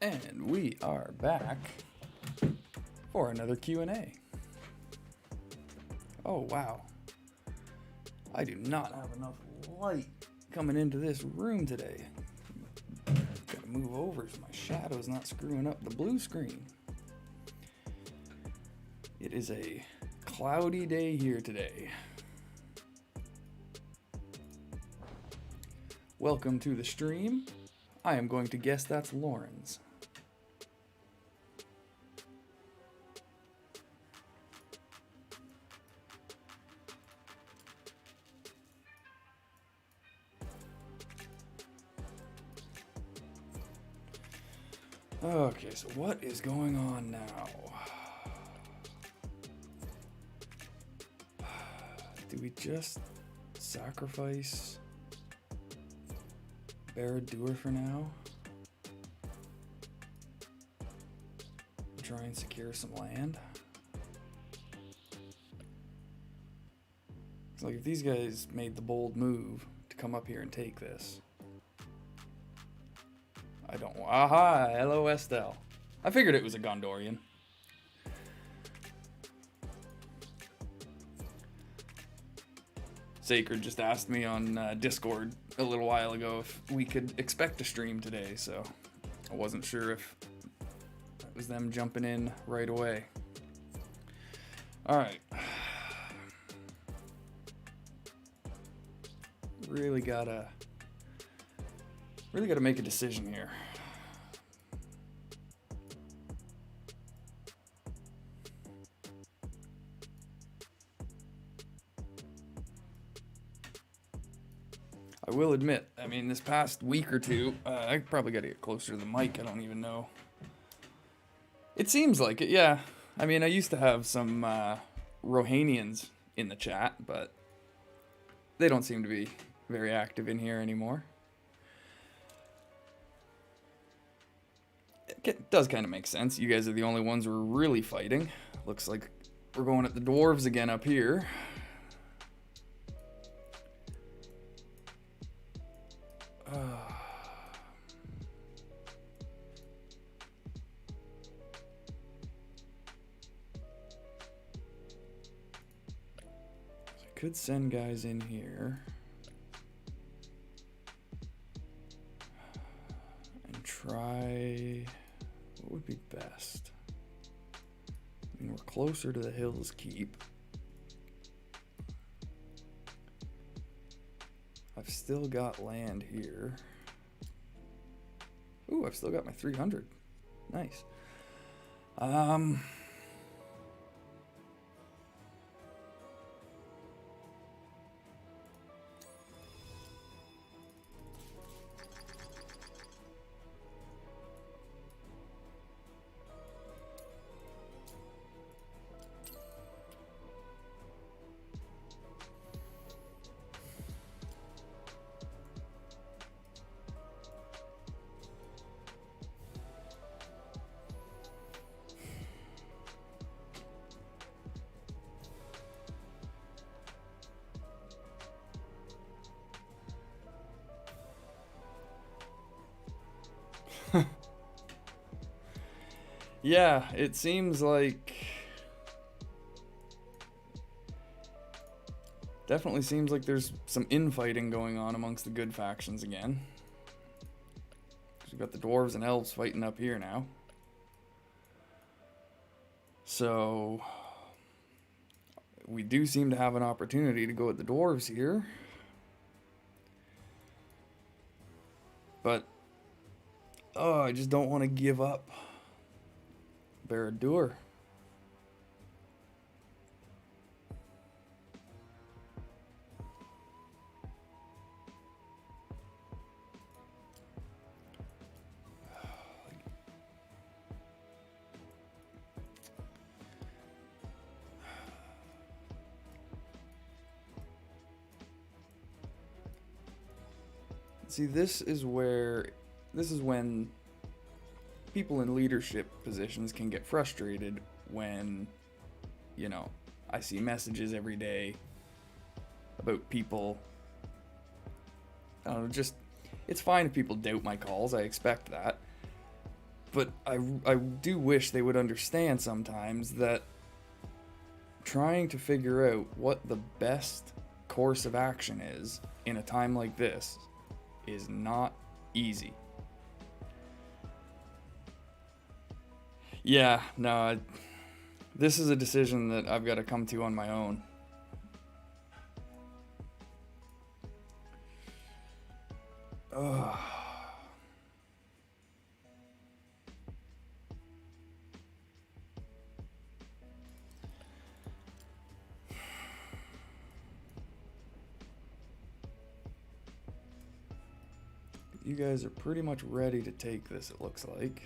And we are back for another Q&A. Oh, wow. I do not have enough light coming into this room today. Gotta move over so my shadow's not screwing up the blue screen. It is a cloudy day here today. Welcome to the stream. I am going to guess that's Lauren's. Okay, so what is going on now? Do we just sacrifice Barad-dûr for now? Try and secure some land? It's like if these guys made the bold move to come up here and take this. I don't. Aha! Hello, Estelle. I figured it was a Gondorian. Sacred just asked me on Discord a little while ago if we could expect a stream today, so I wasn't sure if it was them jumping in right away. Alright. Really gotta make a decision here. I will admit, I mean, this past week or two, I probably got to get closer to the mic. I don't even know. It seems like it, yeah. I mean, I used to have some Rohanians in the chat, but they don't seem to be very active in here anymore. It does kind of make sense. You guys are the only ones who are really fighting. Looks like we're going at the dwarves again up here. I could send guys in here and try. What would be best? I mean, we're closer to the Hills Keep. I've still got land here. Ooh, I've still got my 300. Nice. Yeah, it seems like... Definitely seems like there's some infighting going on amongst the good factions again. We've got the dwarves and elves fighting up here now. So... we do seem to have an opportunity to go at the dwarves here. But... oh, I just don't want to give up Barad-dûr. See, this is when people in leadership positions can get frustrated when, you know, I see messages every day about people, I don't know, just, it's fine if people doubt my calls, I expect that, But I do wish they would understand sometimes that trying to figure out what the best course of action is in a time like this is not easy. Yeah, no, this is a decision that I've got to come to on my own. Ugh. You guys are pretty much ready to take this, it looks like.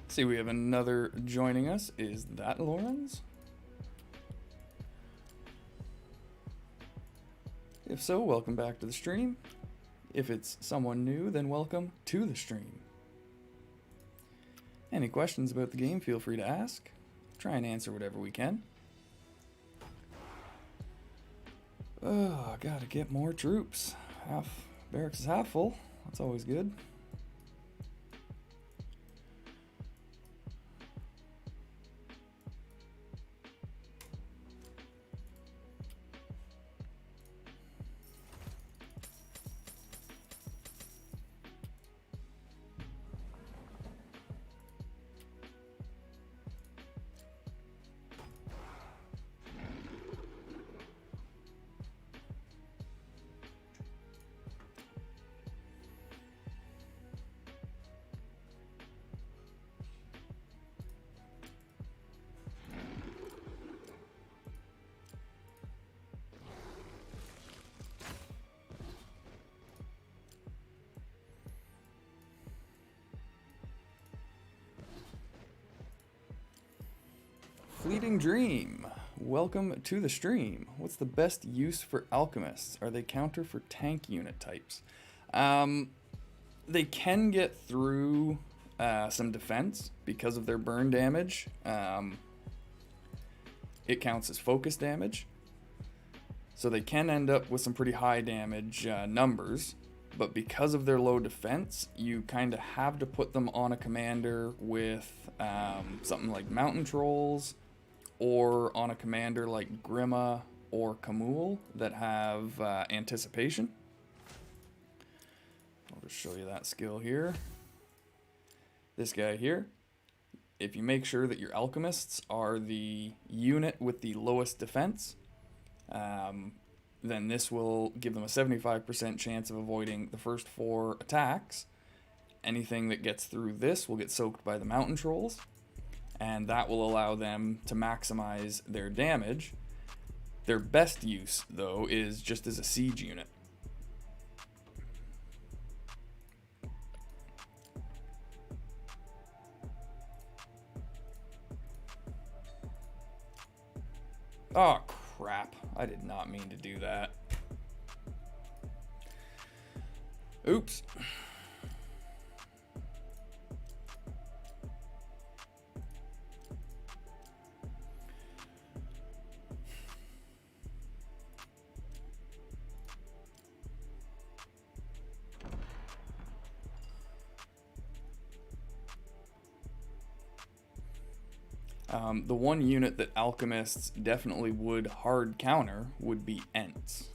See, we have another joining us. Is that Lawrence? If so, welcome back to the stream. If it's someone new, then welcome to the stream. Any questions about the game, feel free to ask. Try and answer whatever we can. Oh, gotta get more troops. Barracks is half full. That's always good. Fleeting Dream, welcome to the stream. What's the best use for alchemists? Are they counter for tank unit types? They can get through some defense because of their burn damage. It counts as focus damage. So they can end up with some pretty high damage numbers. But because of their low defense, you kind of have to put them on a commander with something like Mountain Trolls, or on a commander like Grima or Kamul that have anticipation. I'll just show you that skill here. This guy here, if you make sure that your alchemists are the unit with the lowest defense, then this will give them a 75% chance of avoiding the first 4 attacks. Anything that gets through this will get soaked by the Mountain Trolls, and that will allow them to maximize their damage. Their best use, though, is just as a siege unit. Oh, crap. I did not mean to do that. Oops. The one unit that alchemists definitely would hard counter would be Ents.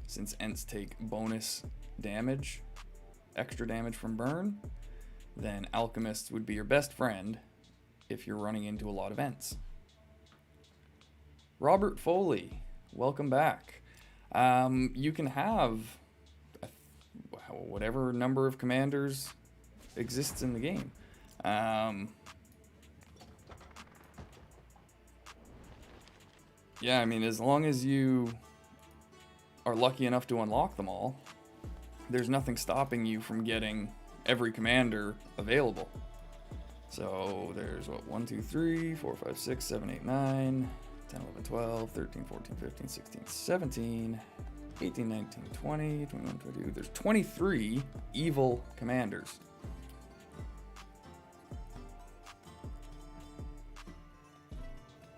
Since Ents take bonus damage, extra damage from burn, then alchemists would be your best friend if you're running into a lot of Ents. Robert Foley, welcome back. You can have whatever number of commanders exists in the game. Yeah, I mean, as long as you are lucky enough to unlock them all, there's nothing stopping you from getting every commander available. So there's what, 1, 2, 3, 4, 5, 6, 7, 8, 9, 10, 11, 12, 13, 14, 15, 16, 17, 18, 19, 20, 21, 22. There's 23 evil commanders.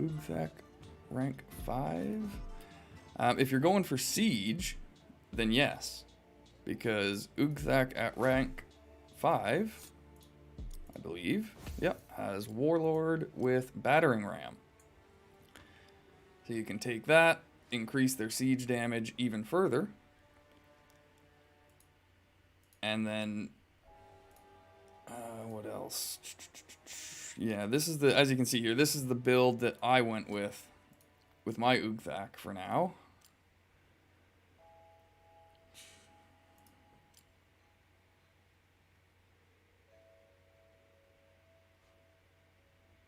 Ugthak, rank 5. If you're going for siege, then yes, because Ugthak at rank 5, I believe, yep, has Warlord with Battering Ram. So you can take that, increase their siege damage even further, and then what else? Yeah, this is the, as you can see here, this is the build that I went with my Ugthak for now.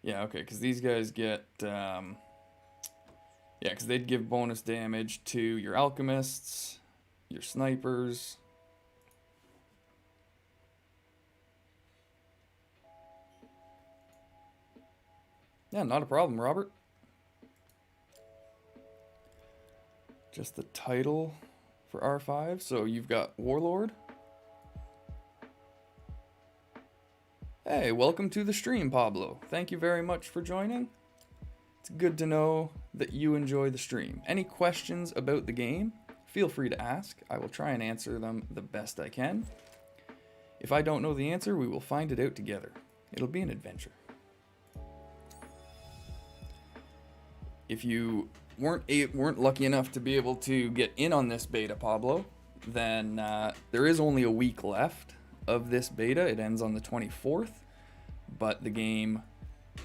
Yeah, okay, because these guys get, yeah, because they'd give bonus damage to your alchemists, your snipers. Yeah, not a problem, Robert. Just the title for R5. So you've got Warlord. Hey, welcome to the stream, Pablo. Thank you very much for joining. It's good to know that you enjoy the stream. Any questions about the game, feel free to ask. I will try and answer them the best I can. If I don't know the answer, we will find it out together. It'll be an adventure. If you weren't lucky enough to be able to get in on this beta, Pablo, then there is only a week left of this beta. It ends on the 24th, but the game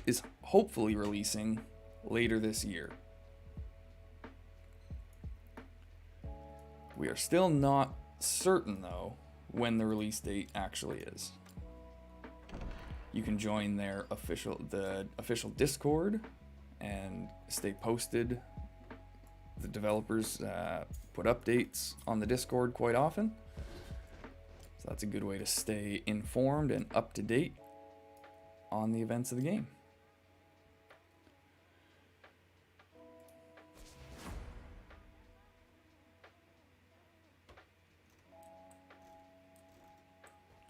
is hopefully releasing later this year. We are still not certain, though, when the release date actually is. You can join their official Discord and stay posted. The developers put updates on the Discord quite often, so that's a good way to stay informed and up to date on the events of the game.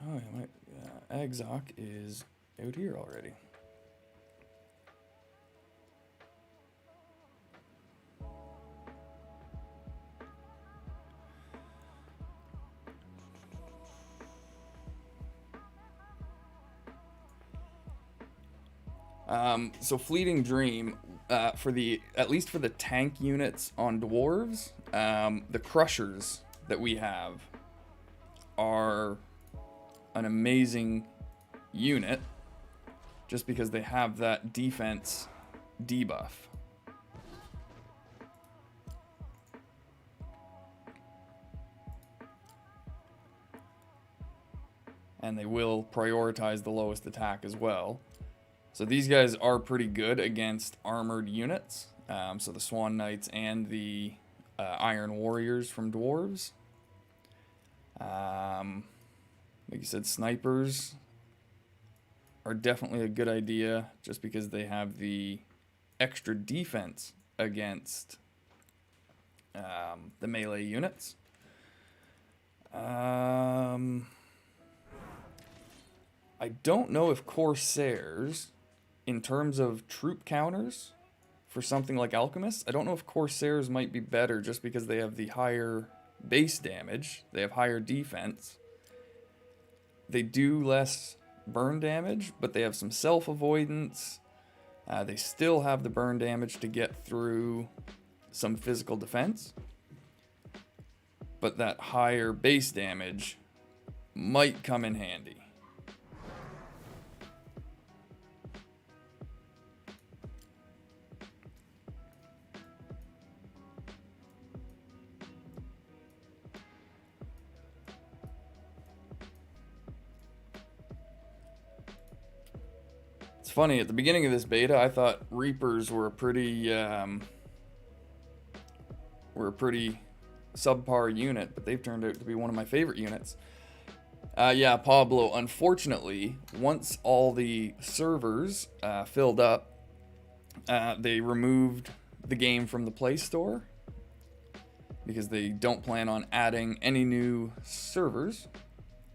Oh, Agzok is out here already. So Fleeting Dream, at least for the tank units on dwarves, the crushers that we have are an amazing unit just because they have that defense debuff. And they will prioritize the lowest attack as well. So these guys are pretty good against armored units. So the Swan Knights and the Iron Warriors from dwarves. Like you said, snipers are definitely a good idea just because they have the extra defense against the melee units. I don't know if Corsairs, in terms of troop counters for something like Alchemists, I don't know if Corsairs might be better just because they have the higher base damage, they have higher defense. They do less burn damage, but they have some self-avoidance. They still have the burn damage to get through some physical defense. But that higher base damage might come in handy. It's funny, at the beginning of this beta, I thought Reapers were a pretty subpar unit, but they've turned out to be one of my favorite units. Yeah, Pablo, unfortunately, once all the servers filled up, they removed the game from the Play Store because they don't plan on adding any new servers.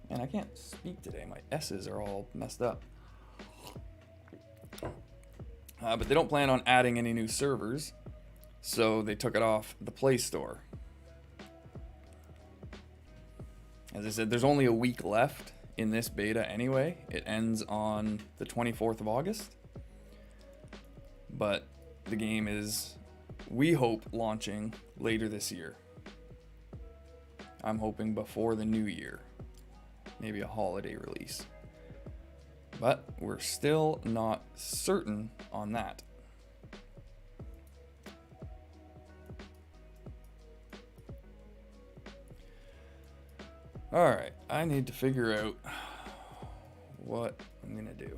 And I can't speak today, my S's are all messed up. But they don't plan on adding any new servers, so they took it off the Play Store. As I said, there's only a week left in this beta anyway. It ends on the 24th of August. But the game is, we hope, launching later this year. I'm hoping before the new year. Maybe a holiday release. But we're still not certain on that. Alright, I need to figure out what I'm gonna do.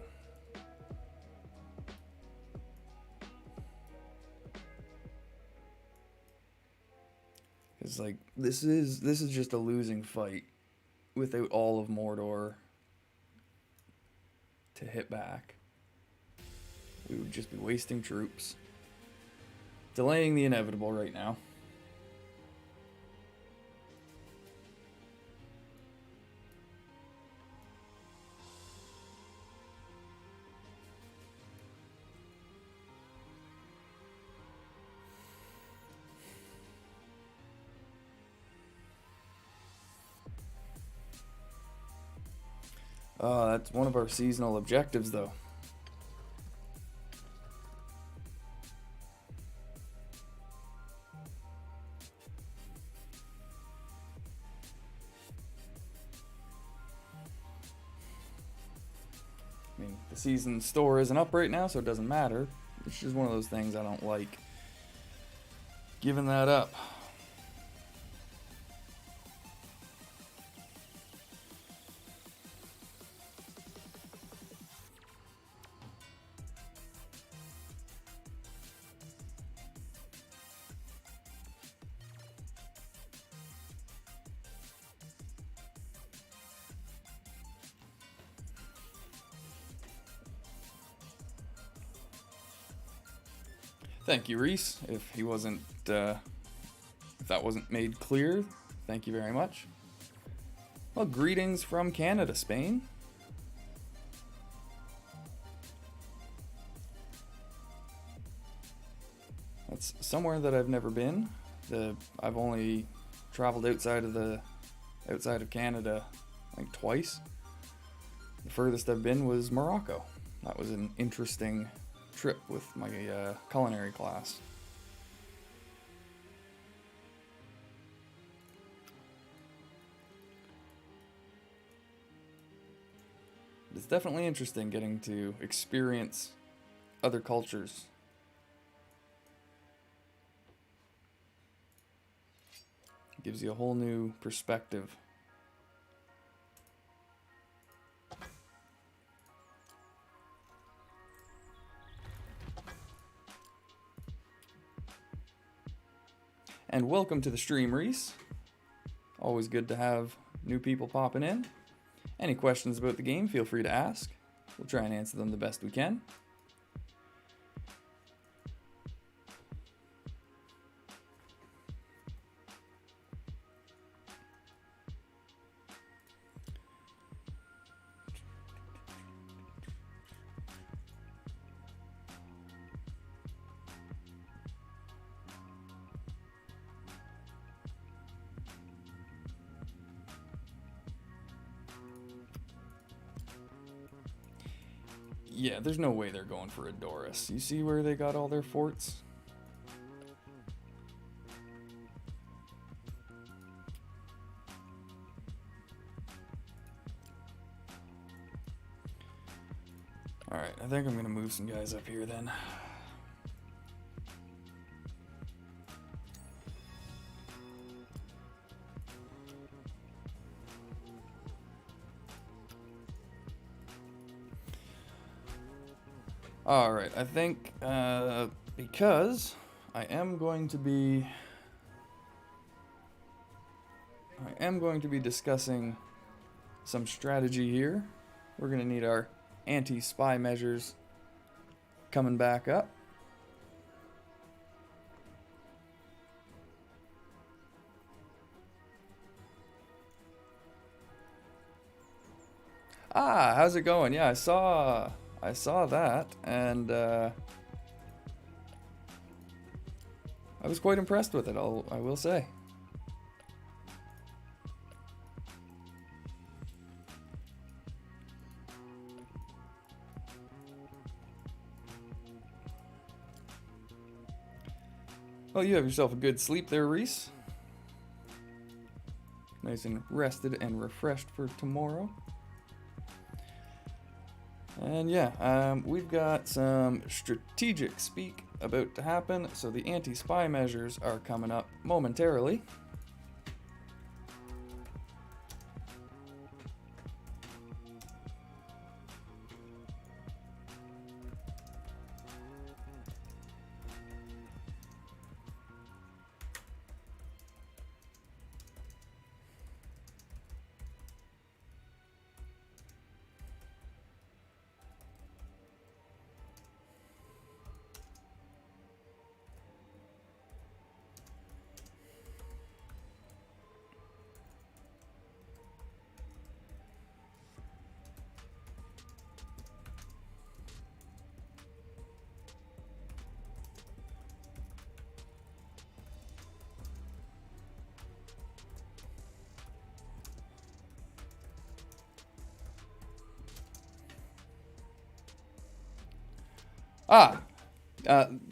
Cause like this is just a losing fight without all of Mordor to hit back. We would just be wasting troops. Delaying the inevitable right now. That's one of our seasonal objectives, though. I mean, the season store isn't up right now, so it doesn't matter. It's just one of those things I don't like giving that up. Thank you, Reese. If that wasn't made clear, thank you very much. Well, greetings from Canada, Spain. That's somewhere that I've never been. I've only traveled outside of Canada like twice. The furthest I've been was Morocco. That was an interesting trip with my culinary class. It's definitely interesting getting to experience other cultures. It gives you a whole new perspective. And welcome to the stream, Reese. Always good to have new people popping in. Any questions about the game, feel free to ask. We'll try and answer them the best we can. Yeah, there's no way they're going for a Doris. You see where they got all their forts? Alright, I think I'm going to move some guys up here then. Alright, I think because I am going to be discussing some strategy here. We're going to need our anti-spy measures coming back up. Ah, how's it going? Yeah, I saw that, and I was quite impressed with it, I will say. Well, you have yourself a good sleep there, Reese. Nice and rested and refreshed for tomorrow. And yeah, we've got some strategic speak about to happen, so the anti-spy measures are coming up momentarily.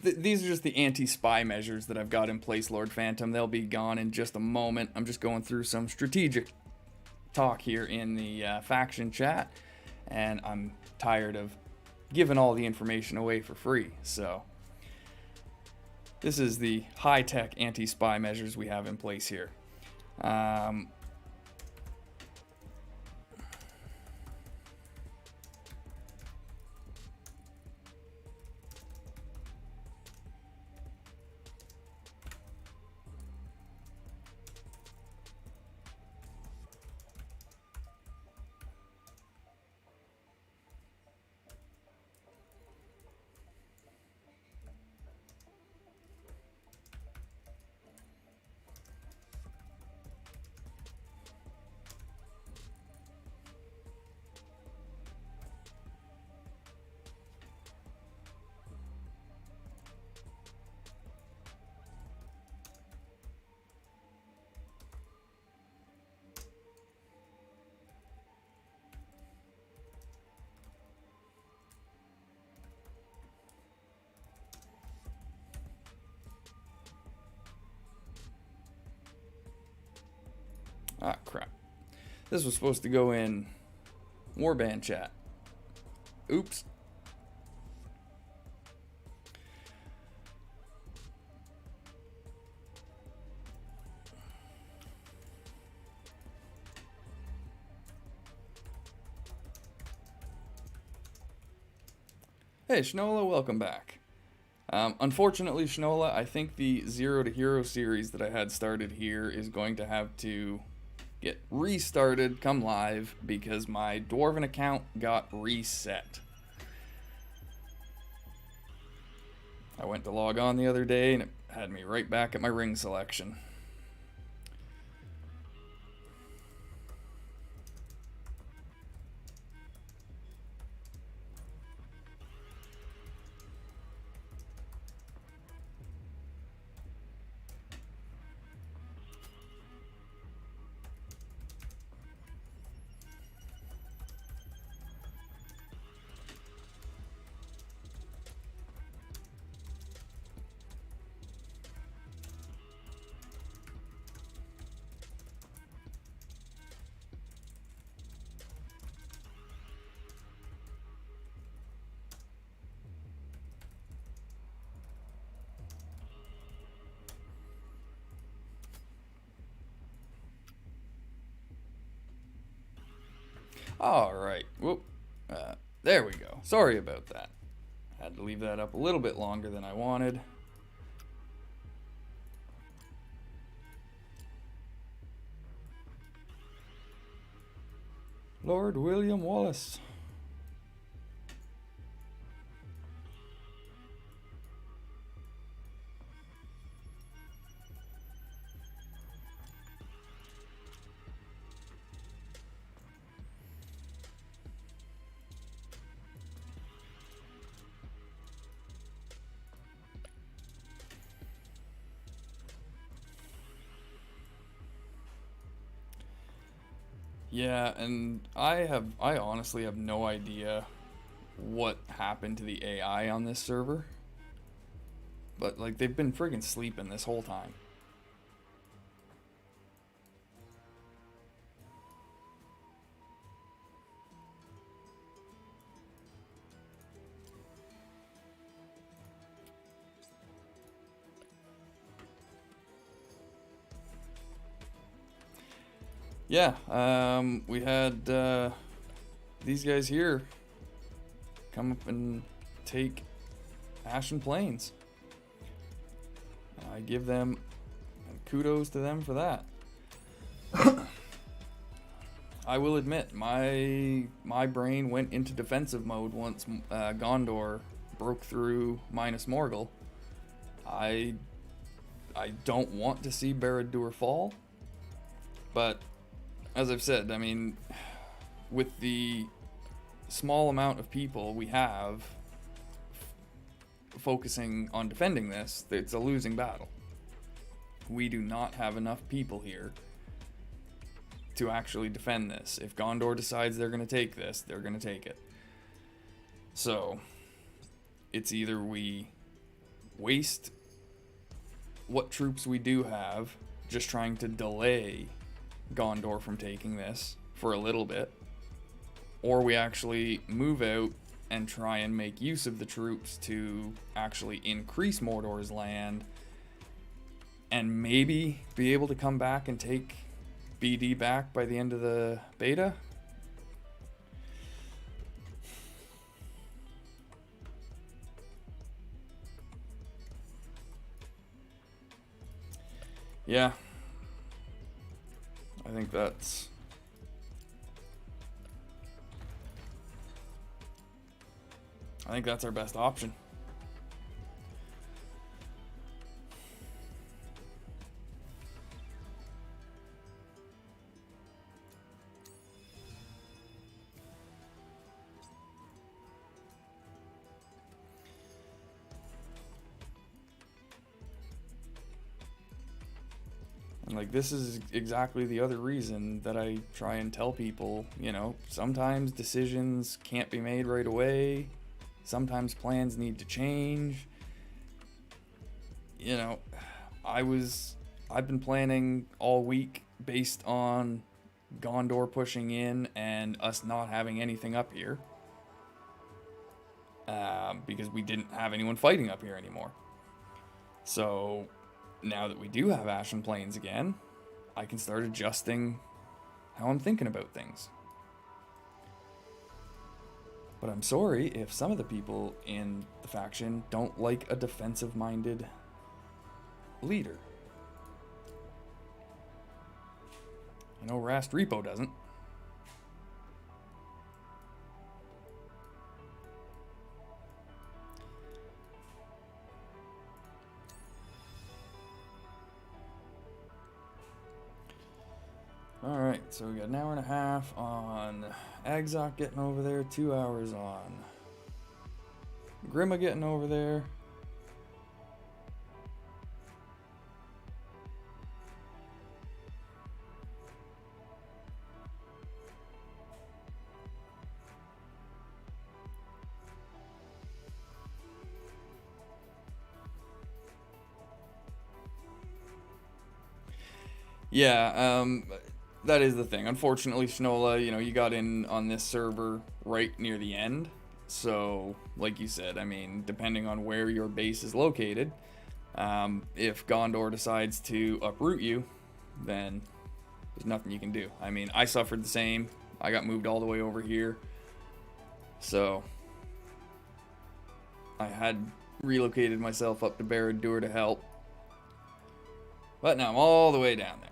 These are just the anti-spy measures that I've got in place, Lord Phantom. They'll be gone in just a moment. I'm just going through some strategic talk here in the faction chat, and I'm tired of giving all the information away for free. So this is the high-tech anti-spy measures we have in place here. Ah, crap. This was supposed to go in Warband chat. Oops. Hey, Shnola, welcome back. Unfortunately, Shnola, I think the Zero to Hero series that I had started here is going to have to get restarted, come live, because my Dwarven account got reset. I went to log on the other day and it had me right back at my ring selection. Alright, whoop. There we go. Sorry about that. Had to leave that up a little bit longer than I wanted. Lord William Wallace. Yeah, and I honestly have no idea what happened to the AI on this server. But like they've been friggin' sleeping this whole time. Yeah, we had these guys here come up and take Ashen Plains. I give them kudos to them for that. I will admit, my brain went into defensive mode once Gondor broke through Minas Morgul. I don't want to see Barad-dûr fall, but as I've said, I mean, with the small amount of people we have focusing on defending this, it's a losing battle. We do not have enough people here to actually defend this. If Gondor decides they're going to take this, they're going to take it. So, it's either we waste what troops we do have just trying to delay Gondor from taking this for a little bit, or we actually move out and try and make use of the troops to actually increase Mordor's land and maybe be able to come back and take BD back by the end of the beta. Yeah, I think that's our best option. And like, this is exactly the other reason that I try and tell people, you know, sometimes decisions can't be made right away. Sometimes plans need to change. You know, I've been planning all week based on Gondor pushing in and us not having anything up here. Because we didn't have anyone fighting up here anymore. So now that we do have Ashen Plains again, I can start adjusting how I'm thinking about things. But I'm sorry if some of the people in the faction don't like a defensive-minded leader. I know Rast Repo doesn't. Alright, so we got an hour and a half on Agzok getting over there, 2 hours on Grima getting over there. Yeah, that is the thing. Unfortunately, Shnola, you know, you got in on this server right near the end. So, like you said, I mean, depending on where your base is located, if Gondor decides to uproot you, then there's nothing you can do. I mean, I suffered the same. I got moved all the way over here. So I had relocated myself up to Barad-dûr to help. But now I'm all the way down there.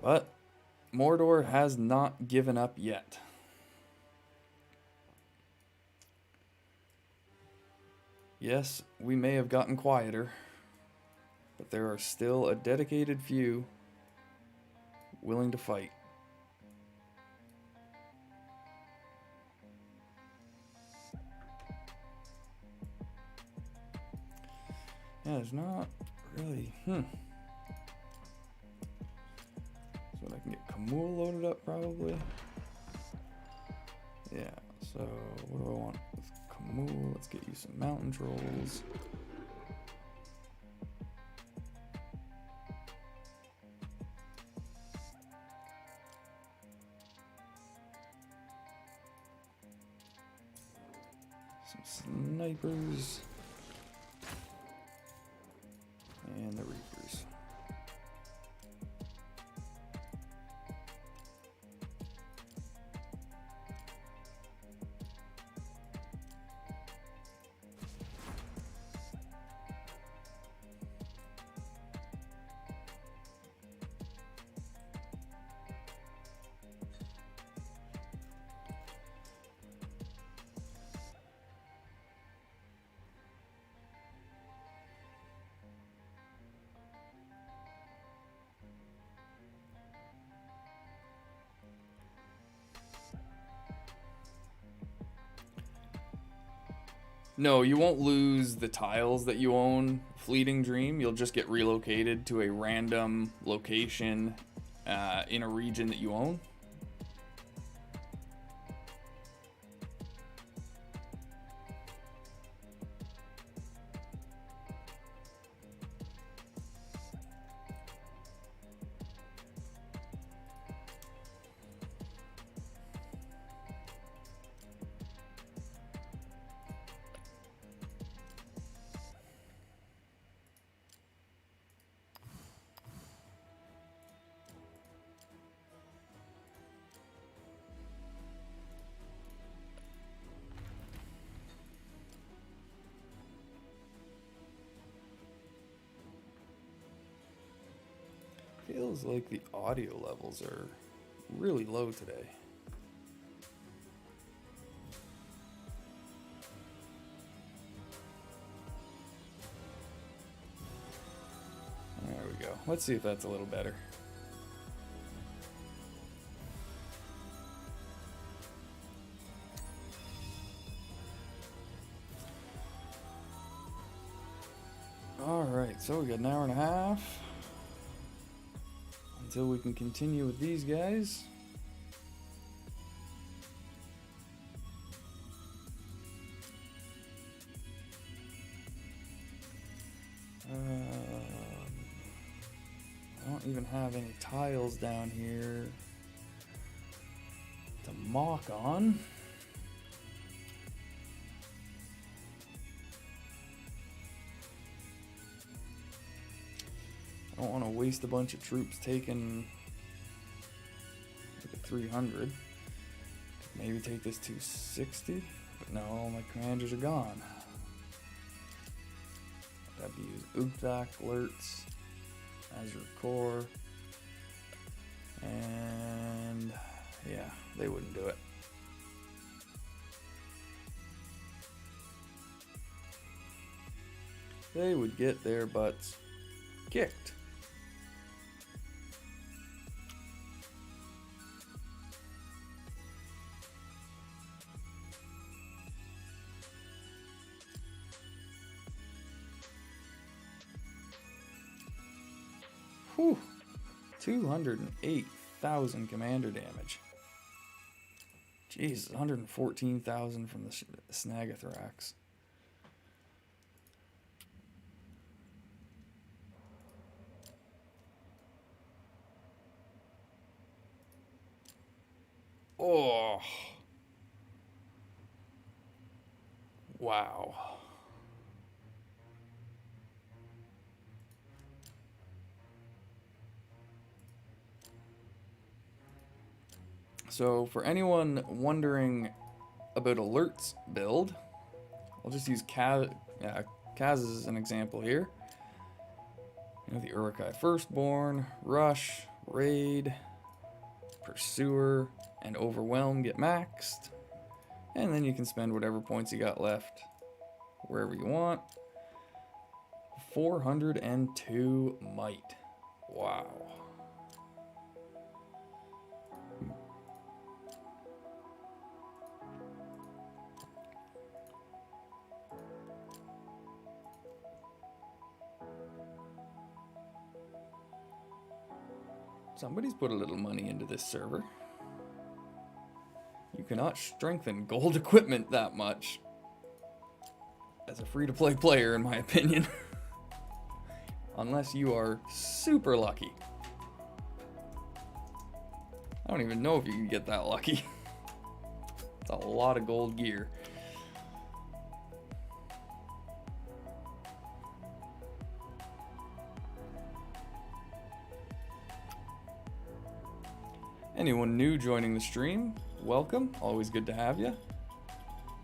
But Mordor has not given up yet. Yes, we may have gotten quieter, but there are still a dedicated few willing to fight. Yeah, there's not really... So I can get Kamul loaded up, probably. Yeah, so what do I want with Kamul? Let's get you some mountain trolls. Some snipers. And the Reapers. No, you won't lose the tiles that you own, Fleeting Dream. You'll just get relocated to a random location in a region that you own. Feels like the audio levels are really low today. There we go. Let's see if that's a little better. Alright, so we got an hour and a half until we can continue with these guys. I don't even have any tiles down here to mock on. I don't want to waste a bunch of troops taking like a 300. Maybe take this 260, but no, all my commanders are gone. I'd have to use Uthak, Lurtz, Azure Core, and yeah, they wouldn't do it. They would get their butts kicked. Whew, 208,000 commander damage. Jeez, 114,000 from the Snagathrax. Oh. Wow. So for anyone wondering about alerts build, I'll just use Kaz as an example here. You know, the Uruk-hai Firstborn, Rush, Raid, Pursuer, and Overwhelm get maxed. And then you can spend whatever points you got left wherever you want. 402 might. Wow. Somebody's put a little money into this server. You cannot strengthen gold equipment that much as a free-to-play player, in my opinion. Unless you are super lucky. I don't even know if you can get that lucky. It's a lot of gold gear. Anyone new joining the stream, welcome. Always good to have you.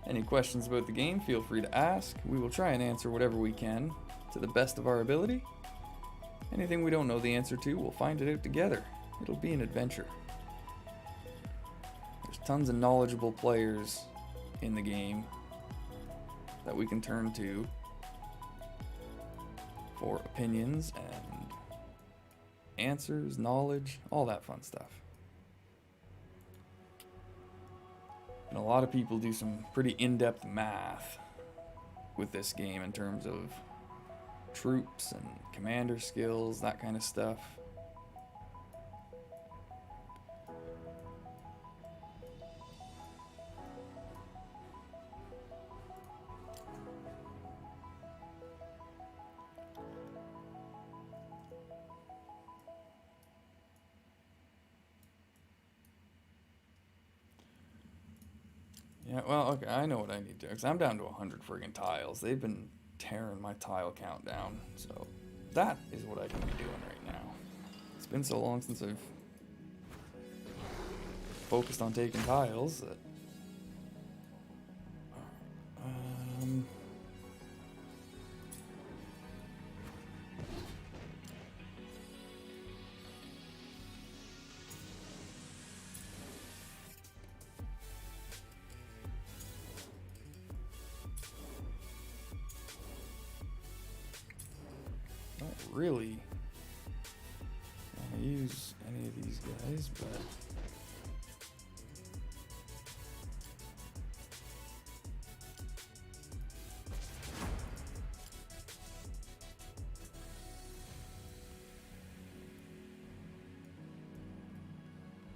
Any questions about the game, feel free to ask. We will try and answer whatever we can to the best of our ability. Anything we don't know the answer to, we'll find it out together. It'll be an adventure. There's tons of knowledgeable players in the game that we can turn to for opinions and answers, knowledge, all that fun stuff. And a lot of people do some pretty in-depth math with this game in terms of troops and commander skills, that kind of stuff. Yeah, well, okay, I know what I need to do, because I'm down to 100 friggin' tiles. They've been tearing my tile count down, so that is what I can be doing right now. It's been so long since I've focused on taking tiles that... don't really want to use any of these guys, but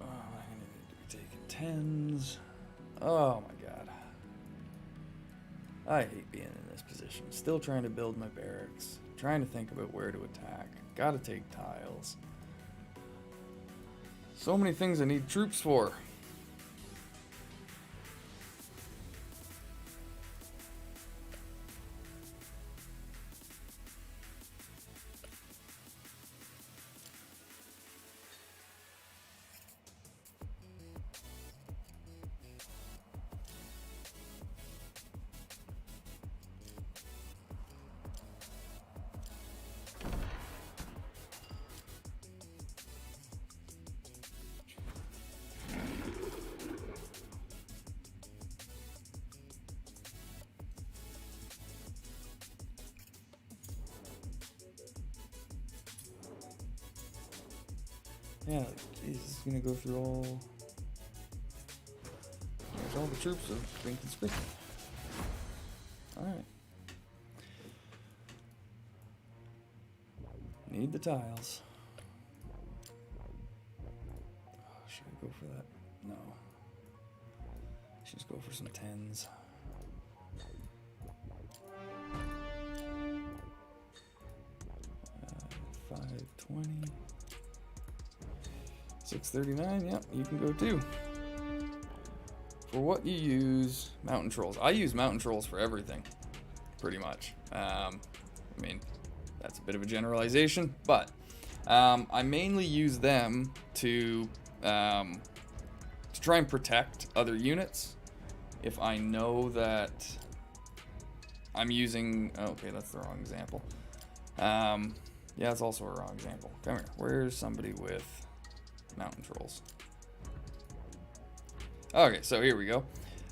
oh, I'm gonna need to be taking tens. Oh my god, I hate being in this position. Still trying to build my barracks. Trying to think about where to attack. Gotta take tiles. So many things I need troops for. Yeah, geez, it's gonna go through all... There's all the troops have been conscripted. Alright. Need the tiles. Oh, should I go for that? No. Should just go for some tens. Uh, 520. 639, yep, you can go too. for what you use mountain trolls. I use mountain trolls for everything, pretty much. I mean, that's a bit of a generalization, but I mainly use them to try and protect other units. If I know that I'm using, okay, that's the wrong example. Yeah, it's also a wrong example. Come here. Where's somebody with mountain trolls? Okay, so here we go.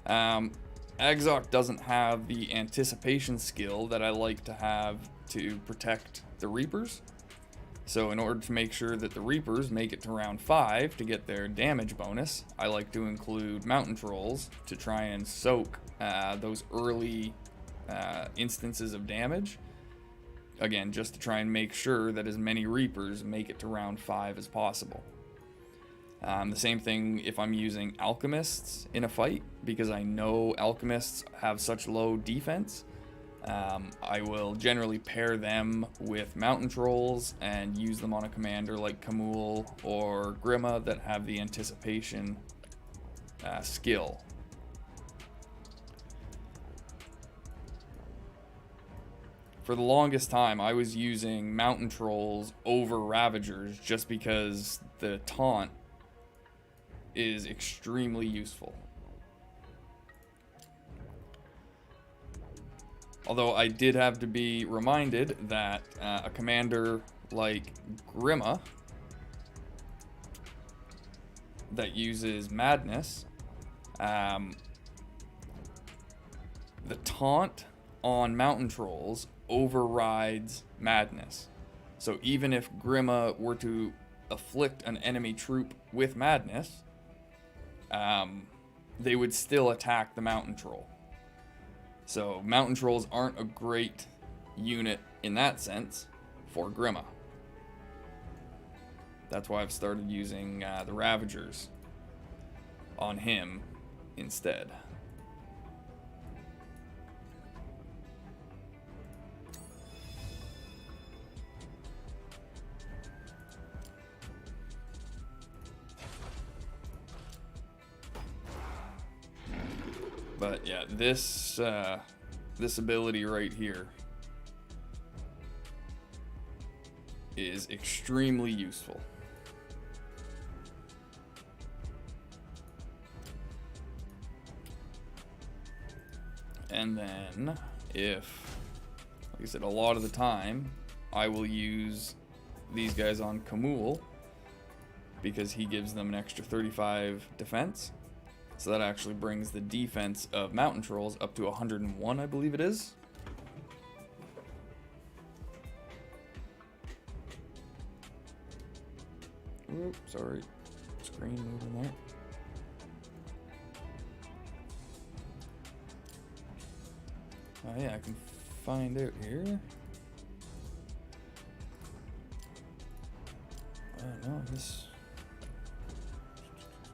Agzok doesn't have the anticipation skill that I like to have to protect the Reapers. So in order to make sure that the Reapers make it to round 5 to get their damage bonus, I like to include mountain trolls to try and soak those early instances of damage. Again, just to try and make sure that as many Reapers make it to round 5 as possible. The same thing if I'm using alchemists in a fight, because I know alchemists have such low defense. I will generally pair them with mountain trolls and use them on a commander like Kamul or Grima that have the anticipation skill. For the longest time, I was using mountain trolls over Ravagers just because the taunt is extremely useful. Although I did have to be reminded that a commander like Grima that uses Madness, the taunt on mountain trolls overrides Madness. So even if Grima were to afflict an enemy troop with Madness, they would still attack the mountain troll. So mountain trolls aren't a great unit in that sense for Grima. That's why I've started using the Ravagers on him instead. But yeah, this ability right here is extremely useful. And then if, like I said, a lot of the time I will use these guys on Kamul because he gives them an extra 35 defense. So that actually brings the defense of mountain trolls up to 101, I believe it is. Oops, sorry. Screen moving there. Oh yeah, I can find out here. No, this...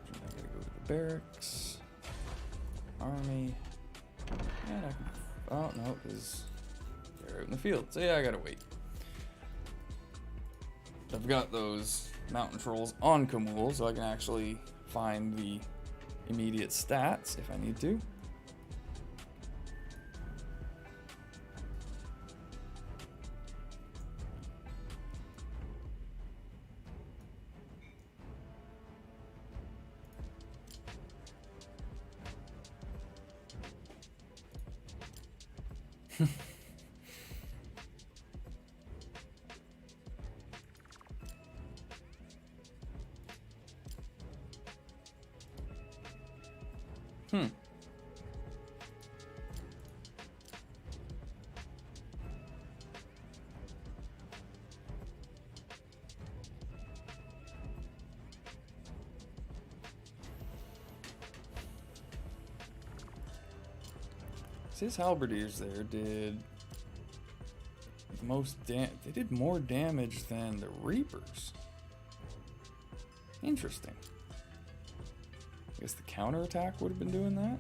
I gotta go to the barracks. Army. And I can... Oh, no, because they're out in the field. So yeah, I gotta wait. I've got those mountain trolls on Kamul, so I can actually find the immediate stats if I need to. His halberdiers there did the most they did more damage than the Reapers. Interesting. I guess the counterattack would have been doing that.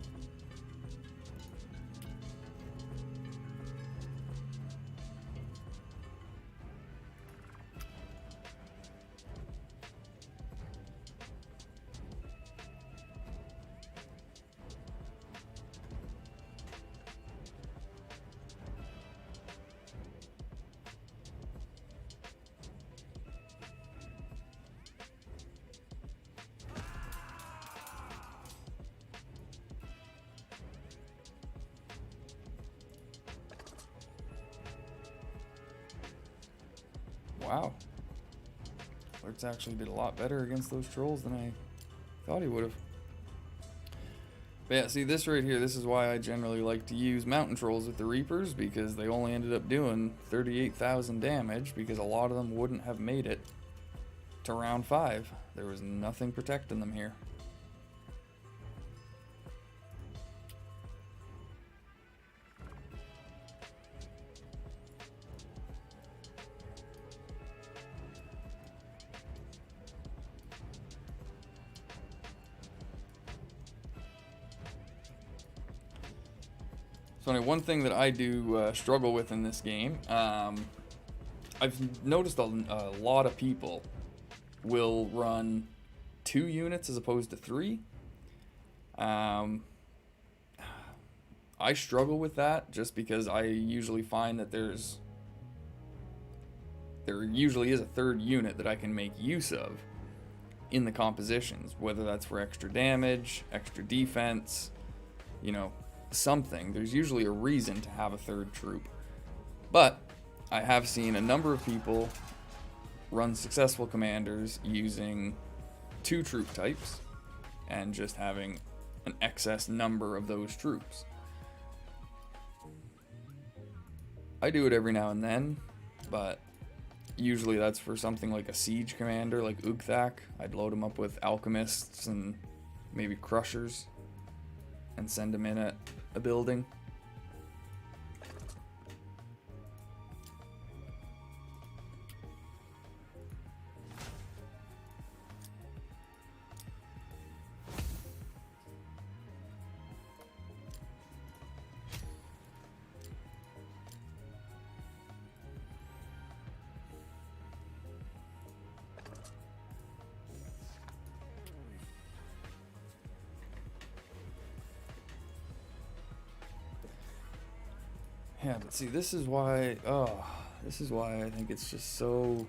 wow. Lurtz actually did a lot better against those trolls than I thought he would have. But yeah, see this right here, this is why I generally like to use mountain trolls with the Reapers, because they only ended up doing 38,000 damage, because a lot of them wouldn't have made it to round 5. There was nothing protecting them here. So one thing that I do struggle with in this game, I've noticed a lot of people will run 2 units as opposed to 3. I struggle with that just because I usually find that there usually is a 3rd unit that I can make use of in the compositions, whether that's for extra damage, extra defense, you know, something. There's usually a reason to have a 3rd troop. But I have seen a number of people run successful commanders using 2 troop types and just having an excess number of those troops. I do it every now and then, but usually that's for something like a siege commander like Ugthak. I'd load him up with alchemists and maybe crushers and send him in at a building. Yeah, but see, this is why I think it's just so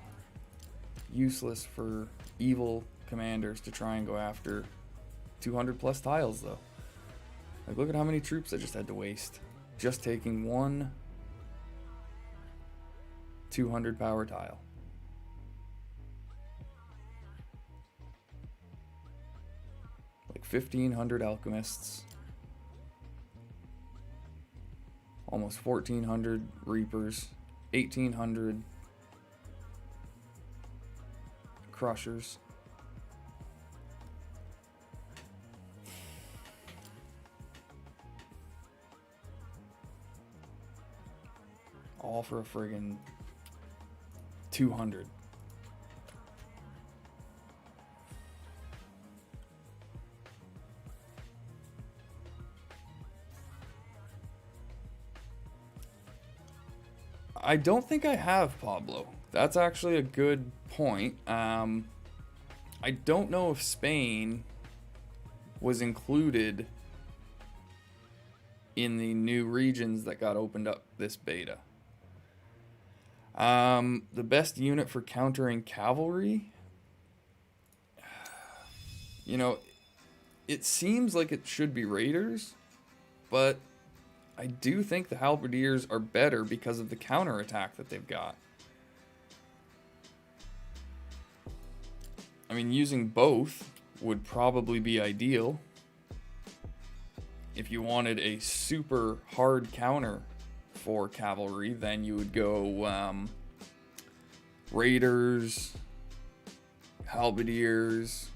useless for evil commanders to try and go after 200 plus tiles, though. Like, look at how many troops I just had to waste just taking one 200 power tile. Like 1,500 alchemists. Almost 1,400 reapers, 1,800 crushers. All for a friggin' 200. I don't think I have Pablo. That's actually a good point. I don't know if Spain was included in the new regions that got opened up this beta. The best unit for countering cavalry, you know, it seems like it should be raiders, but I do think the halberdiers are better because of the counterattack that they've got. I mean, using both would probably be ideal. If you wanted a super hard counter for cavalry, then you would go raiders, halberdiers,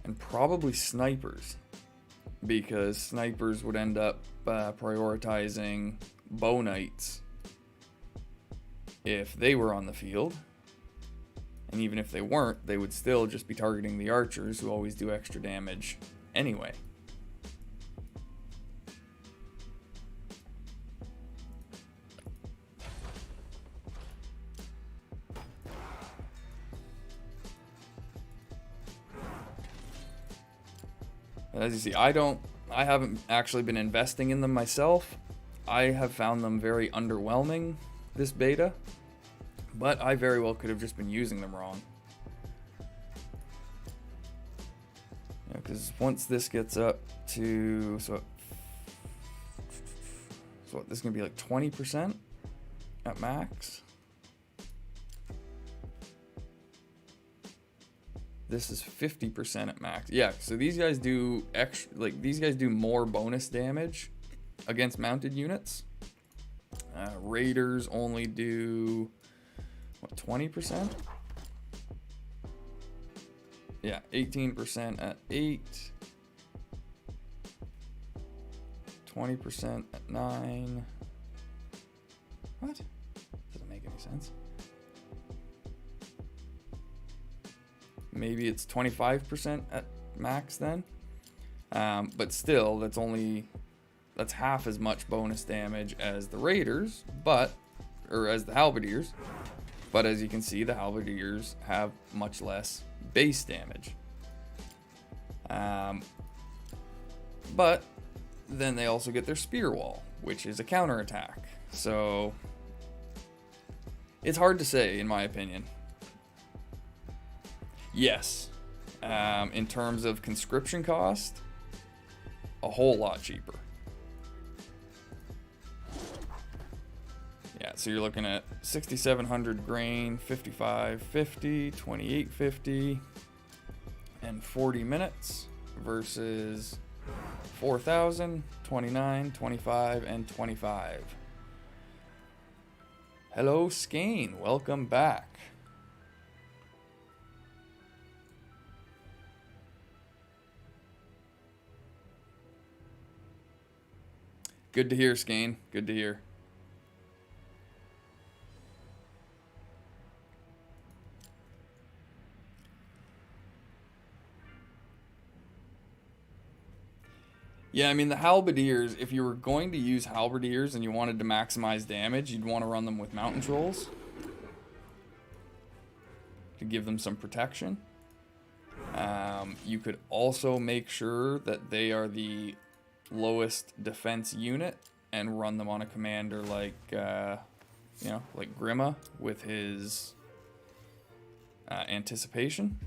and probably snipers. Because snipers would end up prioritizing bow knights if they were on the field. And even if they weren't, they would still just be targeting the archers, who always do extra damage anyway. As you see, I haven't actually been investing in them myself. I have found them very underwhelming, this beta, but I very well could have just been using them wrong. Because once this gets up to, so this is going to be like 20% at max. This is 50% at max. Yeah, so these guys do these guys do more bonus damage against mounted units. Raiders only do what, 20%? Yeah, 18% at 8. 20% at 9. What? Doesn't make any sense. Maybe it's 25% at max then. But still, that's half as much bonus damage as the Raiders, or as the Halberdiers. But as you can see, the Halberdiers have much less base damage. But then they also get their spear wall, which is a counterattack. So it's hard to say, in my opinion. Yes, in terms of conscription cost, a whole lot cheaper. Yeah, so you're looking at 6,700 grain, 55.50, 28.50, and 40 minutes versus 4,000, 29, 25, and 25. Hello, Skane. Welcome back. Good to hear, Skane. Good to hear. Yeah, I mean, the Halberdiers, if you were going to use Halberdiers and you wanted to maximize damage, you'd want to run them with Mountain Trolls to give them some protection. You could also make sure that they are the lowest defense unit and run them on a commander like, like Grima with his anticipation.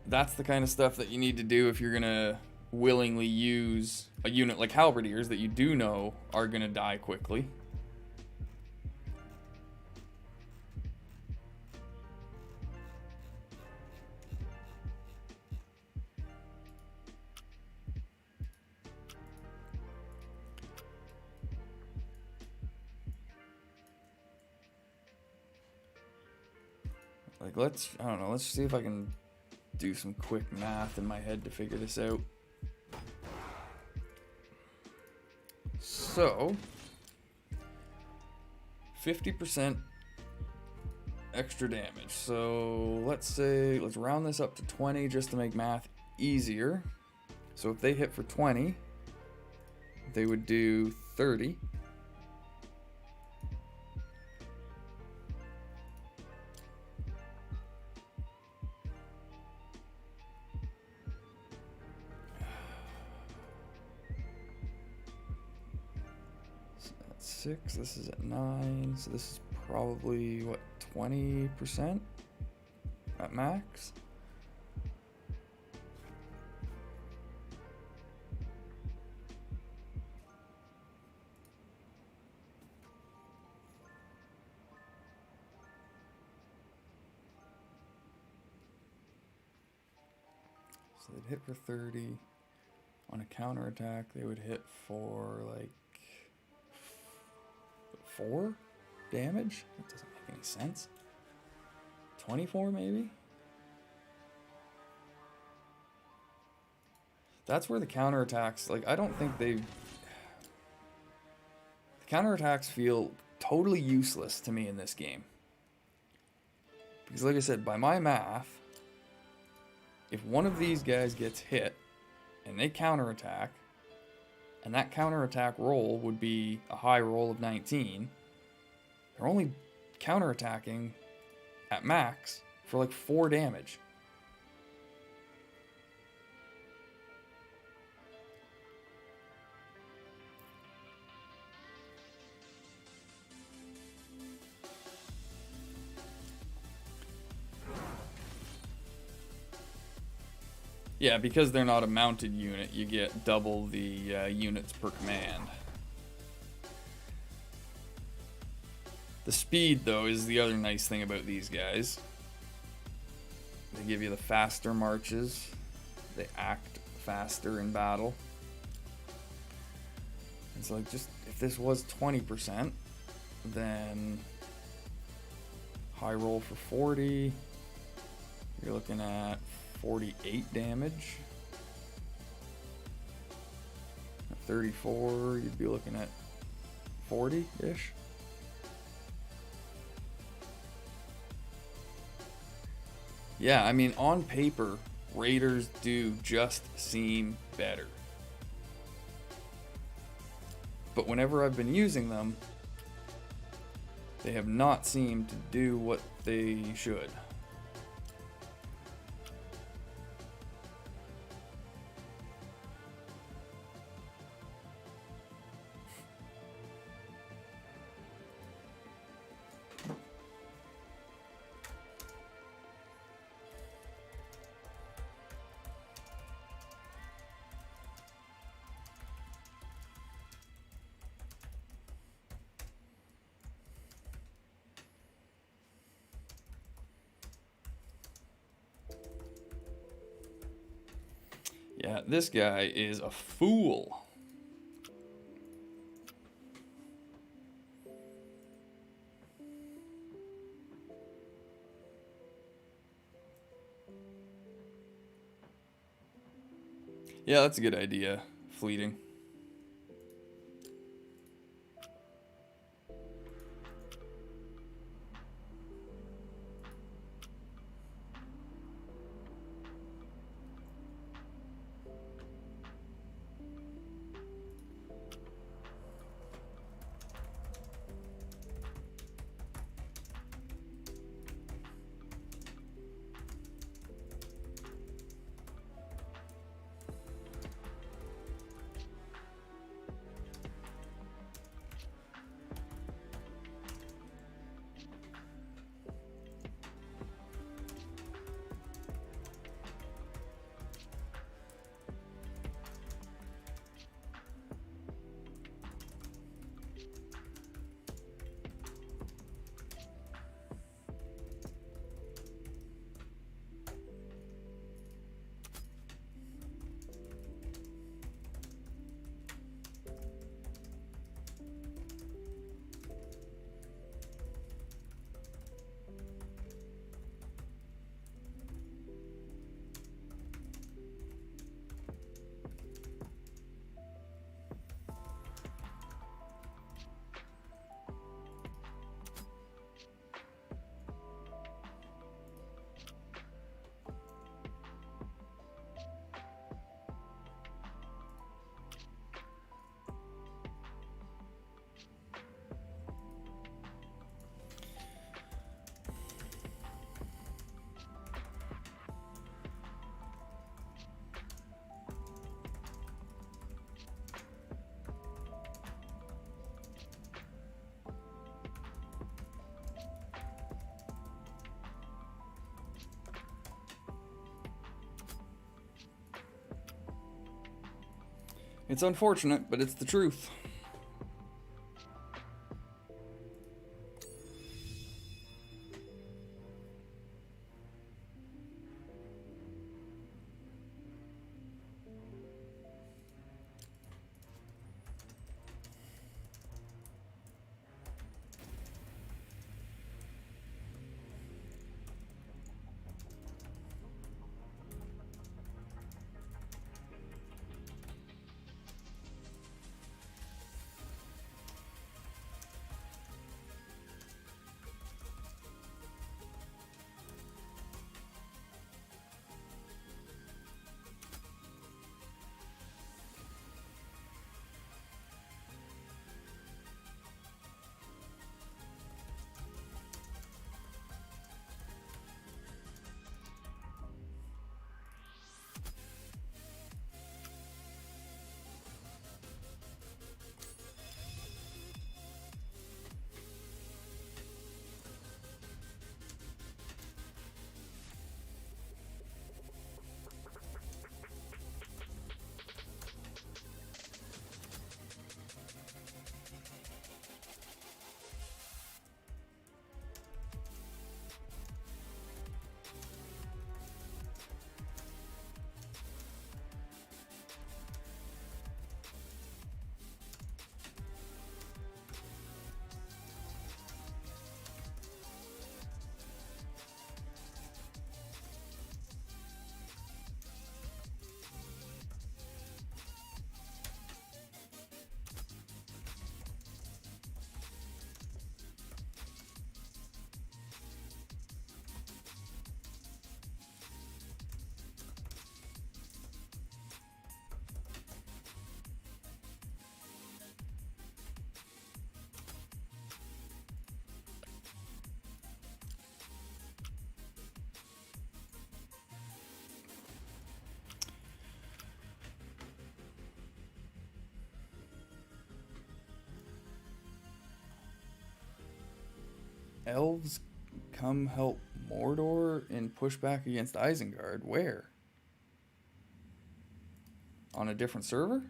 That's the kind of stuff that you need to do if you're going to willingly use a unit like Halberdiers that you do know are going to die quickly. Like, let's see if I can do some quick math in my head to figure this out. So, 50% extra damage. So, let's round this up to 20 just to make math easier. So, if they hit for 20, they would do 30. This is at 9, so this is probably what, 20% at max. So they'd hit for 30. On a counterattack, they would hit for like 4 damage? That doesn't make any sense. 24 maybe? That's where the counterattacks, like, I don't think the counterattacks feel totally useless to me in this game. Because like I said, by my math, if one of these guys gets hit and they counterattack, and that counterattack roll would be a high roll of 19. They're only counterattacking at max for like 4 damage. Yeah, because they're not a mounted unit, you get double the units per command. The speed, though, is the other nice thing about these guys. They give you the faster marches. They act faster in battle. It's like, just if this was 20%, then high roll for 40. You're looking at 48 damage. At 34, you'd be looking at 40-ish. Yeah, I mean, on paper, Raiders do just seem better. But whenever I've been using them, they have not seemed to do what they should. Yeah, this guy is a fool. Yeah, that's a good idea. Fleeting. It's unfortunate, but it's the truth. Elves come help Mordor in pushback against Isengard. Where? On a different server?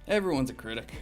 Everyone's a critic.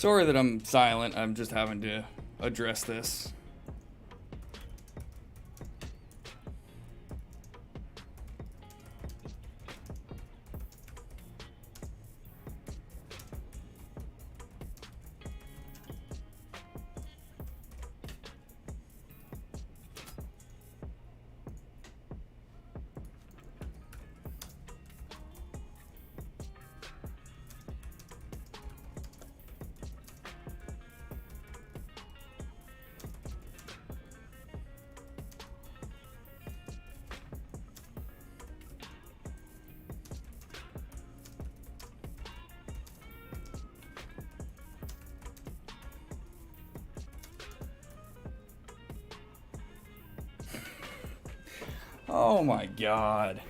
Sorry that I'm silent. I'm just having to address this. Oh my God.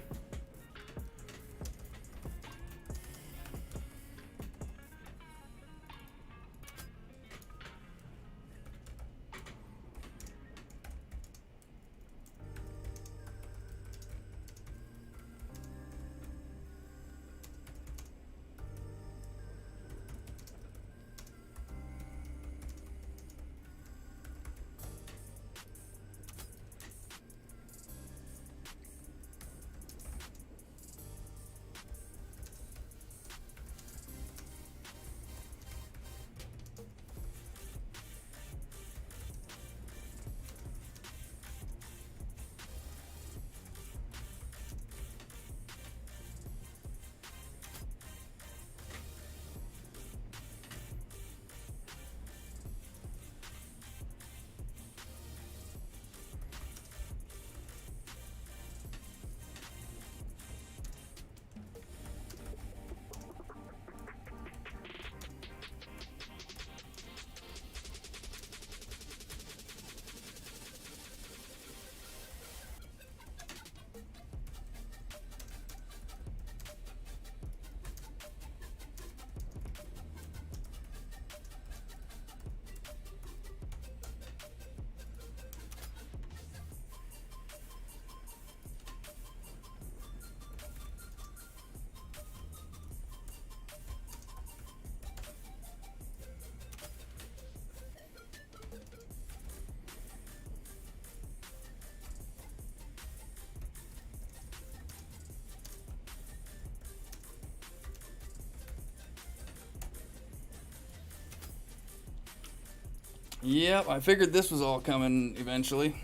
Yep, I figured this was all coming eventually.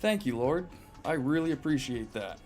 Thank you, Lord. I really appreciate that.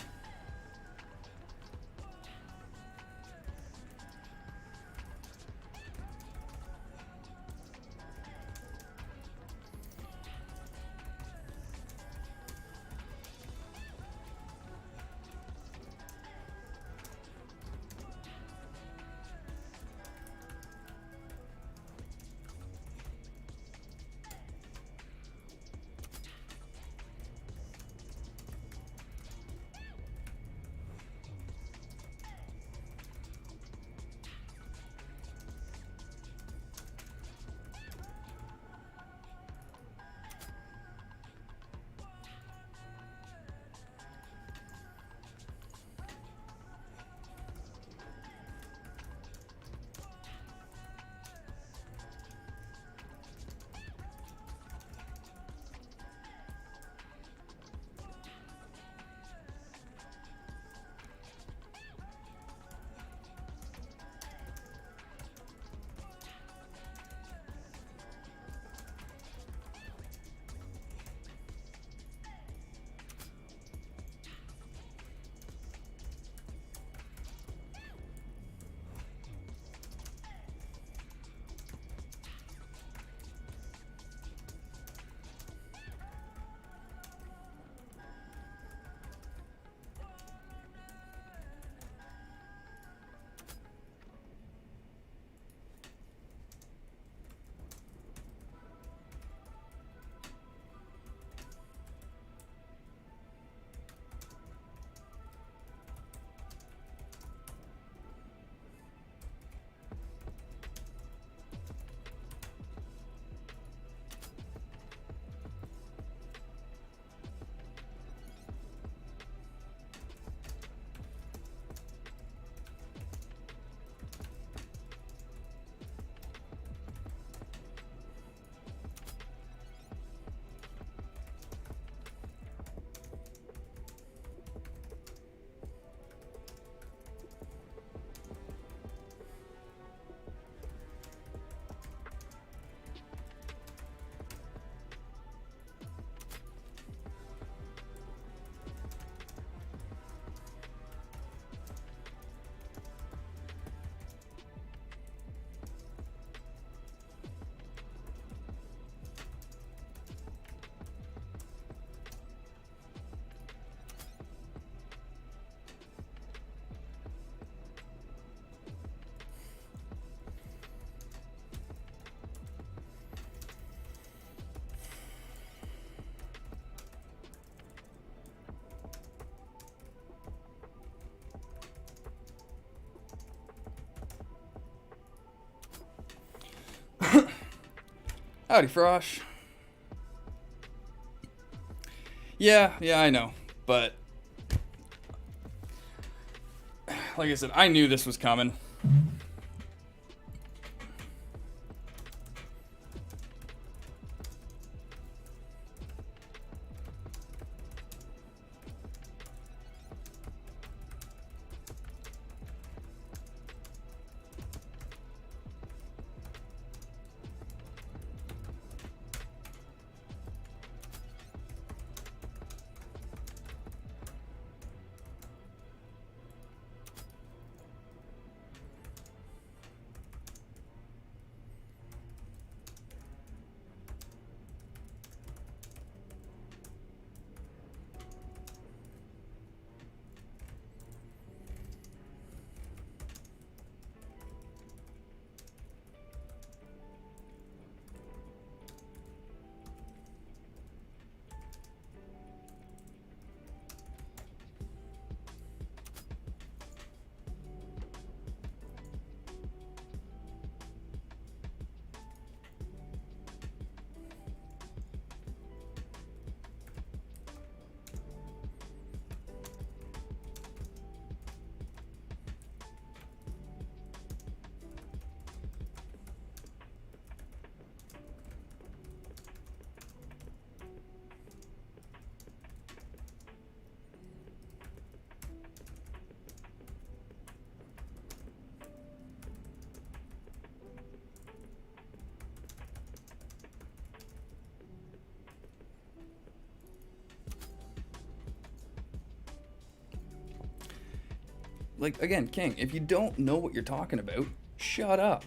Howdy, Frosh. Yeah, I know. But, like I said, I knew this was coming. Like, again, King, if you don't know what you're talking about, shut up.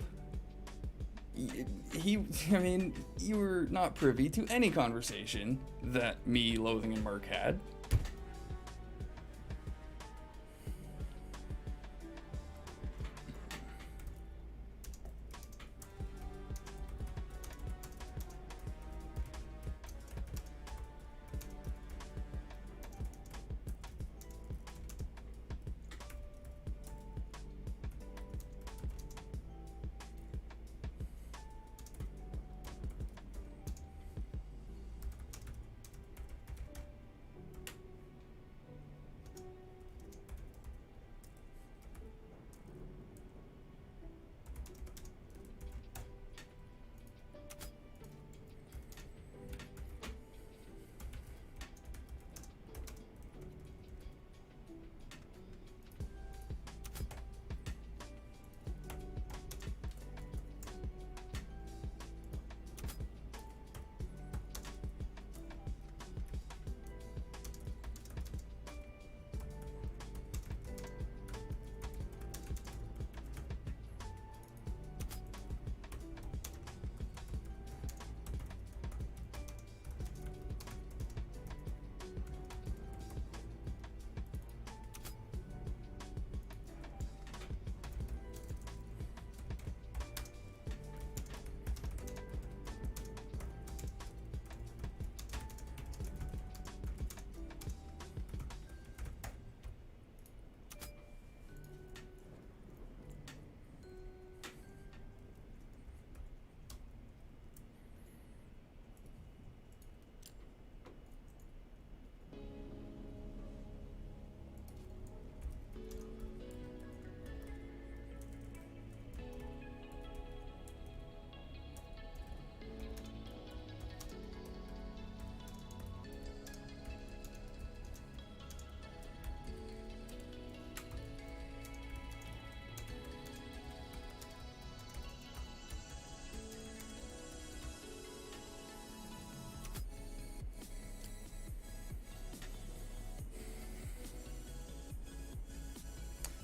I mean, you were not privy to any conversation that me, Loathing, and Merc had.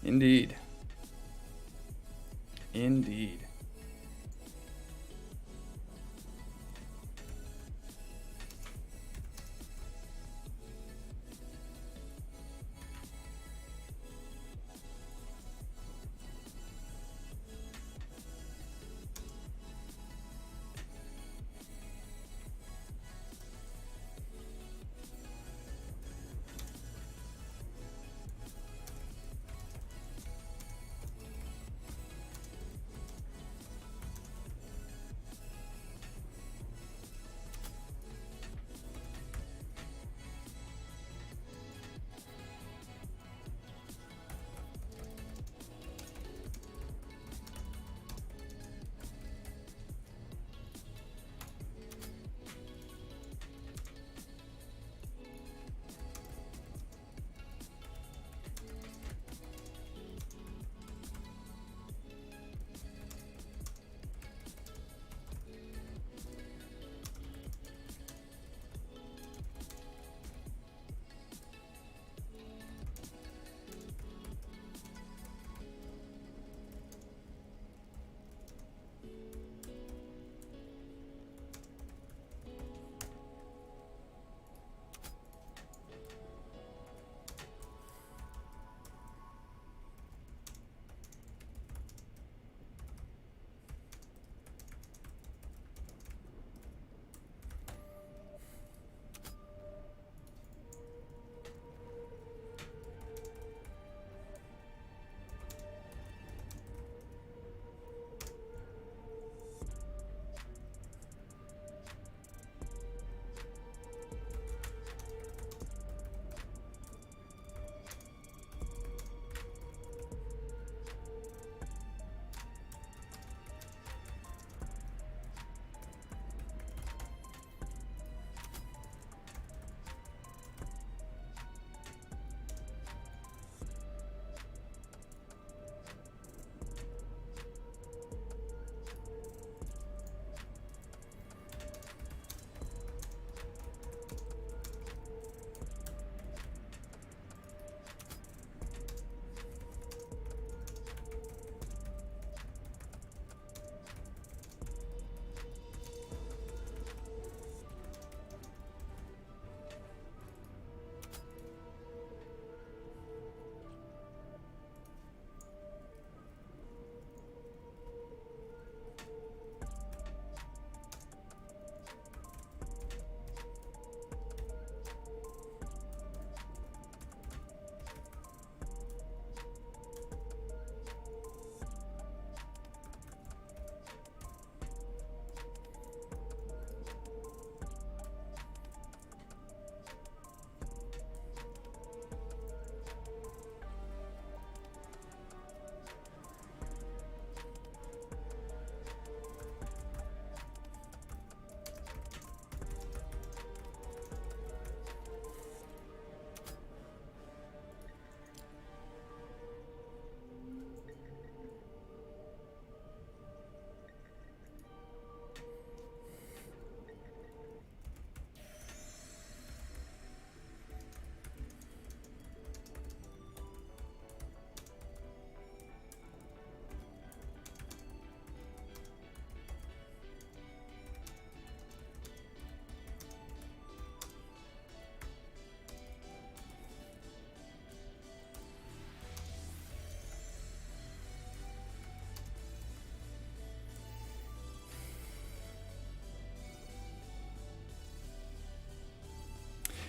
Indeed. Indeed.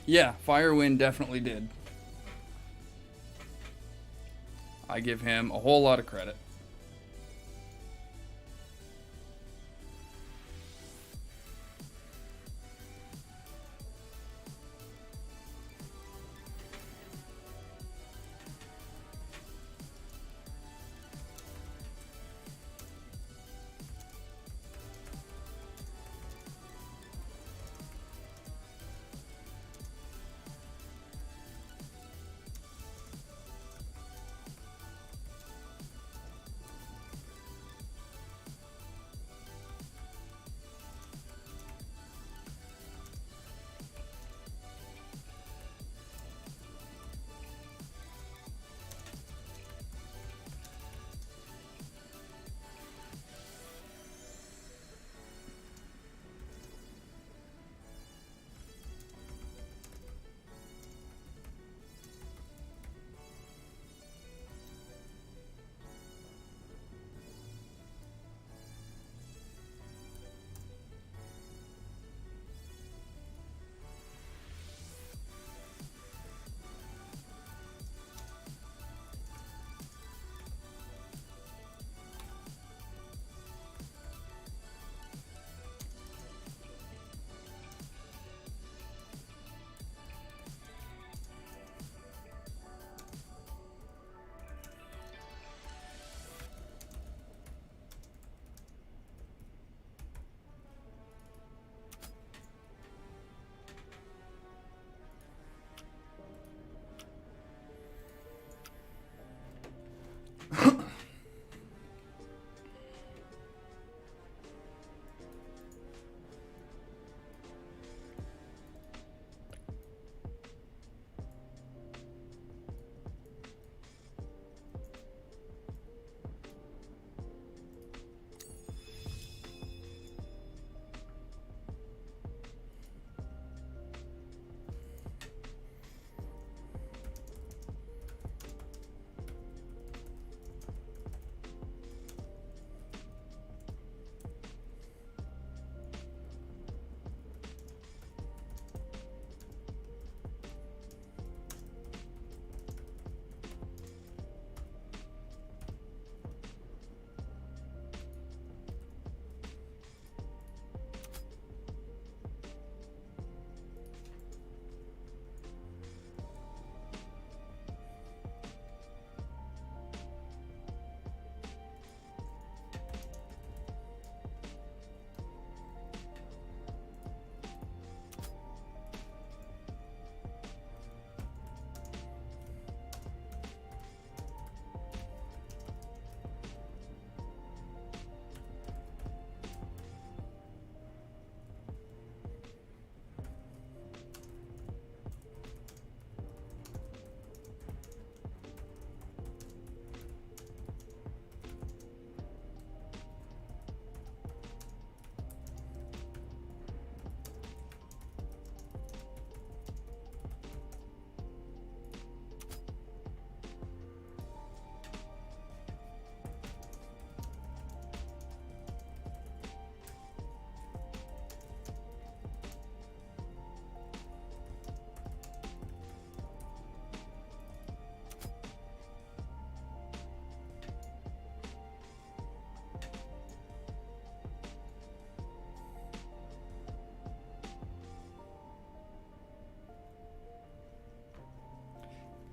Yeah, Firewind definitely did. I give him a whole lot of credit.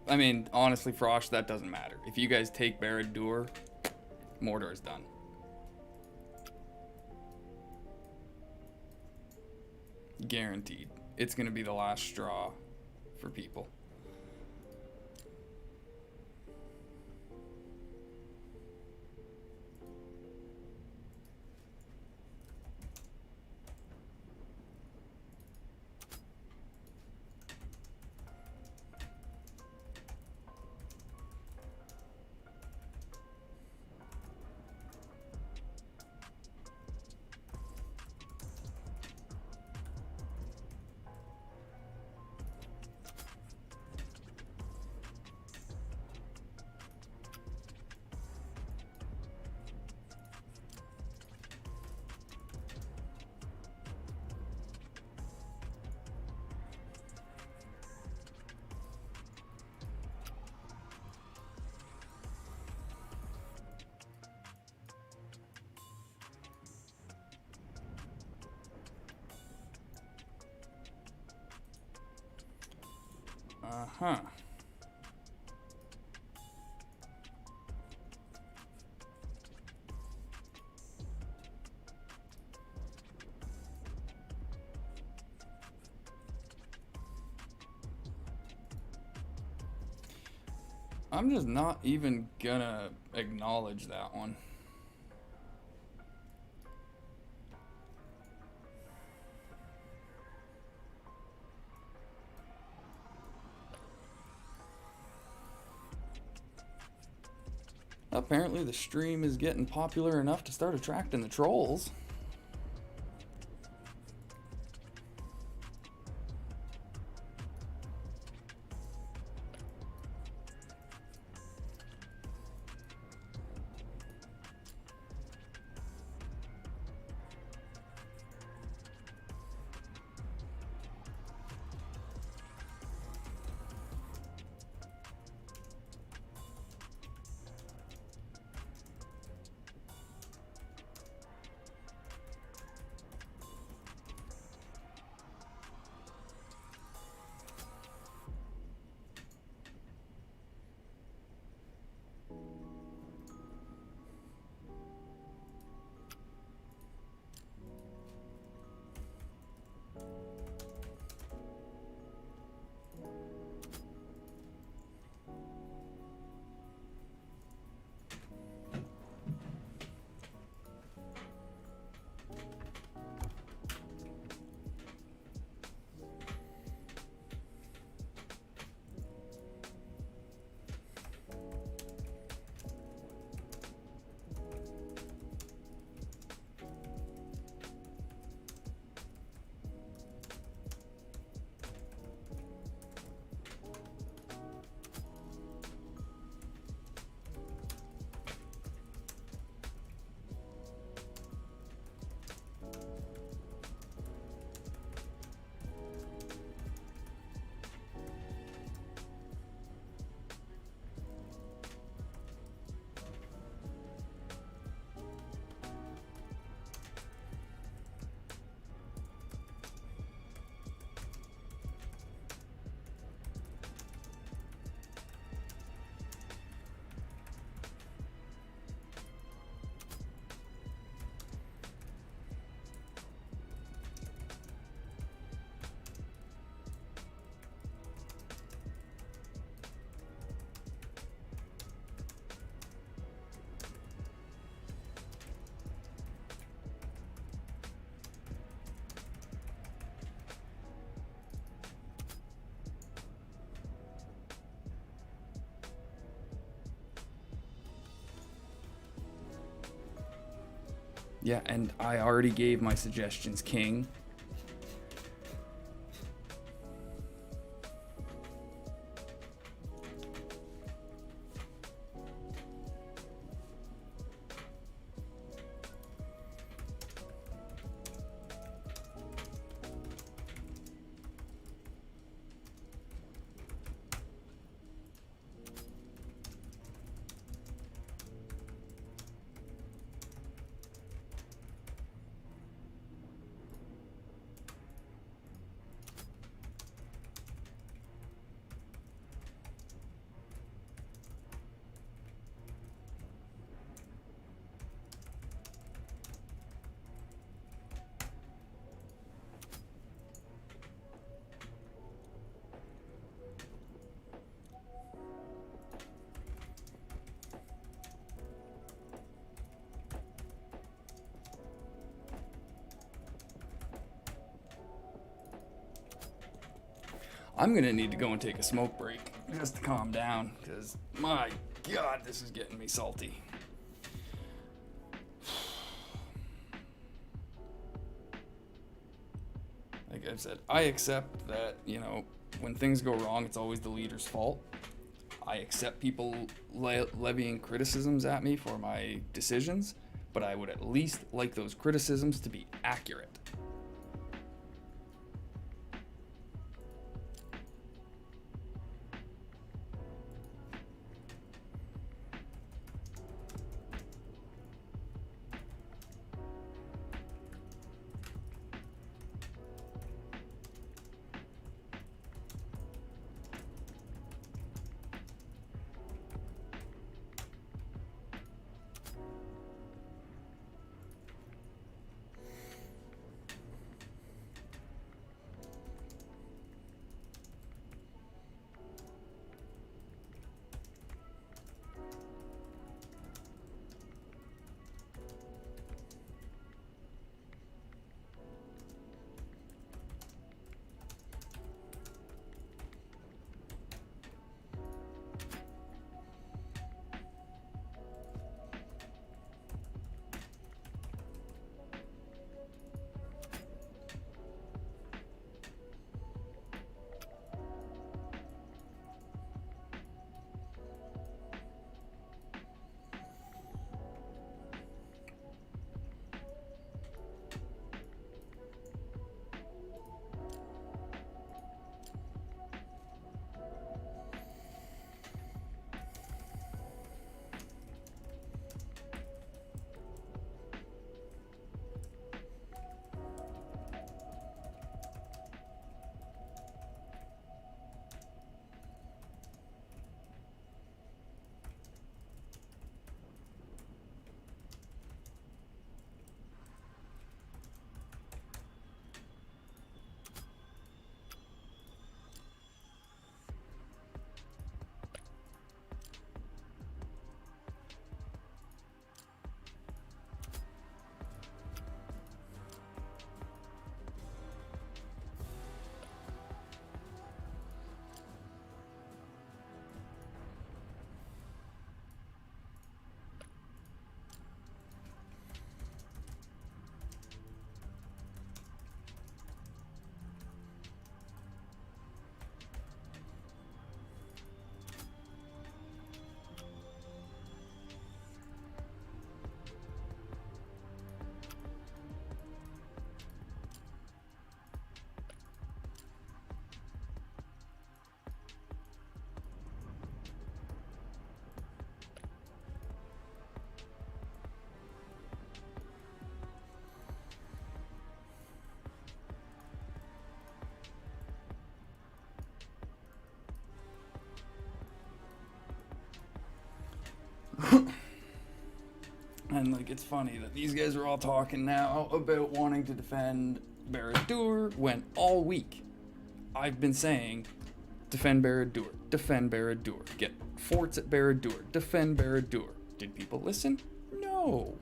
I mean, honestly, Frosh, that doesn't matter. If you guys take Barad-dûr, Mordor's done. Guaranteed. It's going to be the last straw for people. Uh-huh. I'm just not even gonna acknowledge that one. Apparently the stream is getting popular enough to start attracting the trolls. Yeah, and I already gave my suggestions, King. I'm gonna need to go and take a smoke break just to calm down, because my God, this is getting me salty. Like I've said, I accept that, you know, when things go wrong, it's always the leader's fault. I accept people levying criticisms at me for my decisions, but I would at least like those criticisms to be accurate. think it's funny that these guys are all talking now about wanting to defend Barad-dûr when all week I've been saying, defend Barad-dûr, defend Barad-dûr, get forts at Barad-dûr, defend Barad-dûr. Did people listen? No.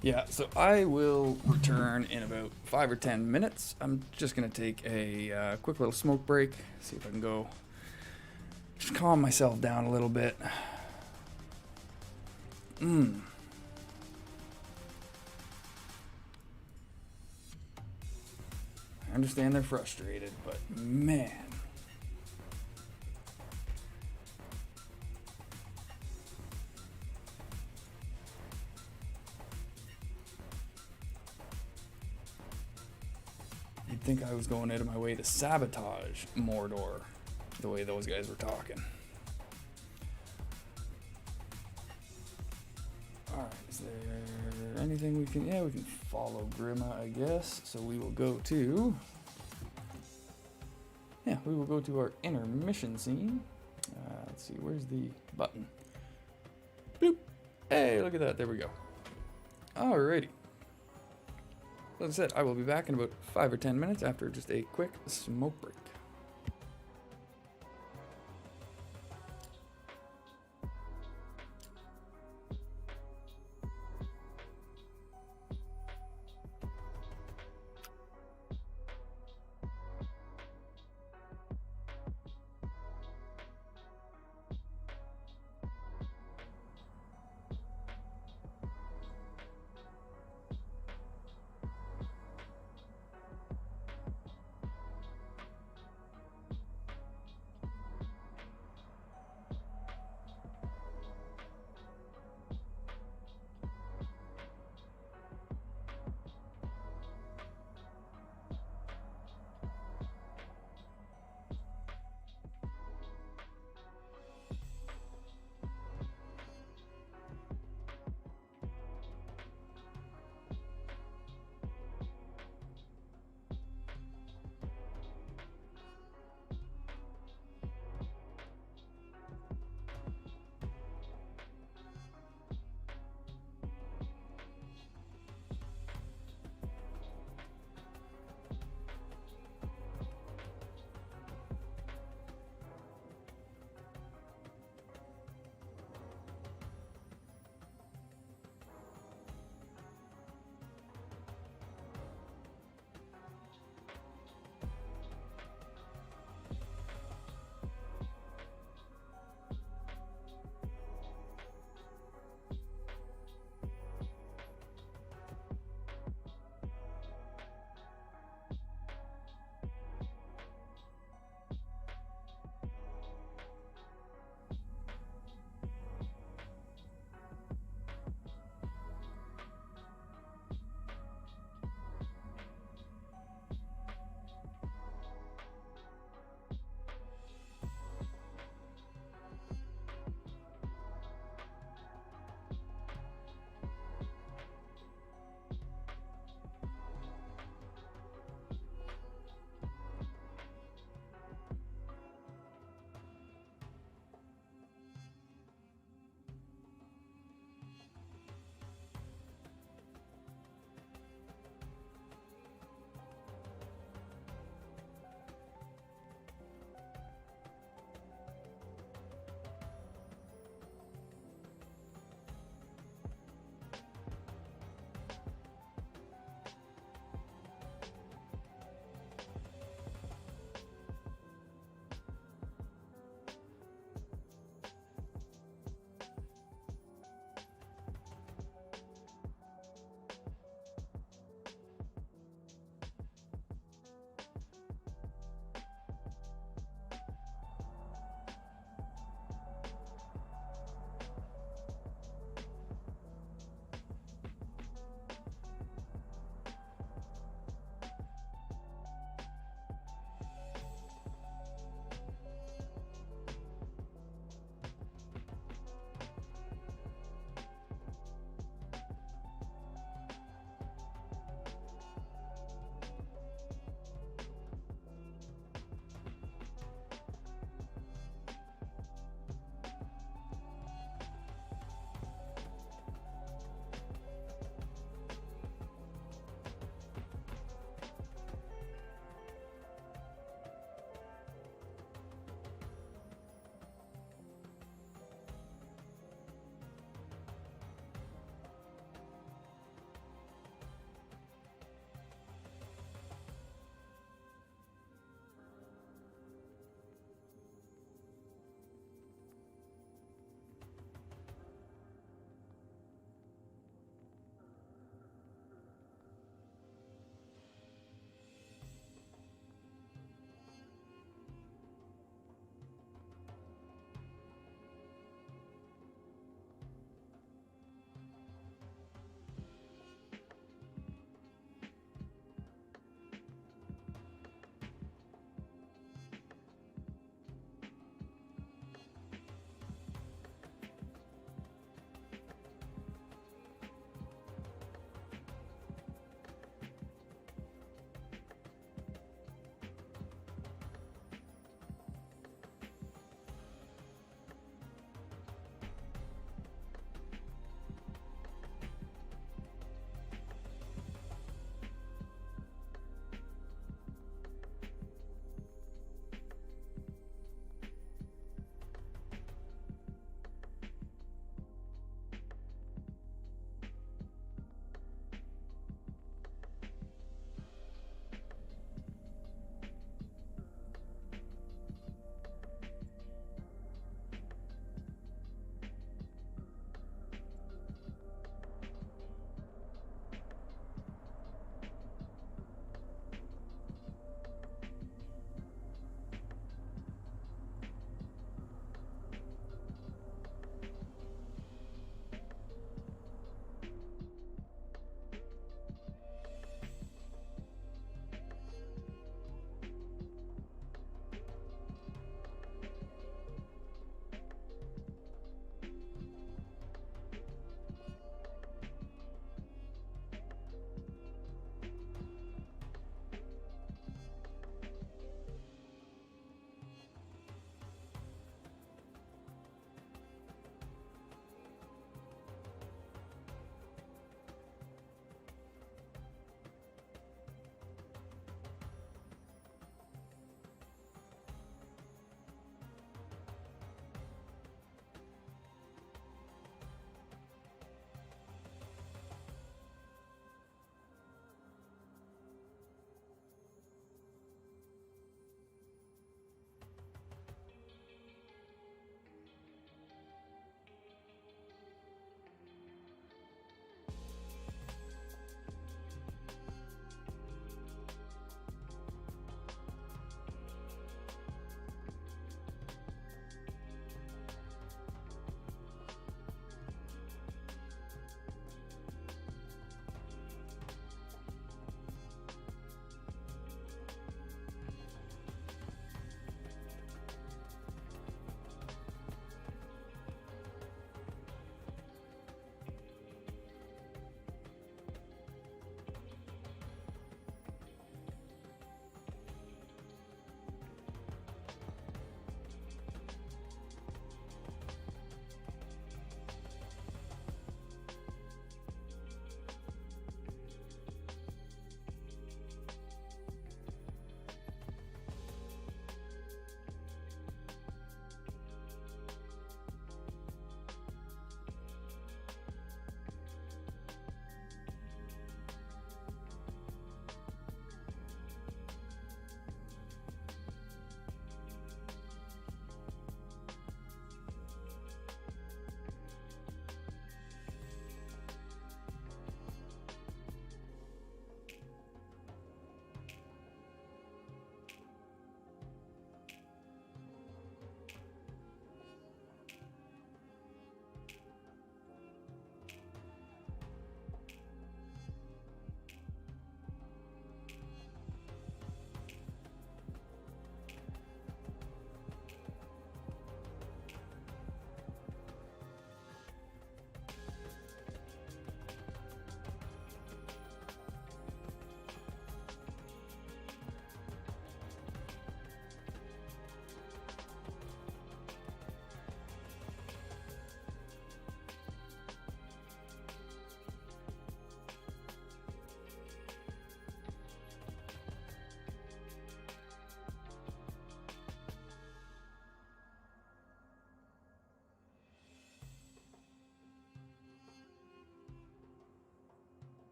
Yeah, so I will return in about 5 or 10 minutes. I'm just going to take a quick little smoke break, see if I can go just calm myself down a little bit. I understand they're frustrated, but man. You'd think I was going out of my way to sabotage Mordor, the way those guys were talking. Alright, is there anything we can... Yeah, we can follow Grima, I guess. So we will go to... Yeah, we will go to our intermission scene. Let's see, where's the button? Boop! Hey, look at that, there we go. Alrighty. Like I said, I will be back in about 5 or 10 minutes after just a quick smoke break.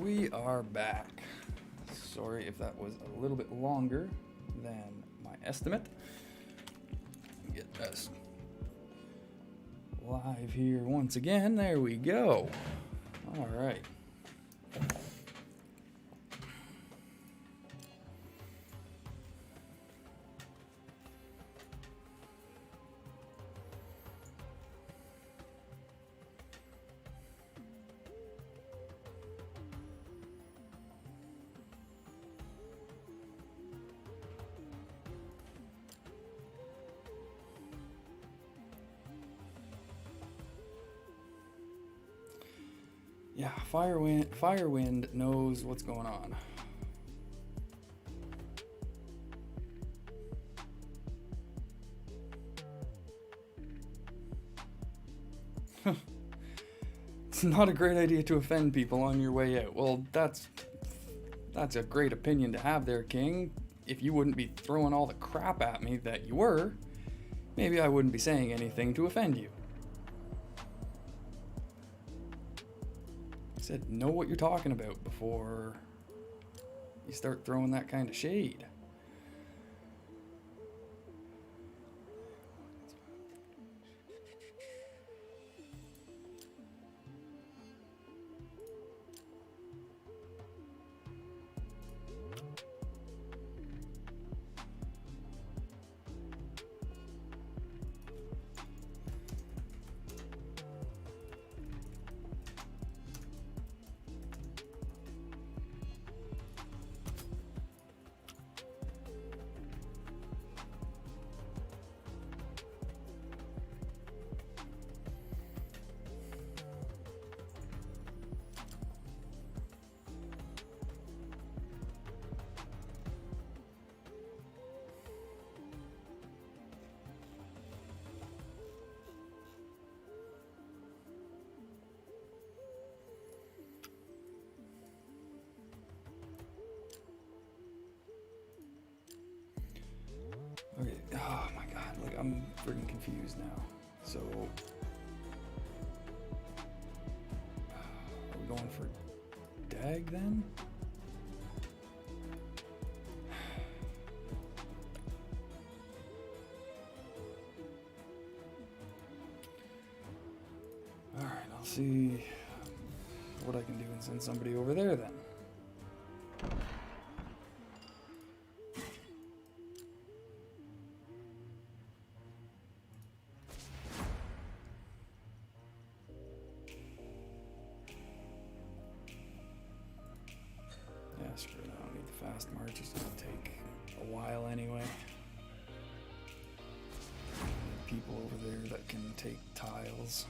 we are back. Sorry if that was a little bit longer than my estimate. Get us live here once again. There we go. All right. Yeah, Firewind knows what's going on. It's not a great idea to offend people on your way out. Well, that's a great opinion to have there, King. If you wouldn't be throwing all the crap at me that you were, maybe I wouldn't be saying anything to offend you. Said know what you're talking about before you start throwing that kind of shade. Okay, oh my god, like I'm freaking confused now. So, are we going for Dag then? Alright, I'll see what I can do and send somebody over there then. Screw it, I don't need the fast march, it's gonna take a while anyway. People over there that can take tiles.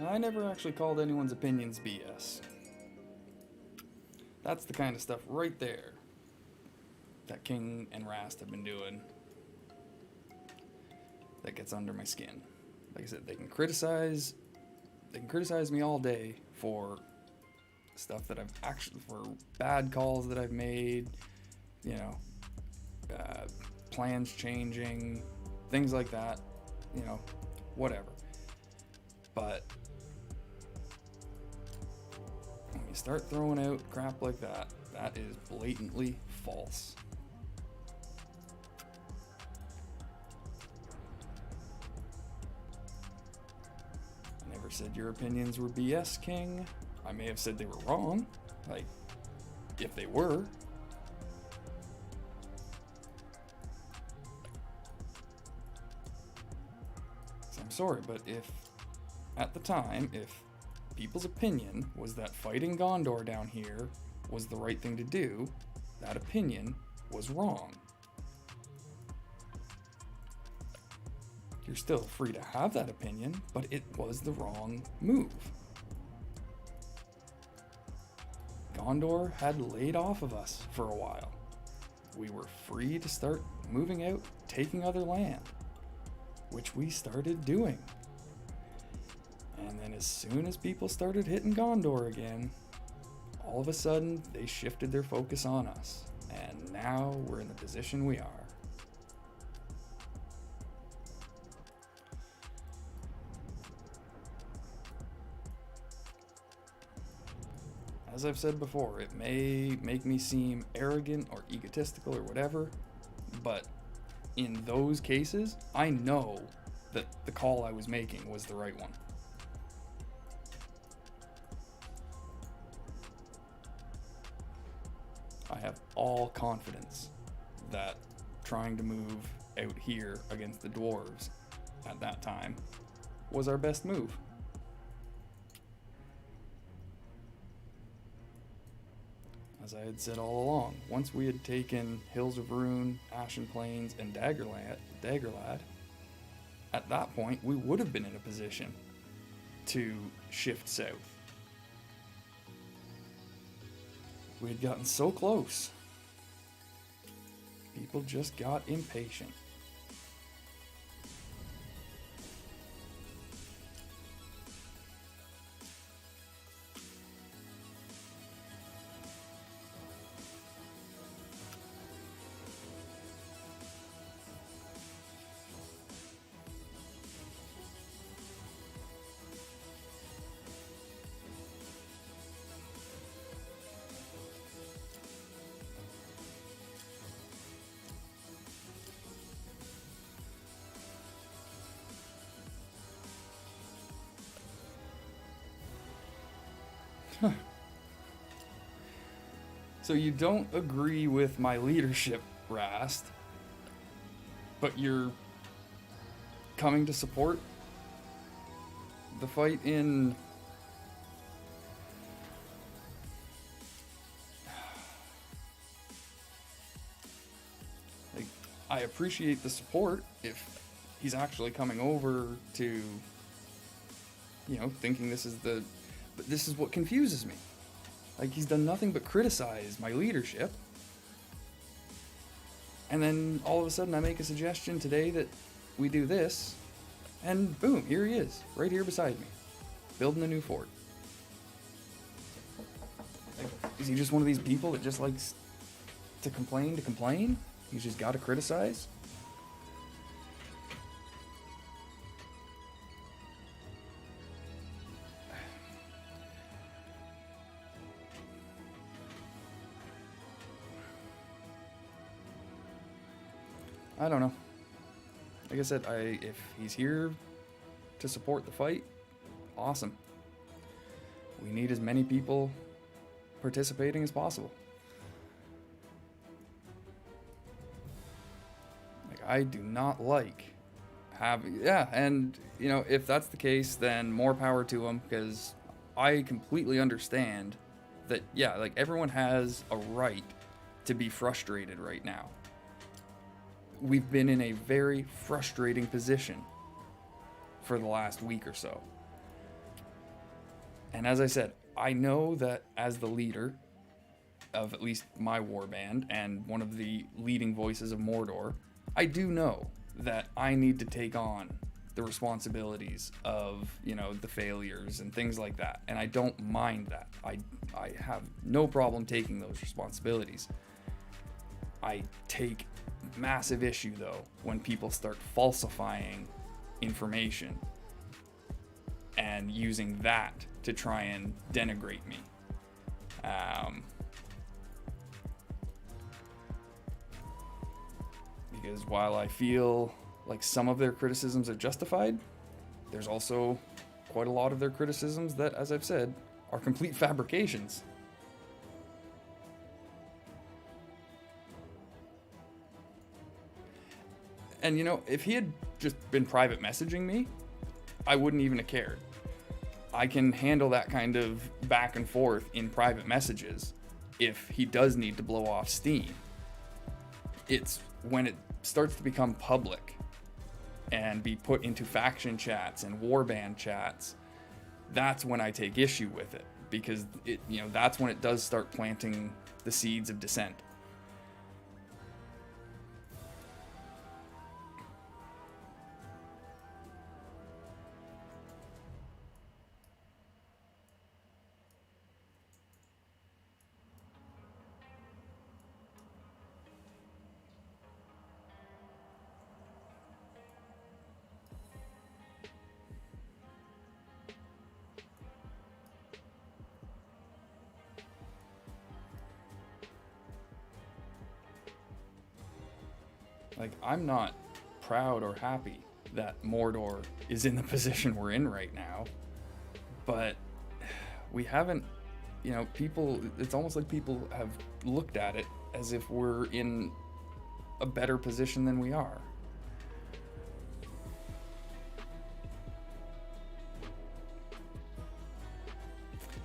I never actually called anyone's opinions BS. That's the kind of stuff right there that King and Rast have been doing that gets under my skin. like I said, they can criticize me all day for stuff that I've actually, for bad calls that I've made, you know, plans changing, things like that, you know, whatever. But when you start throwing out crap like that, that is blatantly false. I never said your opinions were BS, King. I may have said they were wrong, like, if they were. So I'm sorry, but if, at the time, if people's opinion was that fighting Gondor down here was the right thing to do, that opinion was wrong. You're still free to have that opinion, but it was the wrong move. Gondor had laid off of us for a while. We were free to start moving out, taking other land, which we started doing. And then as soon as people started hitting Gondor again, all of a sudden they shifted their focus on us. And now we're in the position we are. As I've said before, it may make me seem arrogant or egotistical or whatever, but in those cases, I know that the call I was making was the right one. I have all confidence that trying to move out here against the dwarves at that time was our best move. As I had said all along, once we had taken Hills of Rune, Ashen Plains, and Daggerlad, at that point we would have been in a position to shift south. We had gotten so close. People just got impatient. So you don't agree with my leadership, Rast, but you're coming to support the fight in... Like, I appreciate the support if he's actually coming over to, you know, thinking this is the... But this is what confuses me. Like, he's done nothing but criticize my leadership. And then all of a sudden I make a suggestion today that we do this, and boom, here he is, right here beside me, building a new fort. Like, is he just one of these people that just likes to complain? He's just got to criticize? I don't know. Like I said, if he's here to support the fight, awesome. We need as many people participating as possible. Like, I do not like having... Yeah, and, you know, if that's the case, then more power to him, because I completely understand that, yeah, like, everyone has a right to be frustrated right now. We've been in a very frustrating position for the last week or so. And as I said, I know that as the leader of at least my warband and one of the leading voices of Mordor, I do know that I need to take on the responsibilities of, you know, the failures and things like that. And I don't mind that. I have no problem taking those responsibilities. I take massive issue, though, when people start falsifying information and using that to try and denigrate me. Because while I feel like some of their criticisms are justified, there's also quite a lot of their criticisms that, as I've said, are complete fabrications. And, you know, if he had just been private messaging me, I wouldn't even have cared. I can handle that kind of back and forth in private messages if he does need to blow off steam. It's when it starts to become public and be put into faction chats and warband chats, that's when I take issue with it, because it, you know, that's when it does start planting the seeds of dissent. Like, I'm not proud or happy that Mordor is in the position we're in right now, but we haven't, you know, people, it's almost like people have looked at it as if we're in a better position than we are.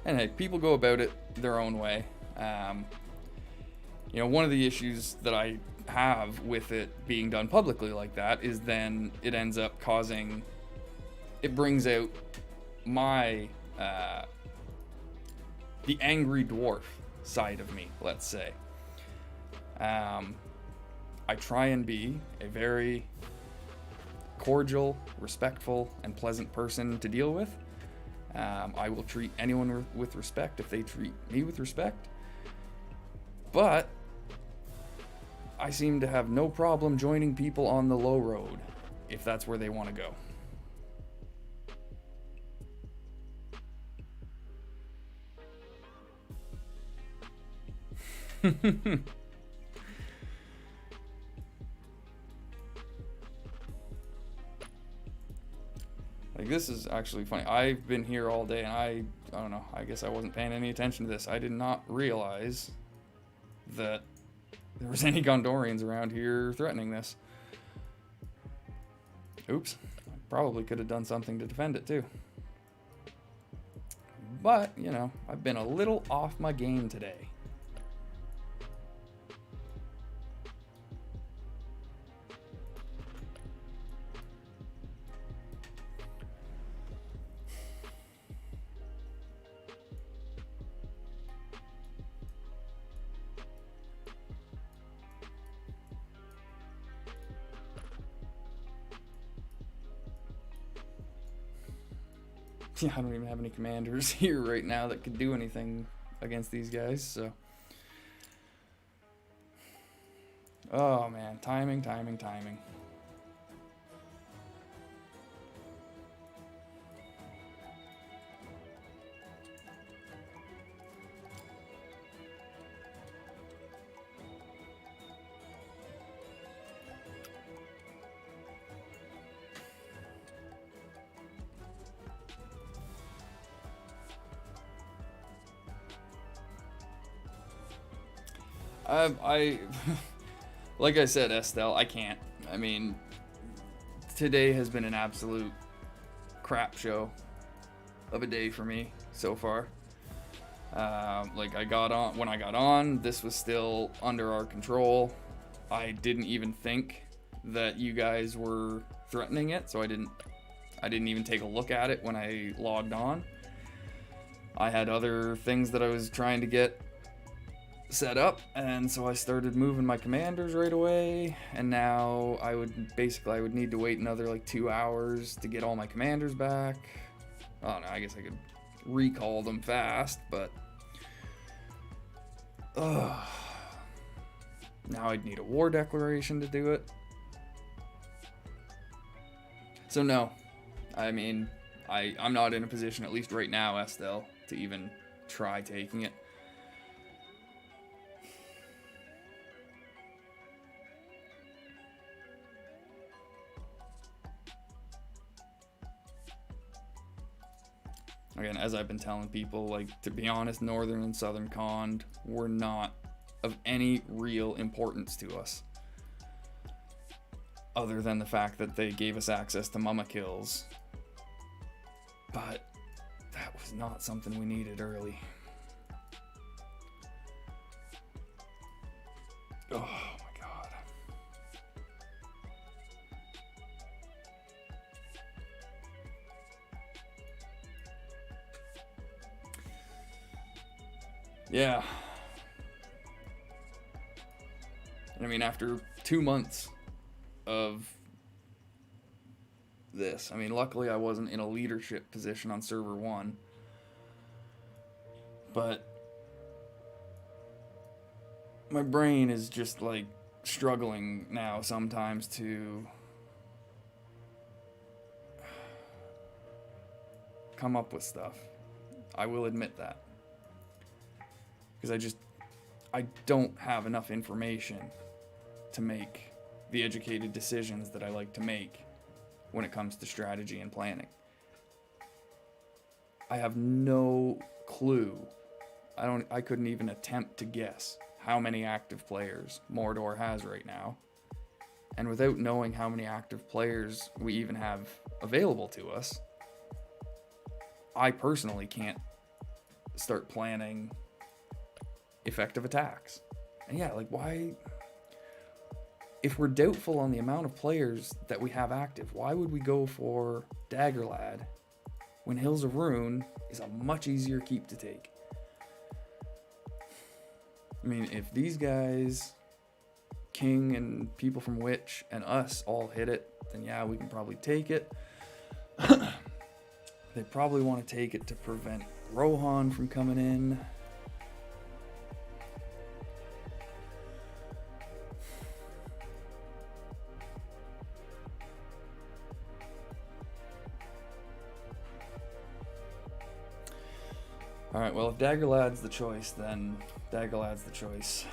And hey, people go about it their own way. You know, one of the issues that I have with it being done publicly like that is then it ends up causing, it brings out my the angry dwarf side of me, let's say. I try and be a very cordial, respectful, and pleasant person to deal with. I will treat anyone with respect if they treat me with respect, but I seem to have no problem joining people on the low road if that's where they want to go. Like, this is actually funny. I've been here all day and I don't know, I guess I wasn't paying any attention to this. I did not realize that there was any Gondorians around here threatening this. Oops. I probably could have done something to defend it too. But, you know, I've been a little off my game today. Yeah, I don't even have any commanders here right now that could do anything against these guys, so. Oh man, timing. I like I said, Estelle, I can't. I mean, today has been an absolute crap show of a day for me so far. Like, when I got on, this was still under our control. I didn't even think that you guys were threatening it, so I didn't even take a look at it when I logged on. I had other things that I was trying to get set up, and so I started moving my commanders right away, and now I would need to wait another like 2 hours to get all my commanders back. Oh no, I guess I could recall them fast, but now I'd need a war declaration to do it. So no, I mean, I'm not in a position, at least right now, Estelle, to even try taking it. Again, as I've been telling people, like, to be honest, Northern and Southern Cond were not of any real importance to us, other than the fact that they gave us access to Mama Kills. But that was not something we needed early. Oh my god. Yeah. I mean, after 2 months of this, I mean, luckily I wasn't in a leadership position on server 1, but my brain is just like struggling now sometimes to come up with stuff. I will admit that, because I don't have enough information to make the educated decisions that I like to make when it comes to strategy and planning. I have no clue. I couldn't even attempt to guess how many active players Mordor has right now. And without knowing how many active players we even have available to us, I personally can't start planning effective attacks. And yeah, like, why, if we're doubtful on the amount of players that we have active, why would we go for Daggerlad when Hills of Rune is a much easier keep to take? I mean, if these guys, King and people from Witch and us all hit it, then yeah, we can probably take it. They probably want to take it to prevent Rohan from coming in. Alright, well, if Daggerlad's the choice, then Daggerlad's the choice.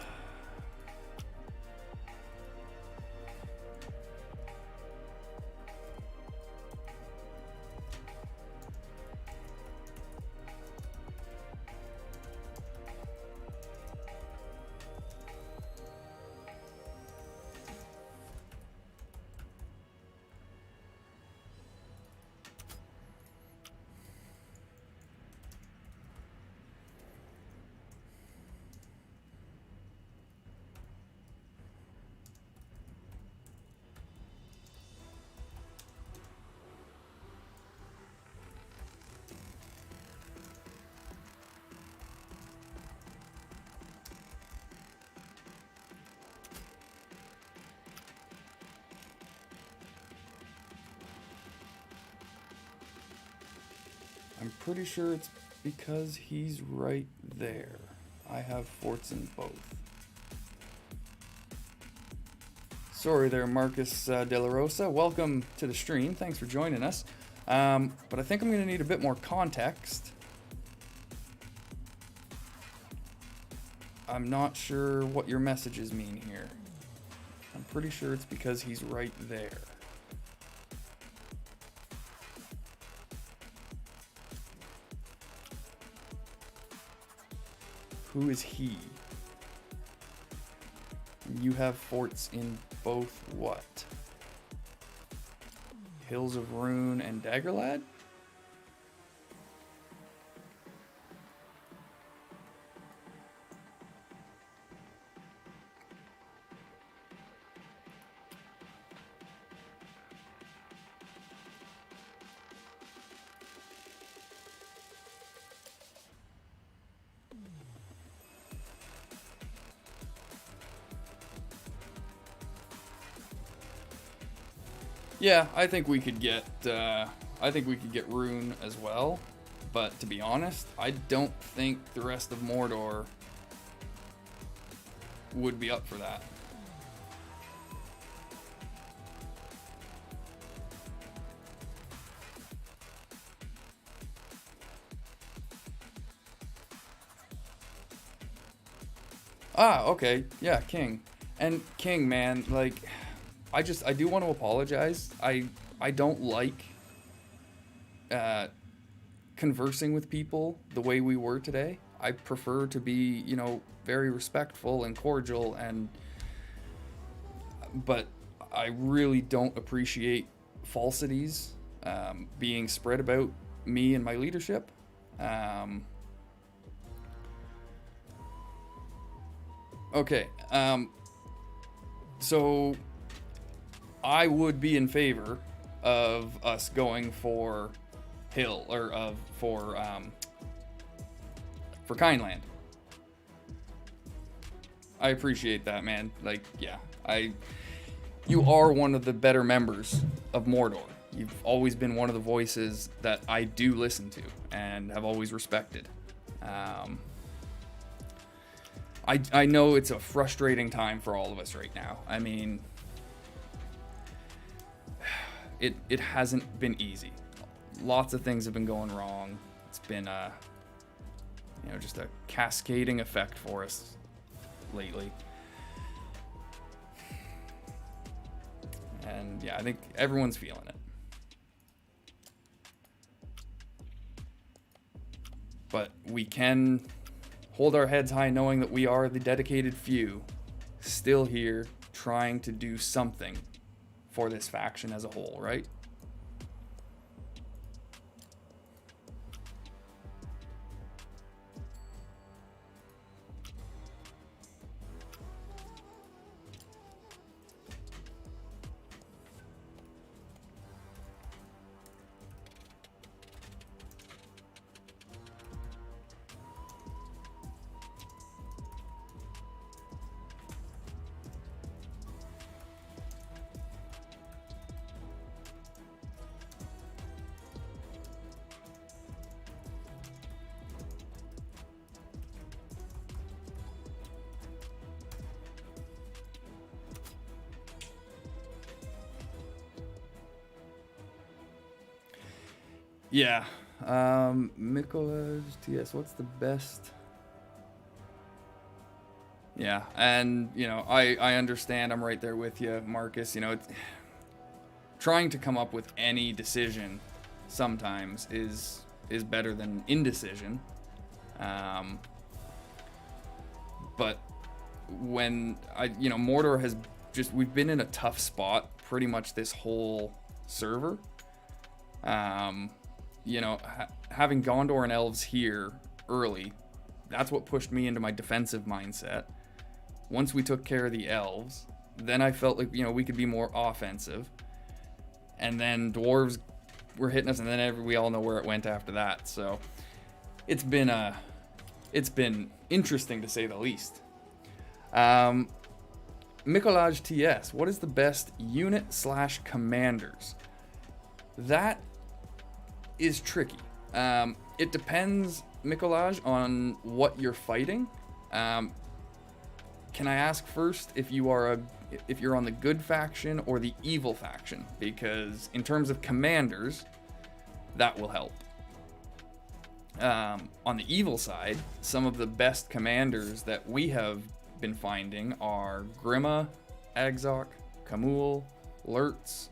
I'm pretty sure it's because he's right there. I have forts in both. Sorry there, Marcus De La Rosa. Welcome to the stream. Thanks for joining us. But I think I'm going to need a bit more context. I'm not sure what your messages mean here. I'm pretty sure it's because he's right there. Who is he? You have forts in both what? Hills of Rune and Daggerlad? Yeah, I think we could get Rune as well, but to be honest, I don't think the rest of Mordor would be up for that. Ah, okay. Yeah, King. And King, man, like, I do want to apologize. I don't like conversing with people the way we were today. I prefer to be, very respectful and cordial, but I really don't appreciate falsities being spread about me and my leadership. Okay, so I would be in favor of us going for Hill, or for Kindland. I appreciate that, man. Like, yeah, you are one of the better members of Mordor. You've always been one of the voices that I do listen to and have always respected. I know it's a frustrating time for all of us right now. I mean, it hasn't been easy. Lots of things have been going wrong. It's been just a cascading effect for us lately. And yeah, I think everyone's feeling it. But we can hold our heads high knowing that we are the dedicated few still here trying to do something for this faction as a whole, right? Yeah. Mikolas TS, what's the best? Yeah, and I understand. I'm right there with you, Marcus. It's, trying to come up with any decision sometimes is better than indecision. But when Mordor has we've been in a tough spot pretty much this whole server. Having Gondor and elves here early, that's what pushed me into my defensive mindset. Once we took care of the elves, then I felt like, we could be more offensive. And then dwarves were hitting us, and then we all know where it went after that. So it's been interesting to say the least. Mikolaj TS, what is the best unit/commanders? That is tricky. It depends, Mikolaj, on what you're fighting. Can I ask first if you're on the good faction or the evil faction? Because in terms of commanders, that will help. On the evil side, some of the best commanders that we have been finding are Grima, Agzok, Kamul, Lurtz.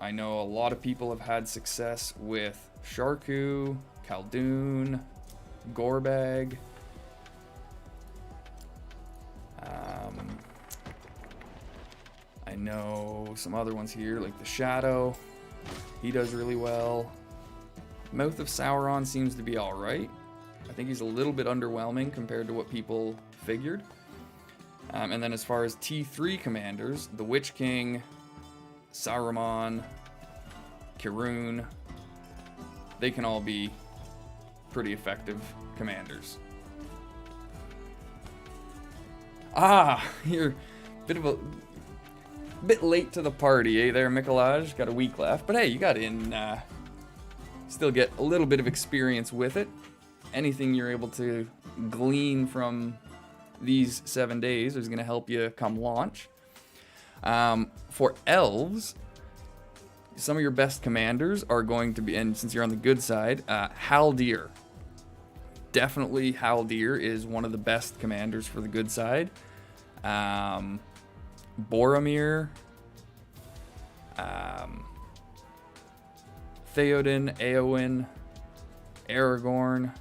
I know a lot of people have had success with Sharku, Khaldun, Gorbag. I know some other ones here, like the Shadow. He does really well. Mouth of Sauron seems to be alright. I think he's a little bit underwhelming compared to what people figured. And then as far as T3 commanders, the Witch King, Saruman, Kirun, they can all be pretty effective commanders. You're a bit of a... Bit late to the party, eh there, Mikolaj? Got a week left. But hey, you got in, still get a little bit of experience with it. Anything you're able to glean from these 7 days is going to help you come launch. For elves, some of your best commanders are going to be, and since you're on the good side, Haldir. Definitely Haldir is one of the best commanders for the good side. Boromir, Theoden, Eowyn, Aragorn.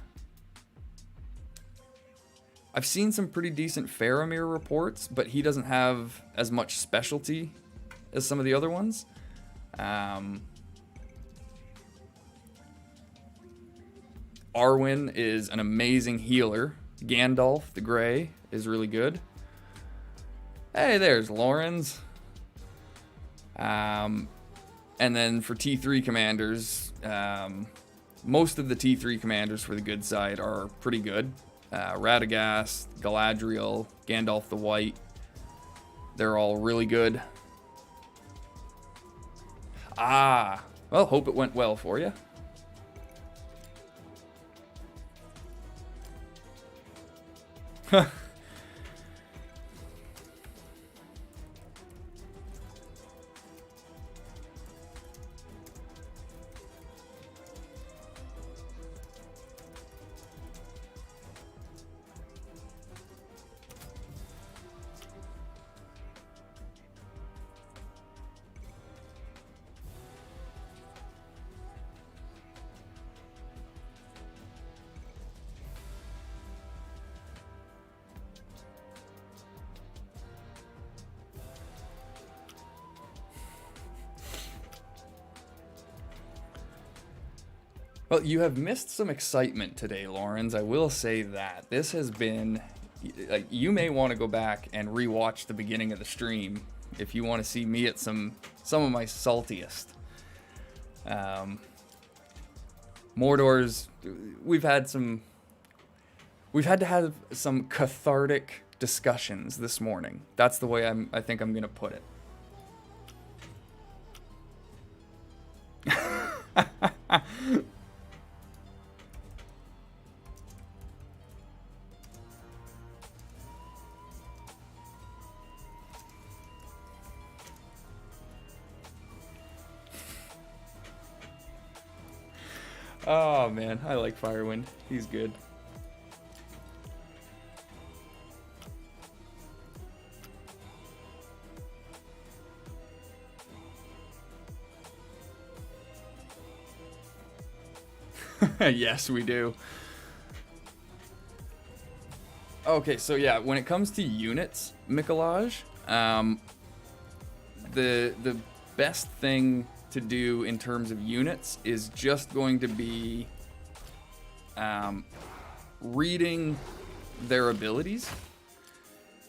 I've seen some pretty decent Faramir reports, but he doesn't have as much specialty as some of the other ones. Arwen is an amazing healer. Gandalf the Grey is really good. Hey, there's Lawrence. And then for T3 commanders, most of the T3 commanders for the good side are pretty good. Radagast, Galadriel, Gandalf the White. They're all really good. Well, hope it went well for you. Well, you have missed some excitement today, Lawrence. I will say that. This has been... Like, you may want to go back and rewatch the beginning of the stream if you want to see me at some of my saltiest. Mordor's... We've had to have some cathartic discussions this morning. That's the way I think I'm going to put it. Oh man, I like Firewind. He's good. Yes, we do. Okay, so yeah, when it comes to units, Mikolaj, the best thing to do in terms of units is just going to be reading their abilities,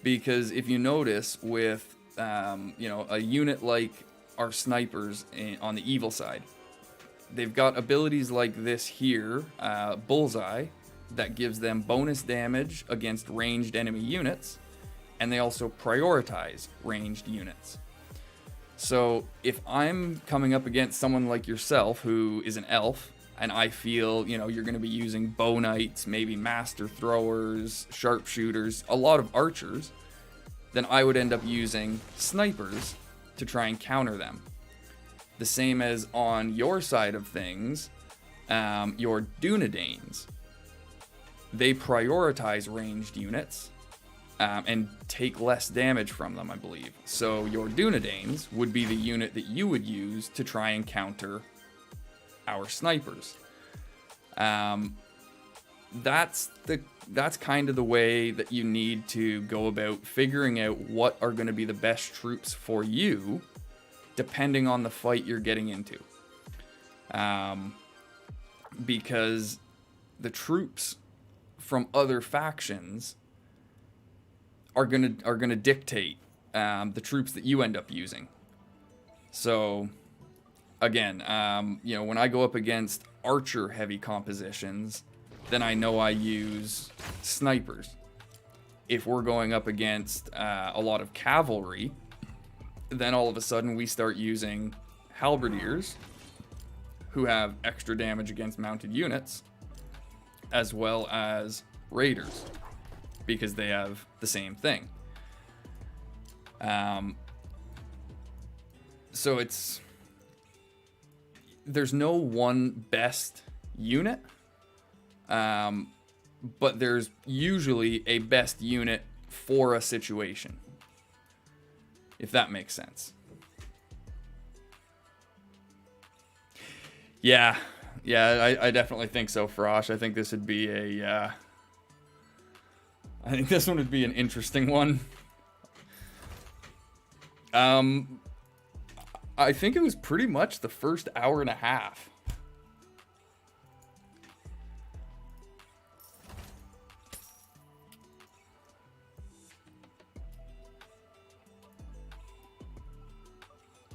because if you notice with a unit like our snipers on the evil side, they've got abilities like this here, Bullseye, that gives them bonus damage against ranged enemy units, and they also prioritize ranged units. So if I'm coming up against someone like yourself who is an elf, and I feel, you're going to be using bow knights, maybe master throwers, sharpshooters, a lot of archers, then I would end up using snipers to try and counter them. The same as on your side of things, your Dunedains. They prioritize ranged units, and take less damage from them, I believe. So your Dunedains would be the unit that you would use to try and counter our snipers. That's kind of the way that you need to go about figuring out what are going to be the best troops for you, depending on the fight you're getting into. Because the troops from other factions are gonna dictate the troops that you end up using. So again, when I go up against archer heavy compositions, then I know I use snipers. If we're going up against a lot of cavalry, then all of a sudden we start using halberdiers who have extra damage against mounted units, as well as raiders, because they have the same thing. So there's no one best unit, but there's usually a best unit for a situation, if that makes sense. Yeah, I definitely think so, Frosh. I think this would be I think this one would be an interesting one. I think it was pretty much the first hour and a half.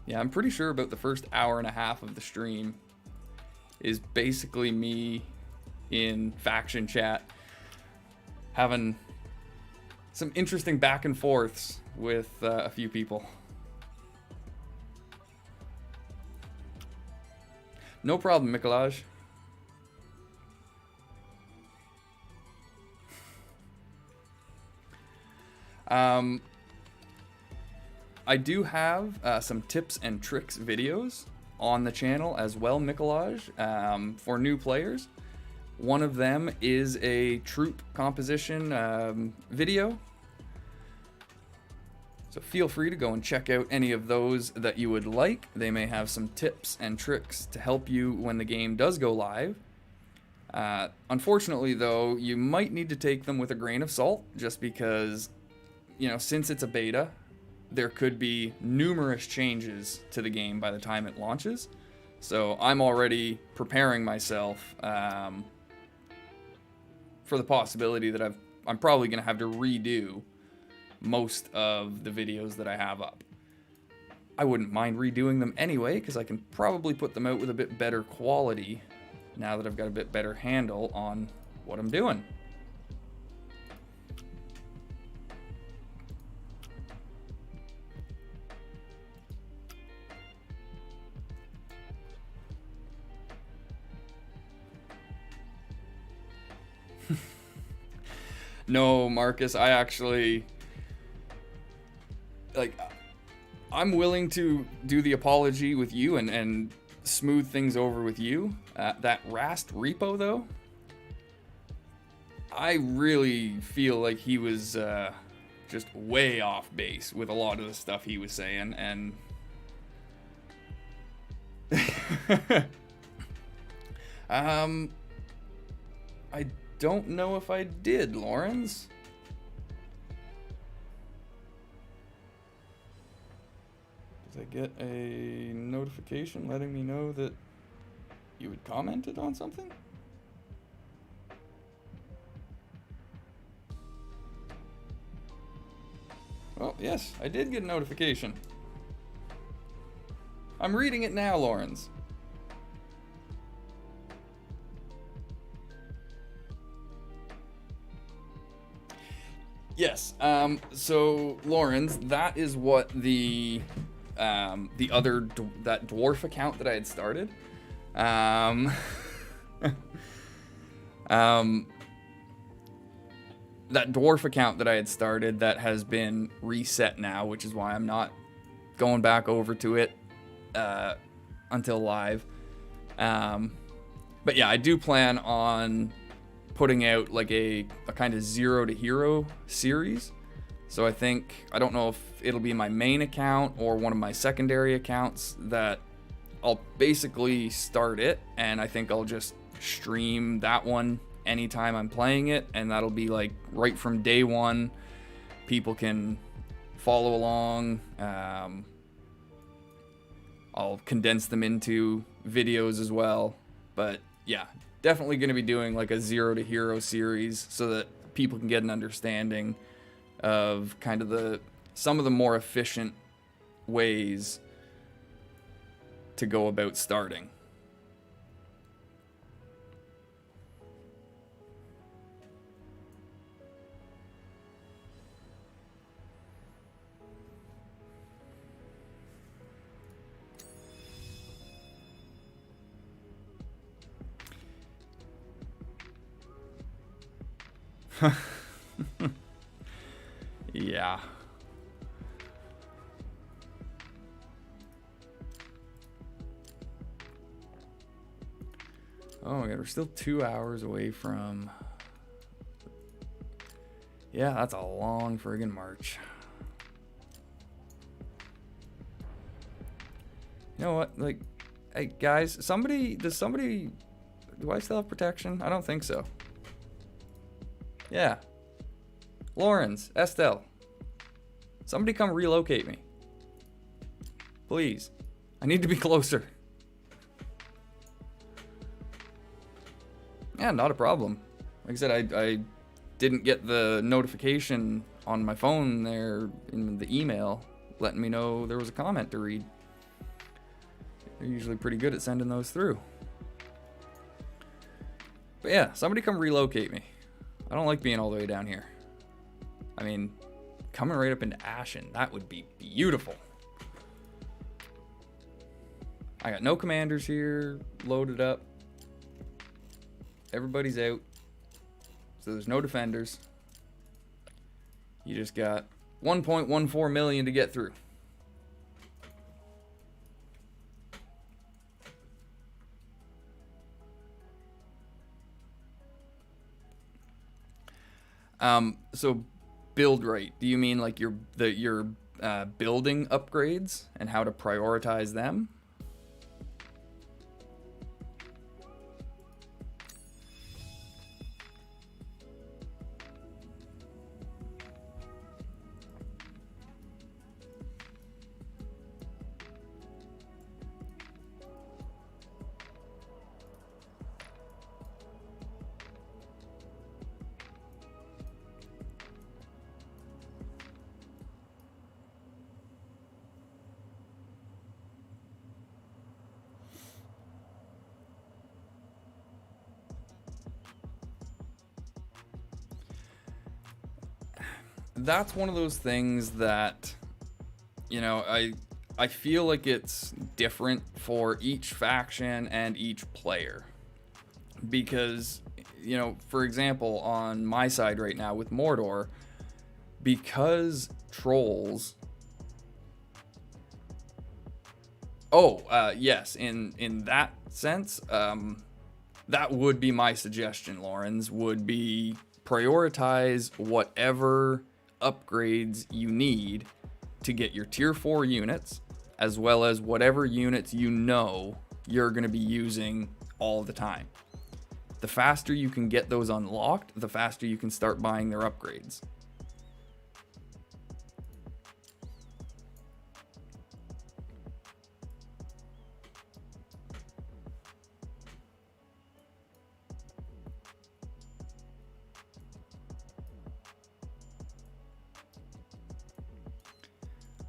Yeah, I'm pretty sure about the first hour and a half of the stream is basically me in faction chat having some interesting back and forths with a few people. No problem, Mikolaj. I do have some tips and tricks videos on the channel as well, Mikolaj, for new players. One of them is a troop composition video. So feel free to go and check out any of those that you would like. They may have some tips and tricks to help you when the game does go live. Unfortunately, though, you might need to take them with a grain of salt, just because, you know, since it's a beta, there could be numerous changes to the game by the time it launches. So I'm already preparing myself for the possibility that I'm probably going to have to redo most of the videos that I have up. I wouldn't mind redoing them anyway, because I can probably put them out with a bit better quality now that I've got a bit better handle on what I'm doing. No, Marcus, I actually, like, I'm willing to do the apology with you and smooth things over with you. That Rast repo, though, I really feel like he was just way off base with a lot of the stuff he was saying, and I don't know if I did, Lawrence. Did I get a notification letting me know that you had commented on something? Oh, yes, I did get a notification. I'm reading it now, Lawrence. Yes, so Lawrence, that is what the other that dwarf account that I had started, that dwarf account that I had started that has been reset now, which is why I'm not going back over to it until live. But yeah, I do plan on putting out like a kind of 0 to hero series. So I don't know if it'll be my main account or one of my secondary accounts that I'll basically start it, and I think I'll just stream that one anytime I'm playing it, and that'll be like right from day one. People can follow along. I'll condense them into videos as well. But yeah, definitely going to be doing like a 0 to hero series so that people can get an understanding of kind of some of the more efficient ways to go about starting. Yeah. Oh my god, we're still 2 hours away from... Yeah, that's a long friggin' march. You know what? Like, hey guys, does somebody... Do I still have protection? I don't think so. Yeah. Lawrence, Estelle. Somebody come relocate me. Please. I need to be closer. Yeah, not a problem. Like I said, I didn't get the notification on my phone there in the email letting me know there was a comment to read. They're usually pretty good at sending those through. But yeah, somebody come relocate me. I don't like being all the way down here. I mean, coming right up into Ashen, that would be beautiful. I got no commanders here loaded up. Everybody's out. So there's no defenders. You just got 1.14 million to get through. So build rate. Do you mean like your building upgrades and how to prioritize them? That's one of those things that, you know, I feel like it's different for each faction and each player. Because, you know, for example, on my side right now with Mordor, because trolls... yes, in that sense, that would be my suggestion, Lawrence, would be prioritize whatever upgrades you need to get your tier 4 units, as well as whatever units you know you're going to be using all the time. The faster you can get those unlocked, the faster you can start buying their upgrades.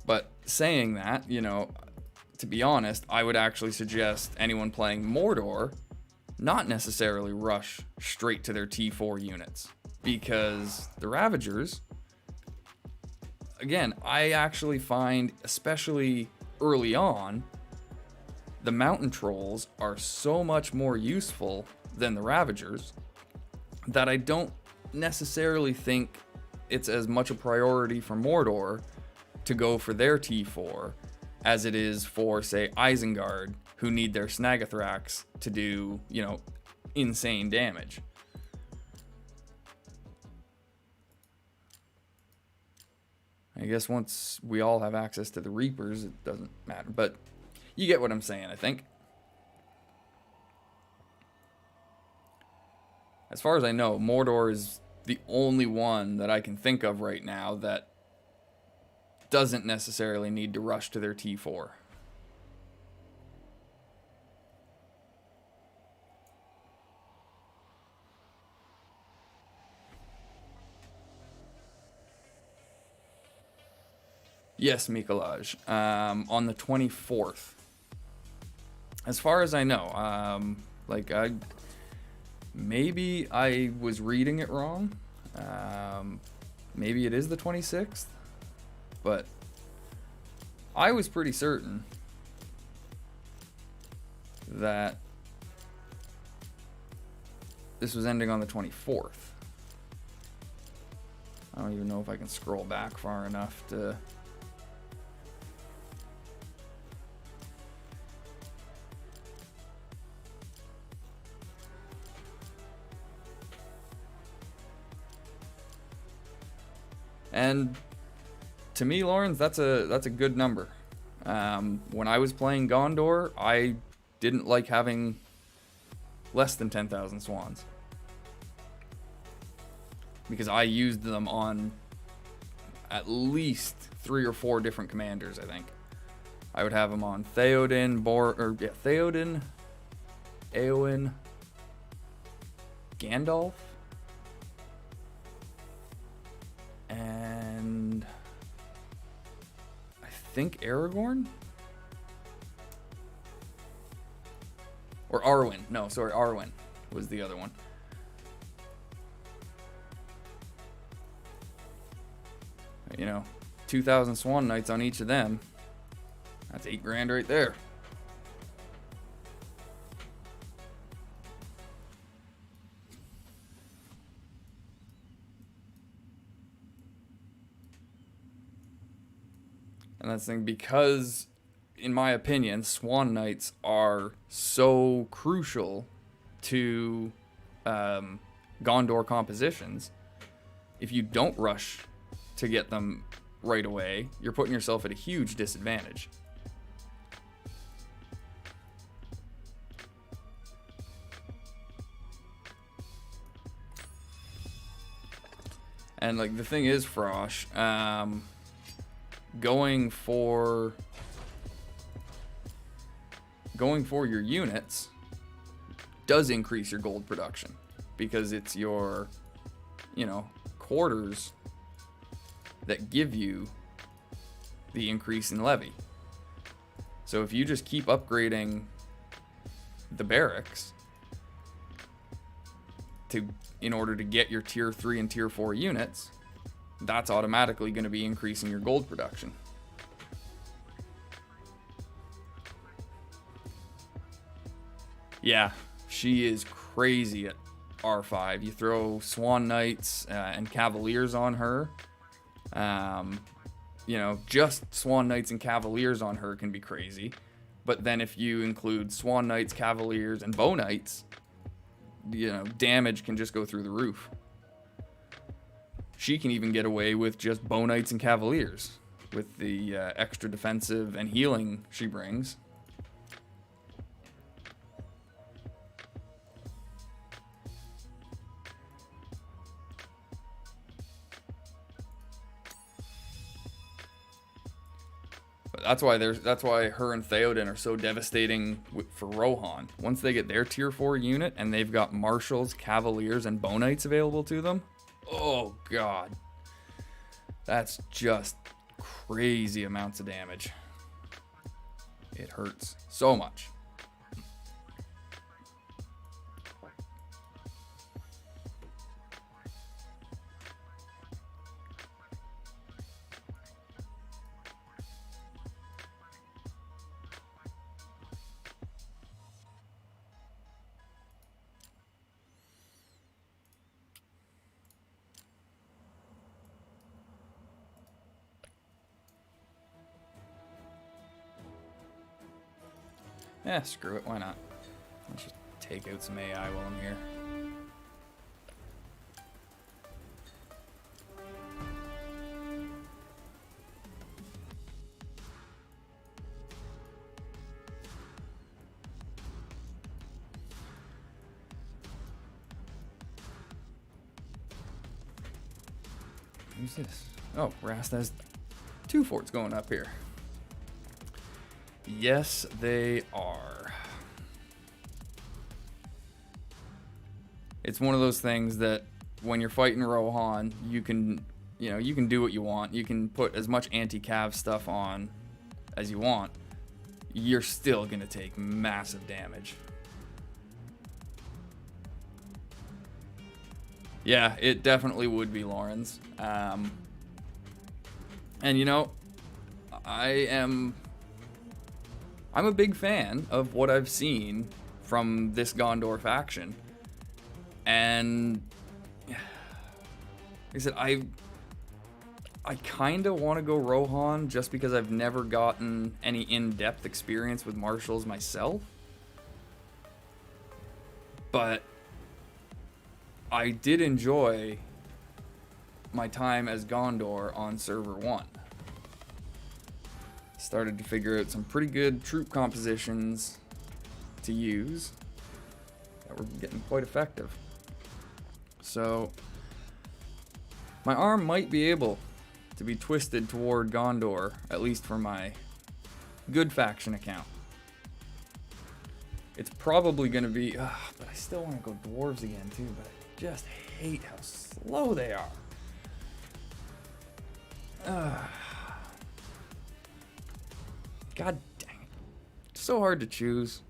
But saying that, you know, to be honest, I would actually suggest anyone playing Mordor not necessarily rush straight to their T4 units, because the Ravagers, again, I actually find, especially early on, the Mountain Trolls are so much more useful than the Ravagers that I don't necessarily think it's as much a priority for Mordor to go for their T4 as it is for, say, Isengard, who need their Snagathrax to do, you know, insane damage. I guess once we all have access to the Reapers, it doesn't matter. But you get what I'm saying, I think. As far as I know, Mordor is the only one that I can think of right now that doesn't necessarily need to rush to their T4. Yes, Mikolaj. On the 24th. As far as I know, maybe I was reading it wrong. Maybe it is the 26th. But I was pretty certain that this was ending on the 24th. I don't even know if I can scroll back far enough to... And to me, Lawrence, that's a good number. When I was playing Gondor, I didn't like having less than 10,000 swans, because I used them on at least 3 or 4 different commanders, I think. I would have them on Theoden, Theoden, Eowyn, Gandalf, and I think Aragorn? Or Arwen. No, sorry, Arwen was the other one. You know, 2,000 Swan Knights on each of them. That's $8,000 right there. And that's the thing, because, in my opinion, Swan Knights are so crucial to Gondor compositions. If you don't rush to get them right away, you're putting yourself at a huge disadvantage. And like the thing is, Frosh, going for your units does increase your gold production, because it's your, you know, quarters that give you the increase in levy. So if you just keep upgrading the barracks in order to get your tier 3 and tier 4 units, that's automatically going to be increasing your gold production. Yeah, she is crazy at R5. You throw Swan Knights and Cavaliers on her. You know, just Swan Knights and Cavaliers on her can be crazy. But then if you include Swan Knights, Cavaliers, and Bow Knights, you know, damage can just go through the roof. She can even get away with just Bow Knights and Cavaliers with the extra defensive and healing she brings. But that's why her and Theoden are so devastating for Rohan. Once they get their tier 4 unit and they've got Marshals, Cavaliers, and Bow Knights available to them, oh god, that's just crazy amounts of damage. It hurts so much. Yeah, screw it, why not? Let's just take out some AI while I'm here. Who's this? Oh, Rast has 2 forts going up here. Yes, they are. It's one of those things that when you're fighting Rohan, you can do what you want. You can put as much anti-cav stuff on as you want. You're still going to take massive damage. Yeah, it definitely would be Lawrence. And you know, I'm a big fan of what I've seen from this Gondor faction. And like I said, I kind of want to go Rohan just because I've never gotten any in-depth experience with marshals myself. But I did enjoy my time as Gondor on server 1. Started to figure out some pretty good troop compositions to use that were getting quite effective. So my arm might be able to be twisted toward Gondor, at least for my good faction account. It's probably going to be, but I still want to go dwarves again too, but I just hate how slow they are. God dang it. It's so hard to choose.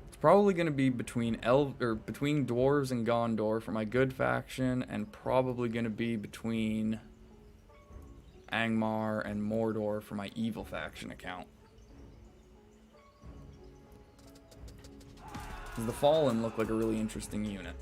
It's probably going to be between between dwarves and Gondor for my good faction, and probably going to be between Angmar and Mordor for my evil faction account. The Fallen look like a really interesting unit.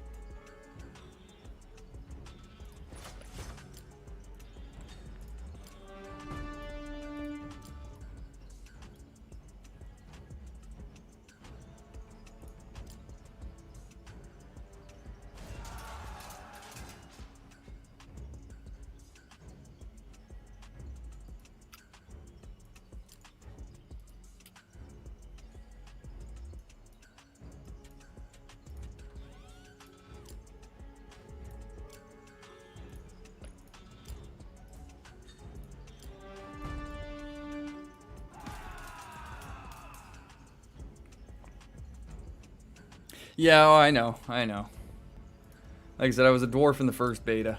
Yeah, oh, I know. Like I said, I was a dwarf in the first beta.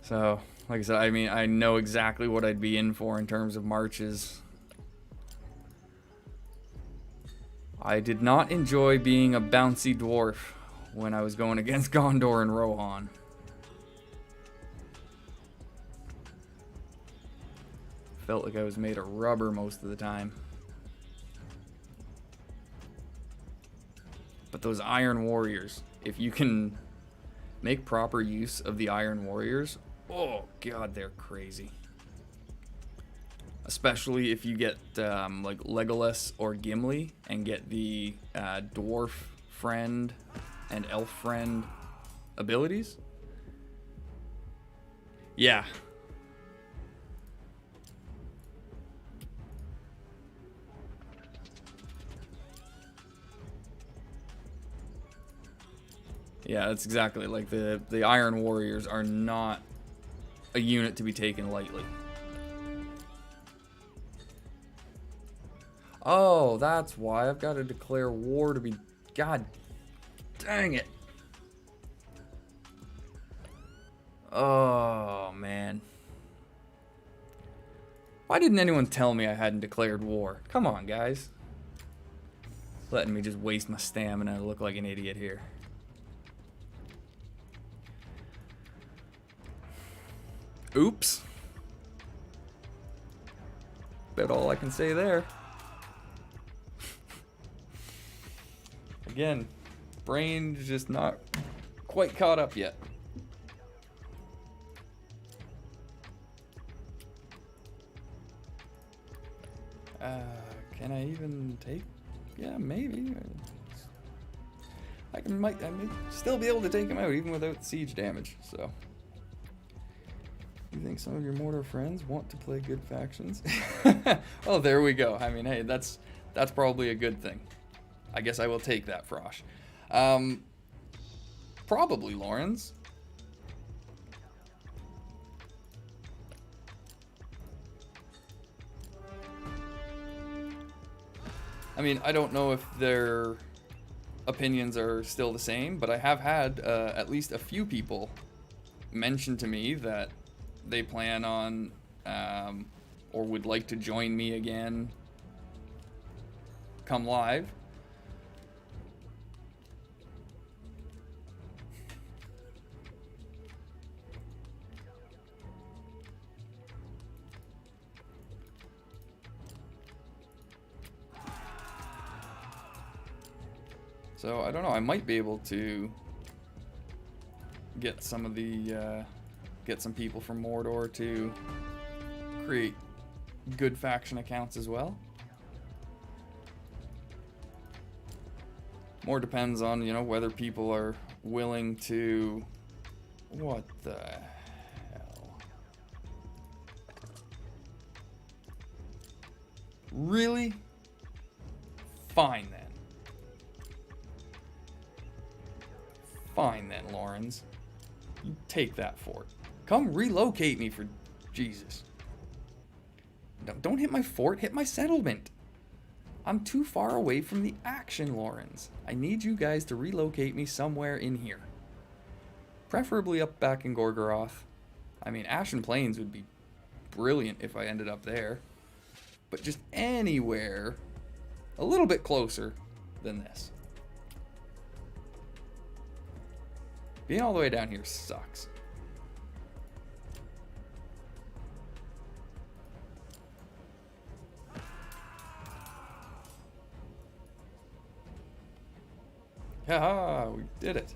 So, like I said, I mean, I know exactly what I'd be in for in terms of marches. I did not enjoy being a bouncy dwarf when I was going against Gondor and Rohan. Felt like I was made of rubber most of the time. But those Iron Warriors, if you can make proper use of the Iron Warriors, oh god, they're crazy. Especially if you get like Legolas or Gimli and get the dwarf friend and elf friend abilities. Yeah. Yeah, that's exactly like the Iron Warriors are not a unit to be taken lightly. Oh, that's why I've got to declare war to be... God dang it. Oh, man. Why didn't anyone tell me I hadn't declared war? Come on, guys. Letting me just waste my stamina and look like an idiot here. Oops. About all I can say there. Again, brain's just not quite caught up yet. Can I even take? Yeah, maybe. I may still be able to take him out even without siege damage. So, you think some of your Mordor friends want to play good factions? Oh, there we go. I mean, hey, that's probably a good thing. I guess I will take that, Frosh. Probably, Lawrence. I mean, I don't know if their opinions are still the same, but I have had at least a few people mention to me that they plan on or would like to join me again come live. So, I don't know, I might be able to get some of the get some people from Mordor to create good faction accounts as well. More depends on, you know, whether people are willing to... What the hell? Really? Fine then. Fine then, Lawrence. You take that fort. Come relocate me for Jesus. Don't hit my fort, hit my settlement. I'm too far away from the action, Lawrence. I need you guys to relocate me somewhere in here. Preferably up back in Gorgoroth. I mean, Ashen Plains would be brilliant if I ended up there. But just anywhere a little bit closer than this. Being all the way down here sucks. Haha, we did it.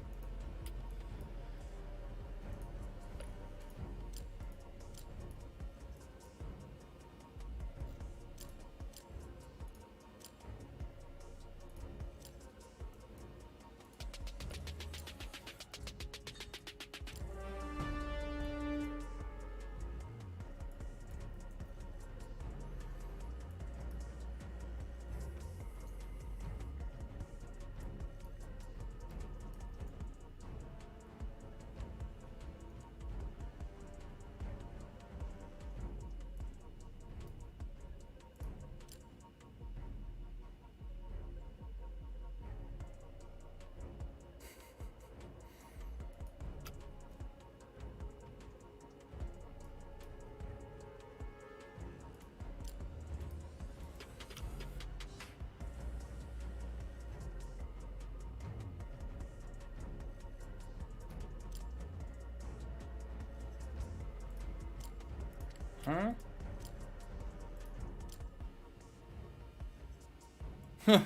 Huh?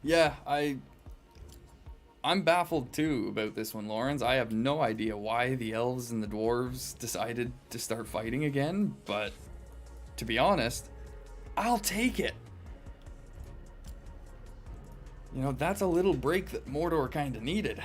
Yeah, I'm baffled too about this one, Lawrence. I have no idea why the elves and the dwarves decided to start fighting again, but to be honest, I'll take it. You know, that's a little break that Mordor kind of needed.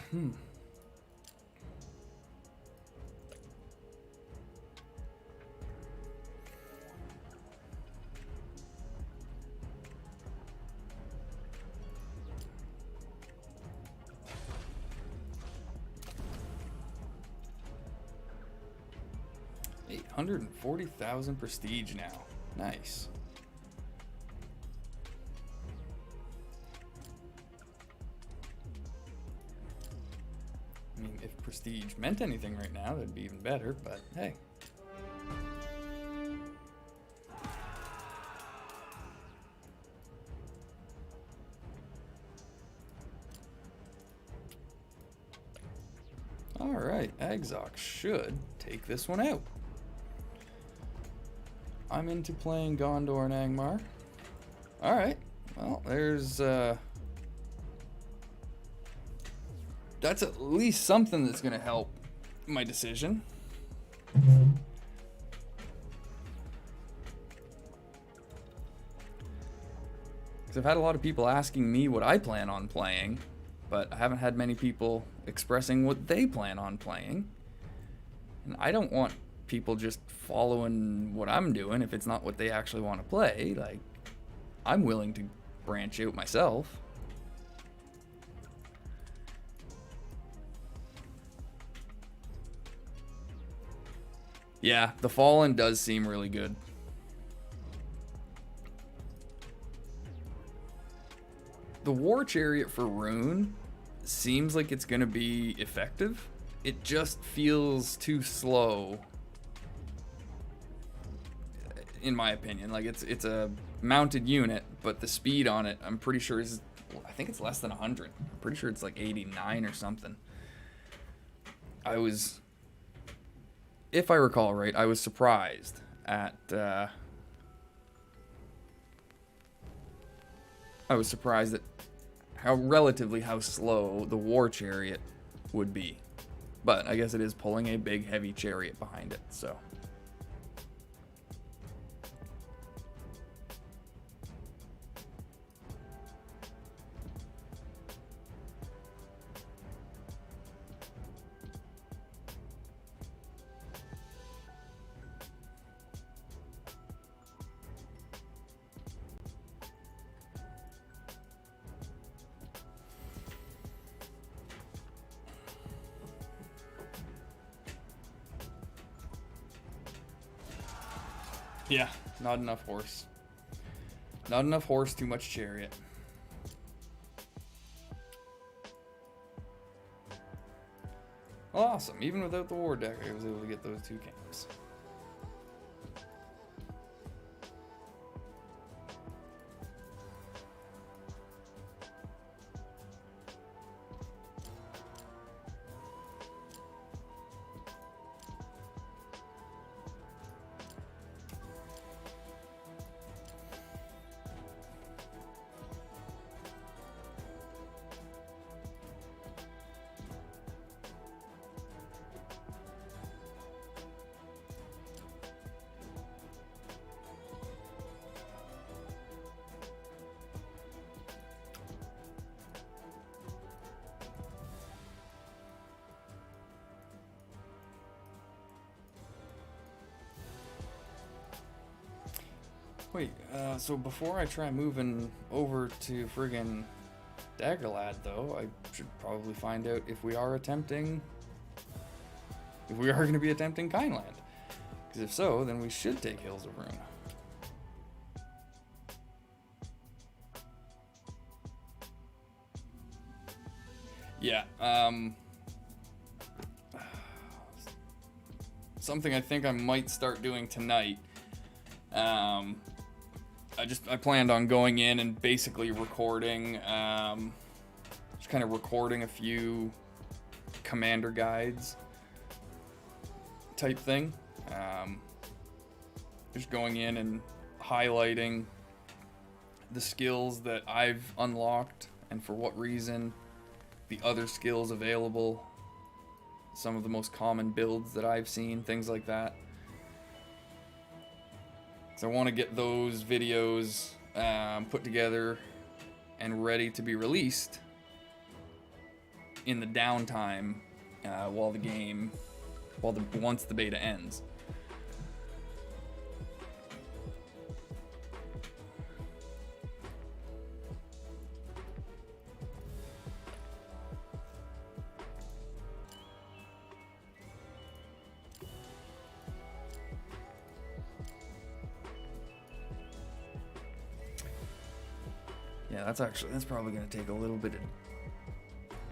Hmm. $840,000 prestige now. Nice. I mean, if prestige meant anything right now, that'd be even better, but hey. Alright, Agzok should take this one out. I'm into playing Gondor and Angmar. Alright, well, there's that's at least something that's going to help my decision. Because I've had a lot of people asking me what I plan on playing, but I haven't had many people expressing what they plan on playing. And I don't want people just following what I'm doing if it's not what they actually want to play. Like, I'm willing to branch out myself. Yeah, the Fallen does seem really good. The War Chariot for Rune seems like it's going to be effective. It just feels too slow, in my opinion. Like, it's a mounted unit, but the speed on it, I'm pretty sure, is I think it's less than 100. I'm pretty sure it's like 89 or something. If I recall right, I was surprised at how slow the war chariot would be. But I guess it is pulling a big heavy chariot behind it, so. Yeah, not enough horse. Not enough horse, too much chariot. Awesome. Even without the war deck, I was able to get those 2 camps. Wait, so before I try moving over to friggin' Daggerlad, though, I should probably find out if we are going to be attempting Kindland. Because if so, then we should take Hills of Rune. Yeah, something I think I might start doing tonight. I planned on going in and basically recording, just kind of recording a few commander guides type thing. Just going in and highlighting the skills that I've unlocked and for what reason, the other skills available, some of the most common builds that I've seen, things like that. So I want to get those videos put together and ready to be released in the downtime once the beta ends. Yeah, that's probably going to take a little bit of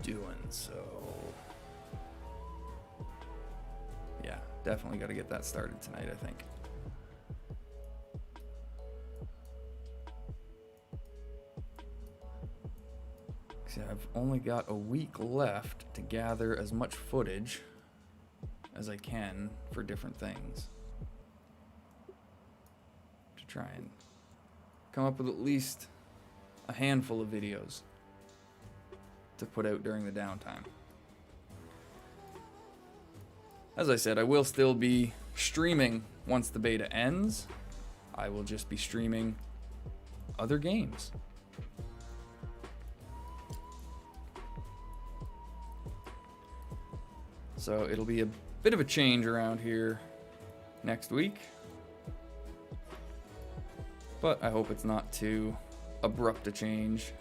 doing, so yeah, definitely got to get that started tonight, I think. See, I've only got a week left to gather as much footage as I can for different things to try and come up with at least a handful of videos to put out during the downtime. As I said, I will still be streaming once the beta ends. I will just be streaming other games. So it'll be a bit of a change around here next week. But I hope it's not too abrupt a change.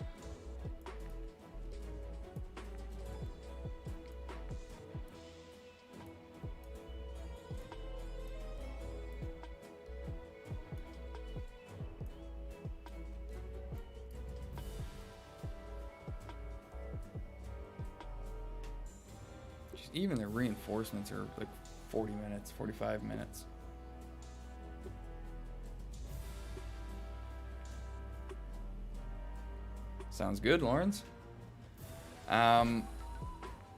Just even the reinforcements are like 40 minutes, 45 minutes. Sounds good, Lawrence. Yeah,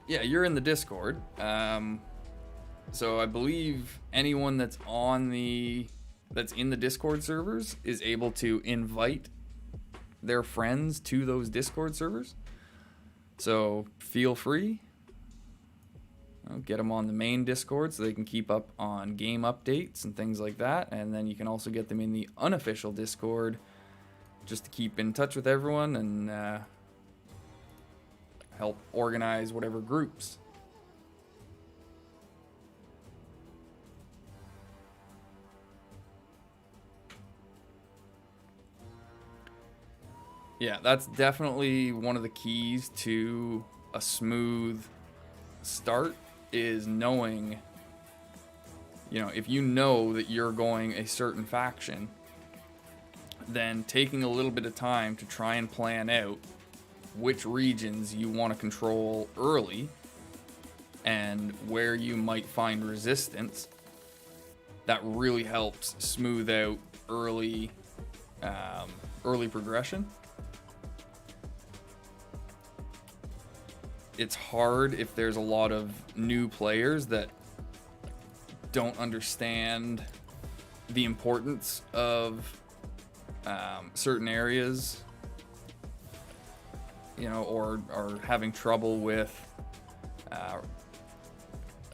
you're in the Discord. So I believe anyone that's in the Discord servers is able to invite their friends to those Discord servers. So feel free. Get them on the main Discord so they can keep up on game updates and things like that. And then you can also get them in the unofficial Discord just to keep in touch with everyone and help organize whatever groups. Yeah, that's definitely one of the keys to a smooth start, is knowing, if you know that you're going a certain faction, then taking a little bit of time to try and plan out which regions you want to control early and where you might find resistance. That really helps smooth out early progression. It's hard if there's a lot of new players that don't understand the importance of certain areas, or are having trouble with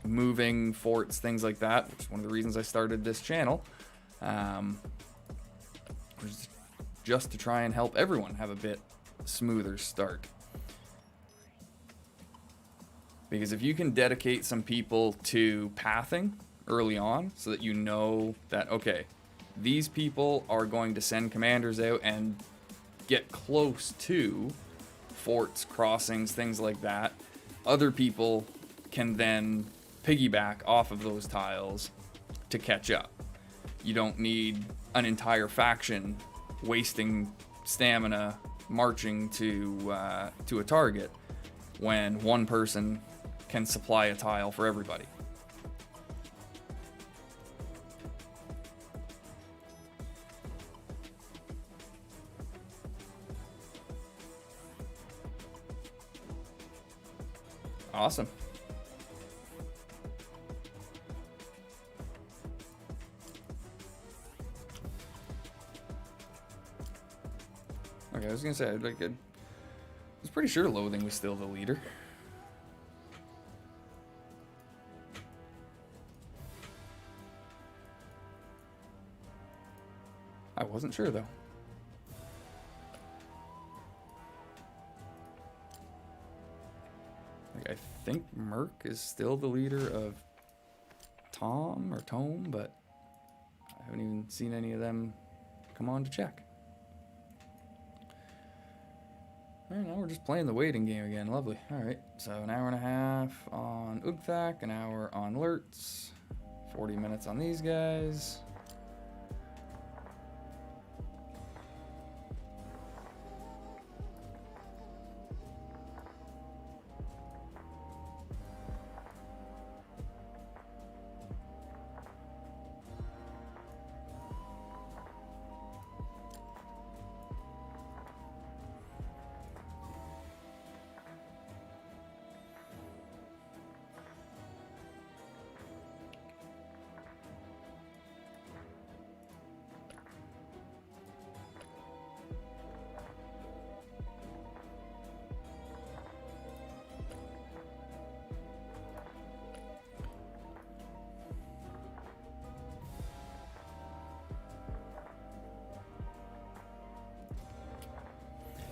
moving forts, things like that, which is one of the reasons I started this channel, just to try and help everyone have a bit smoother start. Because if you can dedicate some people to pathing early on so that you know that, okay, these people are going to send commanders out and get close to forts, crossings, things like that, other people can then piggyback off of those tiles to catch up. You don't need an entire faction wasting stamina marching to a target when one person can supply a tile for everybody. Awesome. Okay, I was gonna say, I was pretty sure Loathing was still the leader. I wasn't sure though. I think Merc is still the leader of Tom or Tome, but I haven't even seen any of them come on to check. Alright, now we're just playing the waiting game again. Lovely. Alright, so an hour and a half on Ugthak, an hour on Lurtz, 40 minutes on these guys.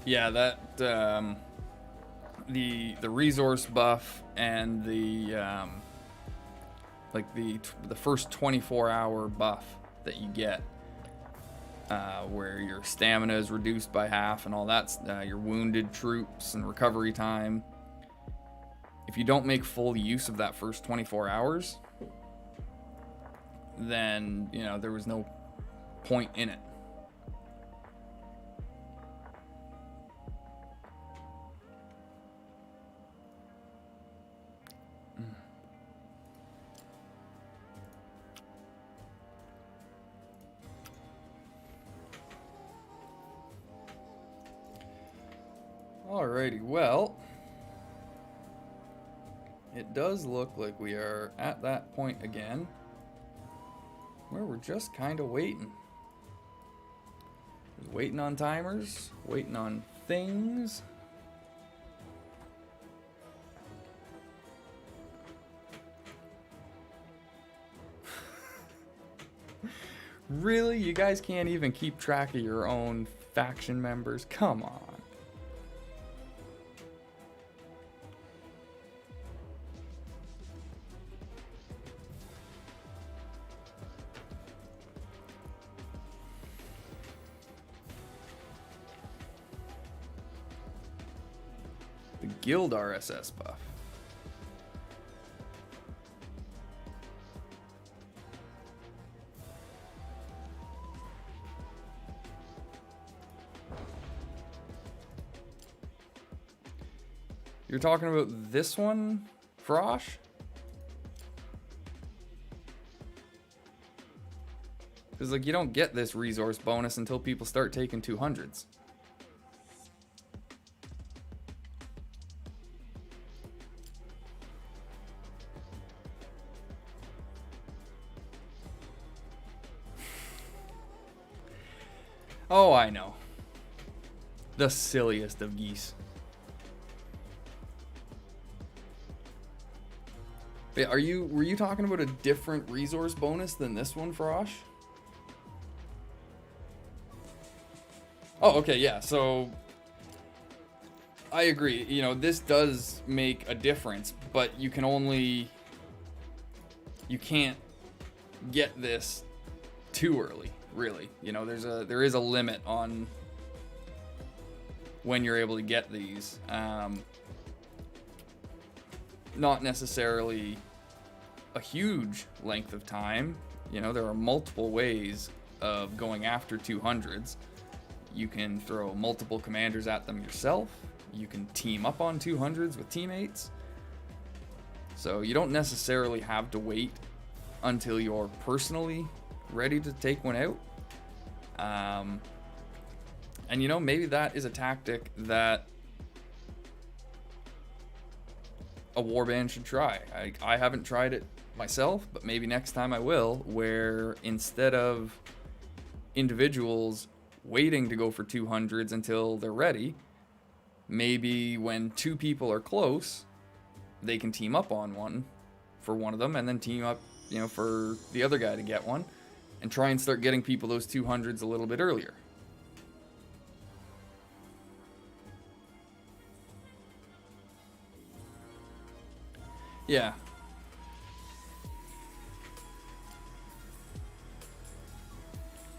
Yeah, that the resource buff and the like the first 24-hour buff that you get, where your stamina is reduced by half and all that, your wounded troops and recovery time. If you don't make full use of that first 24 hours, then there was no point in it. Alrighty, well, it does look like we are at that point again where we're just kind of waiting. Just waiting on timers, waiting on things. Really? You guys can't even keep track of your own faction members? Come on. The Guild RSS buff. You're talking about this one, Frosh? Because, like, you don't get this resource bonus until people start taking 200s. Oh, I know. The silliest of geese. Wait, were you talking about a different resource bonus than this one, Frosh? Oh, okay, yeah, so I agree. You know, this does make a difference, but you can't get this too early, really. You know, there is a limit on when you're able to get these. Not necessarily a huge length of time. You know, there are multiple ways of going after 200s. You can throw multiple commanders at them yourself. You can team up on 200s with teammates. So you don't necessarily have to wait until you're personally ready to take one out. And you know, maybe that is a tactic that a warband should try. I haven't tried it myself, but maybe next time I will, where instead of individuals waiting to go for 200s until they're ready, maybe when two people are close, they can team up on one for one of them and then team up, you know, for the other guy to get one and try and start getting people those 200s a little bit earlier. Yeah.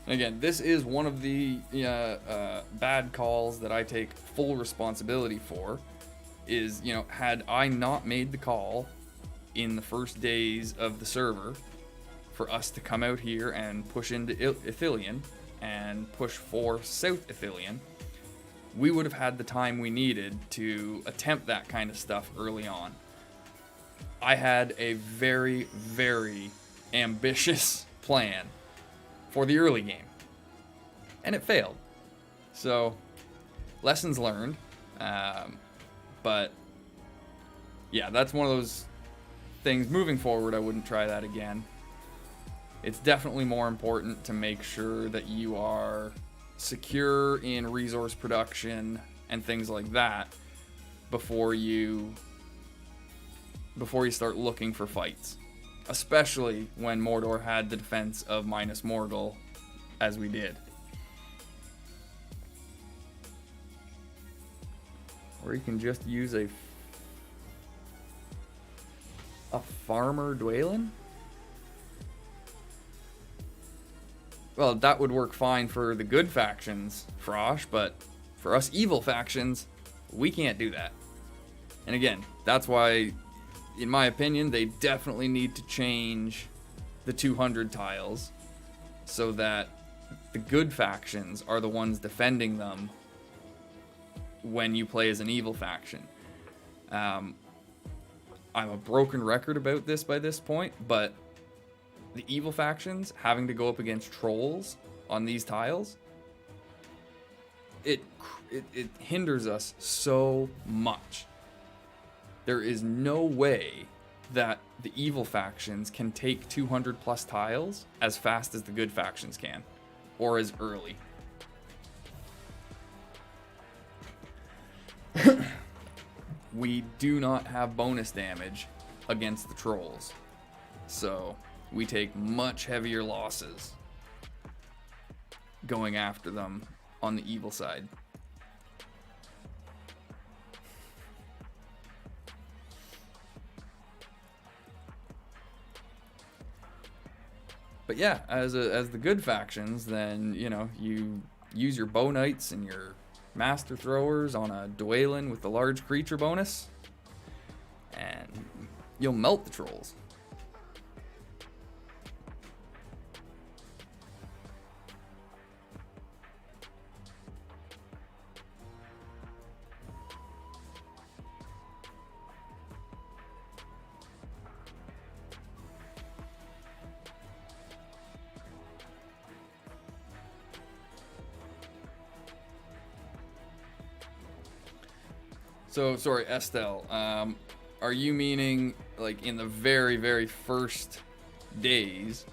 Again, this is one of the bad calls that I take full responsibility for. Is, you know, had I not made the call in the first days of the server for us to come out here and push into Ithilien and push for South Ithilien, we would have had the time we needed to attempt that kind of stuff early on. I had a very, very ambitious plan for the early game, and it failed. So, lessons learned. But yeah, that's one of those things. Moving forward, I wouldn't try that again. It's definitely more important to make sure that you are secure in resource production and things like that before you start looking for fights. Especially when Mordor had the defense of minus Morgul, as we did. Or you can just use a farmer Dwalin? Well, that would work fine for the good factions, Frosh, but for us evil factions, we can't do that. And again, that's why, in my opinion, they definitely need to change the 200 tiles so that the good factions are the ones defending them when you play as an evil faction. I'm a broken record about this by this point, but the evil factions having to go up against trolls on these tiles it hinders us so much. There is no way that the evil factions can take 200 plus tiles as fast as the good factions can, or as early. We do not have bonus damage against the trolls, so we take much heavier losses going after them on the evil side. But yeah, as the good factions, then, you know, you use your bow knights and your master throwers on a Dwaylen with the large creature bonus, and you'll melt the trolls. So, sorry, Estelle, are you meaning, like, in the very, very first days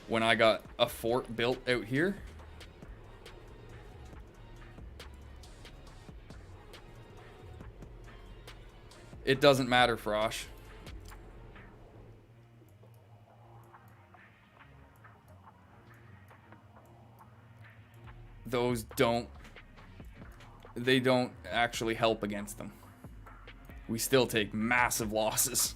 when I got a fort built out here? It doesn't matter, Frosh. Those they don't actually help against them. We still take massive losses.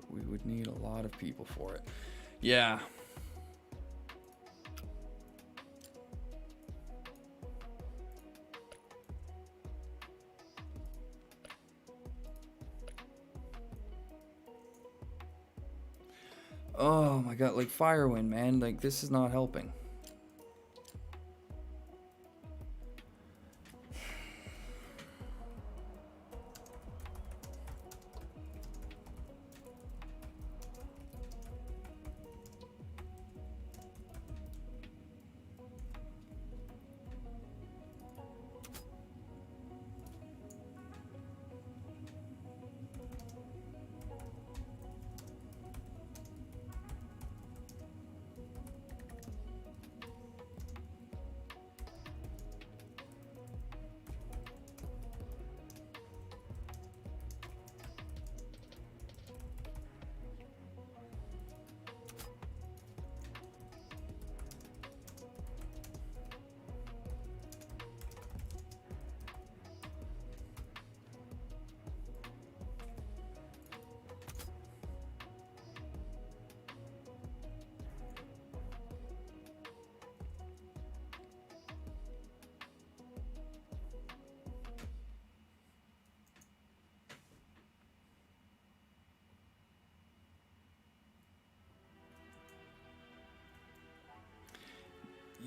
We would need a lot of people for it. Yeah. Oh my god, like Firewind, man, like this is not helping.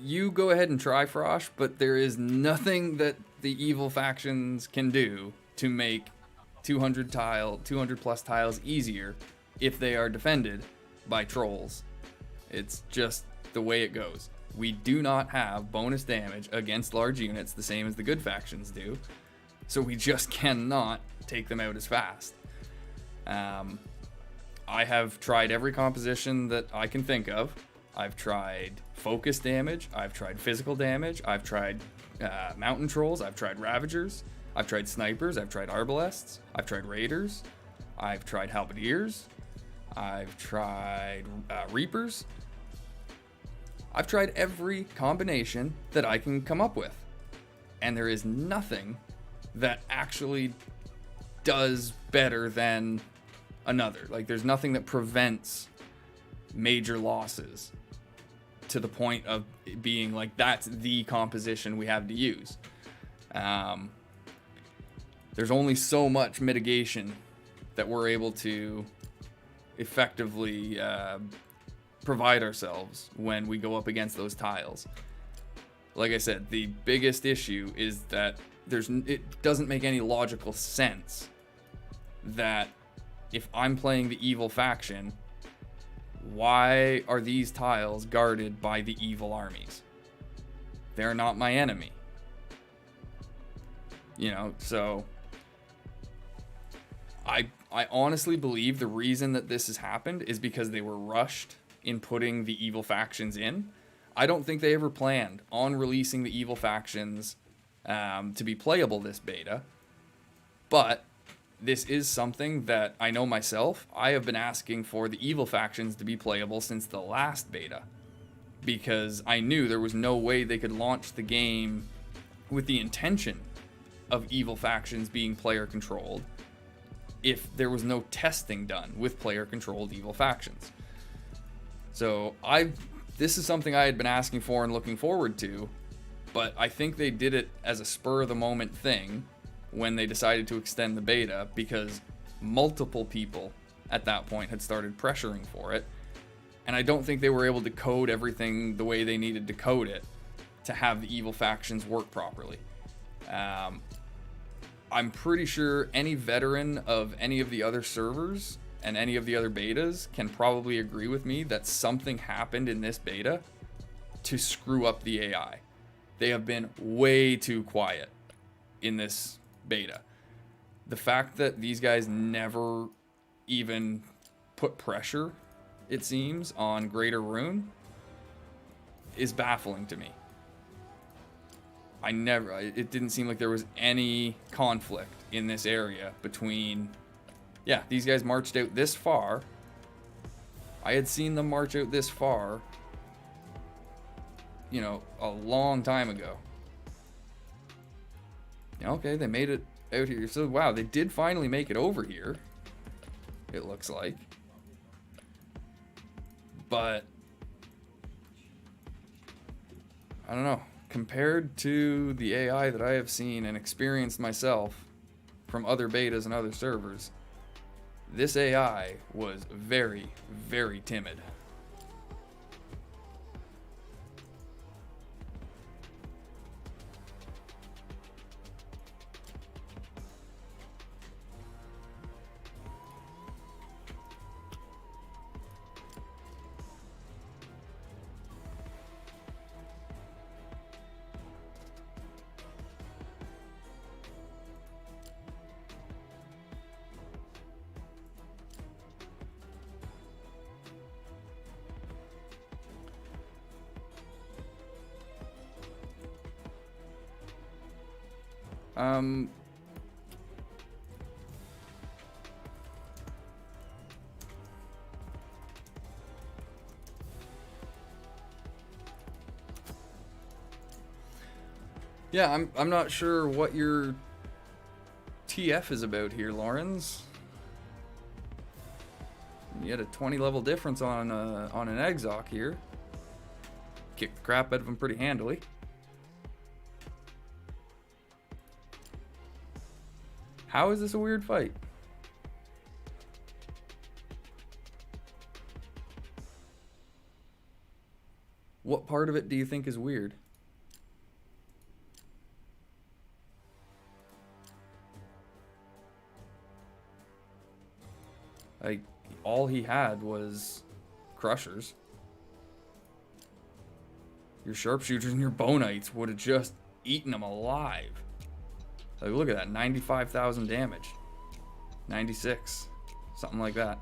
you go ahead and try Frosh, but there is nothing that the evil factions can do to make 200 plus tiles easier if they are defended by trolls. It's just the way it goes. We do not have bonus damage against large units the same as the good factions do, so we just cannot take them out as fast. I have tried every composition that I can think of. I've tried focus damage, I've tried physical damage, I've tried mountain trolls, I've tried ravagers, I've tried snipers, I've tried arbalests, I've tried raiders, I've tried halberdiers, I've tried reapers. I've tried every combination that I can come up with, and there is nothing that actually does better than another. Like, there's nothing that prevents major losses to the point of it being like that's the composition we have to use. There's only so much mitigation that we're able to effectively provide ourselves when we go up against those tiles. Like I said, the biggest issue is that it doesn't make any logical sense that if I'm playing the evil faction, why are these tiles guarded by the evil armies? They're not my enemy. You know, so I honestly believe the reason that this has happened is because they were rushed in putting the evil factions in. I don't think they ever planned on releasing the evil factions to be playable this beta, but this is something that I know myself. I have been asking for the evil factions to be playable since the last beta, because I knew there was no way they could launch the game with the intention of evil factions being player controlled if there was no testing done with player controlled evil factions. So this is something I had been asking for and looking forward to, but I think they did it as a spur of the moment thing when they decided to extend the beta, because multiple people at that point had started pressuring for it, and I don't think they were able to code everything the way they needed to code it to have the evil factions work properly. I'm pretty sure any veteran of any of the other servers and any of the other betas can probably agree with me that something happened in this beta to screw up the AI. They have been way too quiet in this beta. The fact that these guys never even put pressure, it seems, on Greater Rune is baffling to me. It didn't seem like there was any conflict in this area between, yeah, these guys marched out this far. I had seen them march out this far, you know, a long time ago. Okay, they made it out here. So, wow, they did finally make it over here, it looks like. But I don't know. Compared to the AI that I have seen and experienced myself from other betas and other servers, this AI was very, very timid. Yeah, I'm not sure what your TF is about here, Lawrence. You had a 20 level difference on an Exoc here. Kicked the crap out of him pretty handily. How is this a weird fight? What part of it do you think is weird? Like, all he had was crushers. Your sharpshooters and your bonites would have just eaten him alive. Like, look at that, 95,000 damage. 96, something like that.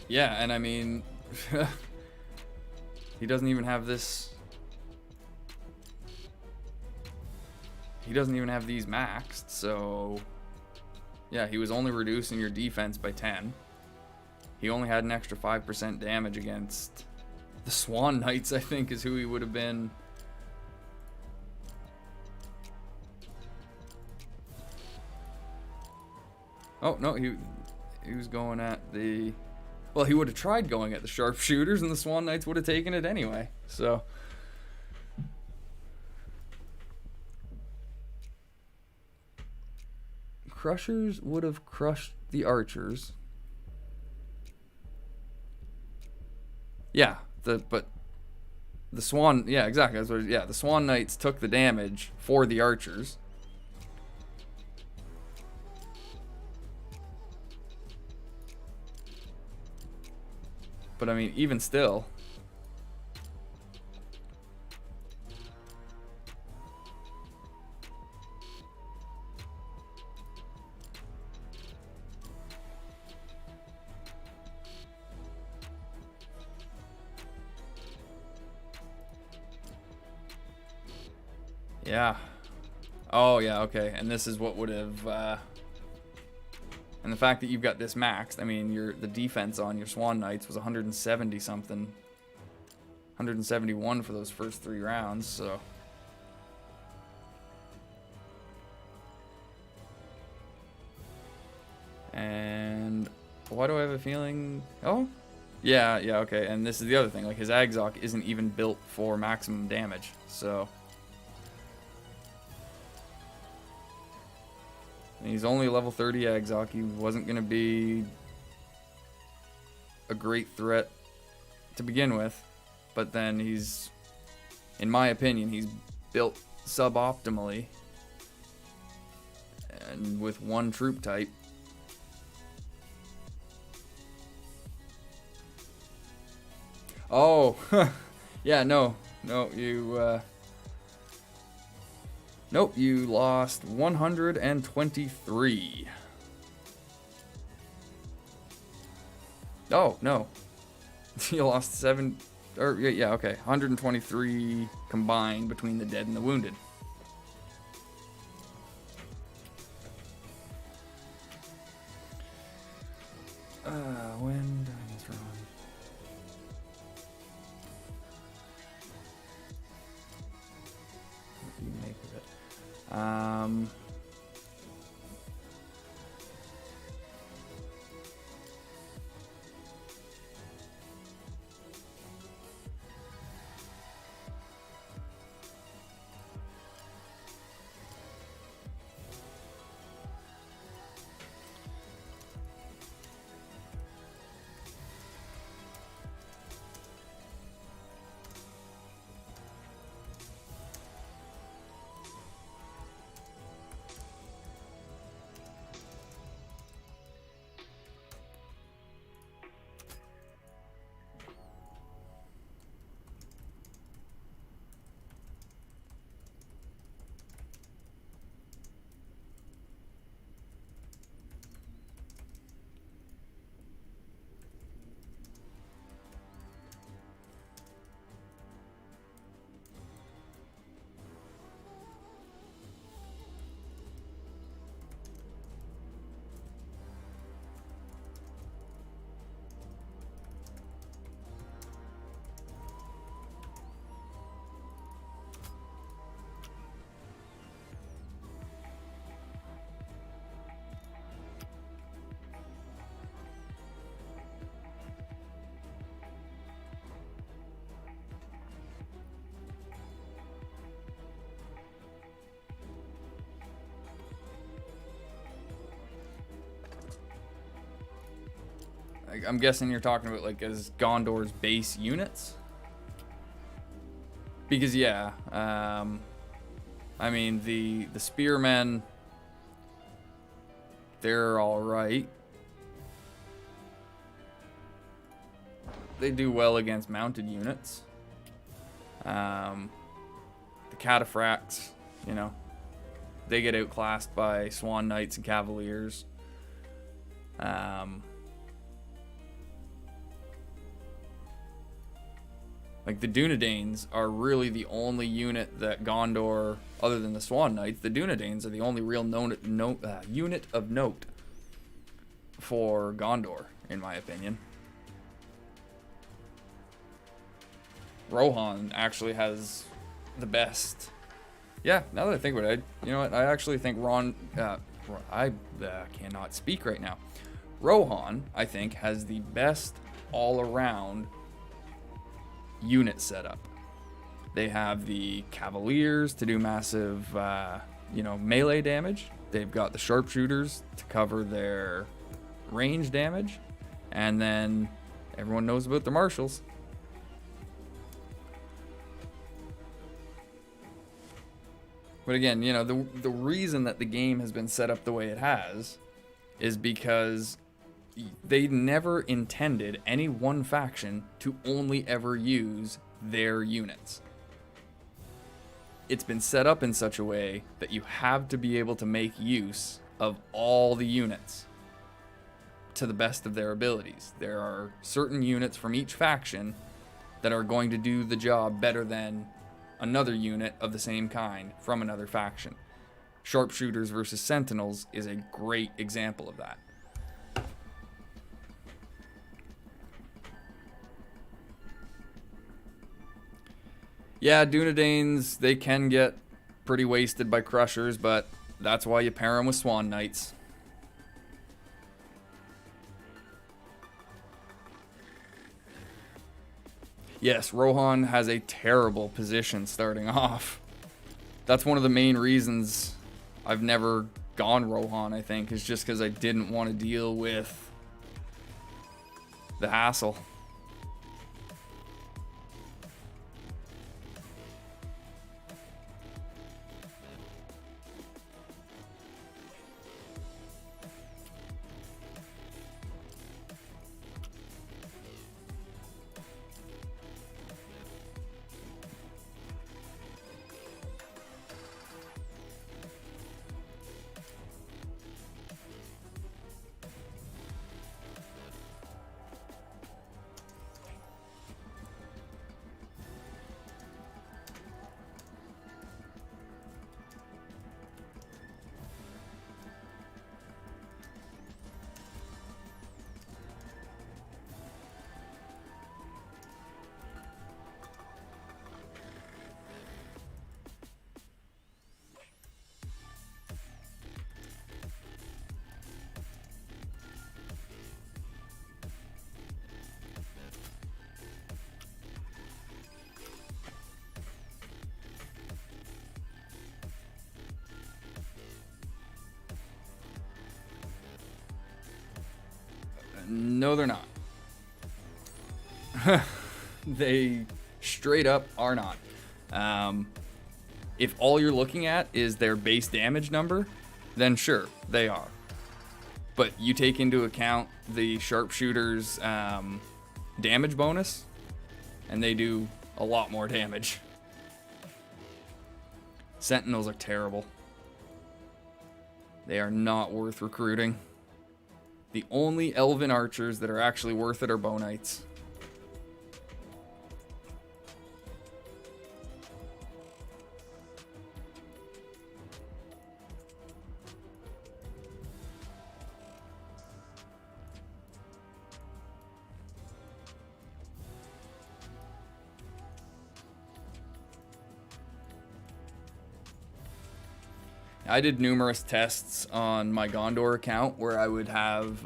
Yeah, and I mean, he doesn't even have this. He doesn't even have these maxed, so yeah, he was only reducing your defense by 10. He only had an extra 5% damage against the Swan Knights, I think, is who he would have been. Oh, no, he was going at the... Well, he would have tried going at the sharpshooters, and the Swan Knights would have taken it anyway. So, Crushers would have crushed the archers. Yeah, but the Swan, yeah, exactly. That's what, yeah, the Swan Knights took the damage for the archers. But I mean, even still. Yeah. Oh, yeah, okay. And this is what would have... And the fact that you've got this maxed, I mean, the defense on your Swan Knights was 170 something. 171 for those first 3 rounds, so. And why do I have a feeling? Oh, yeah, okay. And this is the other thing, like his Agzok isn't even built for maximum damage, so. And he's only level 30 Agzok. He wasn't going to be a great threat to begin with. But then he's, in my opinion, he's built suboptimally. And with 1 troop type. Oh, yeah, no, you, nope, you lost 123. Oh, no. You lost 7, or yeah, okay. 123 combined between the dead and the wounded. When dying is wrong. What do you make of it? I'm guessing you're talking about like as Gondor's base units. Because yeah, I mean the spearmen, they're all right. They do well against mounted units. The cataphracts, you know, they get outclassed by swan knights and cavaliers. Like the Dunedains are really the only unit that Gondor, other than the Swan Knights, the Dunedains are the only real unit of note for Gondor, in my opinion. Rohan actually has the best. Yeah, now that I think about it, you know what? I actually think I cannot speak right now. Rohan, I think, has the best all-around unit setup. They have the Cavaliers to do massive, melee damage. They've got the Sharpshooters to cover their range damage. And then everyone knows about the Marshals. But again, you know, the reason that the game has been set up the way it has is because they never intended any one faction to only ever use their units. It's been set up in such a way that you have to be able to make use of all the units to the best of their abilities. There are certain units from each faction that are going to do the job better than another unit of the same kind from another faction. Sharpshooters versus Sentinels is a great example of that. Yeah, Dunedains, they can get pretty wasted by Crushers, but that's why you pair them with Swan Knights. Yes, Rohan has a terrible position starting off. That's one of the main reasons I've never gone Rohan, I think, is just because I didn't want to deal with the hassle. No, they're not. They straight up are not. If all you're looking at is their base damage number, then sure, they are. But you take into account the Sharpshooters' damage bonus, and they do a lot more damage. Sentinels are terrible. They are not worth recruiting. The only elven archers that are actually worth it are bow knights. I did numerous tests on my Gondor account where I would have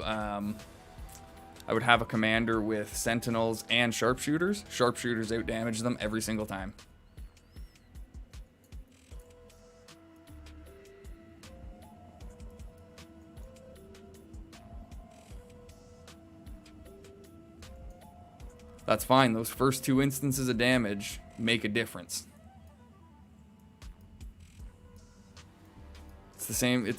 a commander with sentinels and sharpshooters. Sharpshooters outdamage them every single time. That's fine. Those first 2 instances of damage make a difference. It's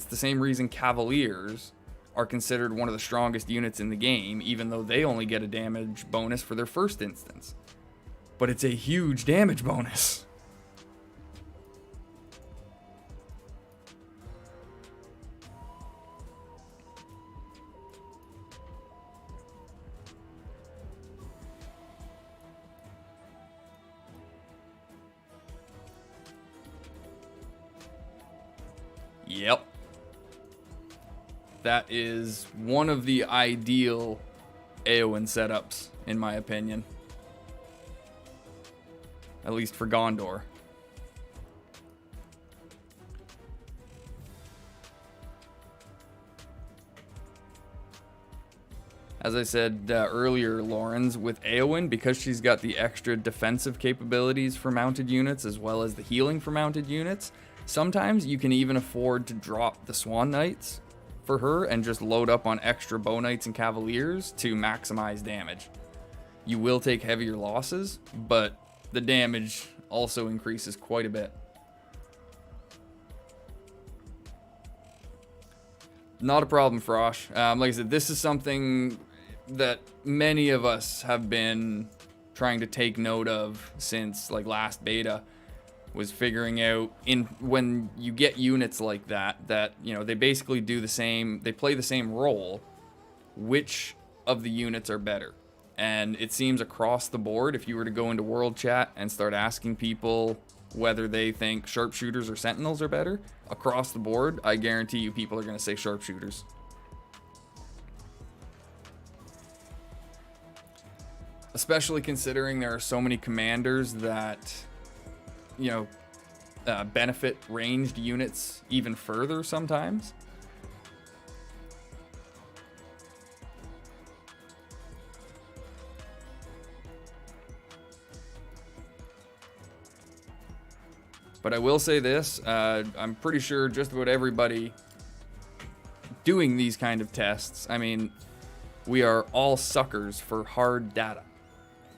the same reason Cavaliers are considered one of the strongest units in the game, even though they only get a damage bonus for their first instance. But it's a huge damage bonus. Yep. That is one of the ideal Eowyn setups, in my opinion. At least for Gondor. As I said earlier, Lawrence, with Eowyn, because she's got the extra defensive capabilities for mounted units as well as the healing for mounted units, sometimes you can even afford to drop the Swan Knights for her and just load up on extra Bow Knights and Cavaliers to maximize damage. You will take heavier losses, but the damage also increases quite a bit. Not a problem, Frosh. Like I said, this is something that many of us have been trying to take note of since like last beta, was figuring out when you get units like that, you know, they basically do the same, they play the same role, which of the units are better. And it seems across the board, if you were to go into world chat and start asking people whether they think sharpshooters or sentinels are better, across the board, I guarantee you people are going to say sharpshooters. Especially considering there are so many commanders that, you know, benefit ranged units even further sometimes. But I will say this, I'm pretty sure just about everybody doing these kind of tests, I mean, we are all suckers for hard data.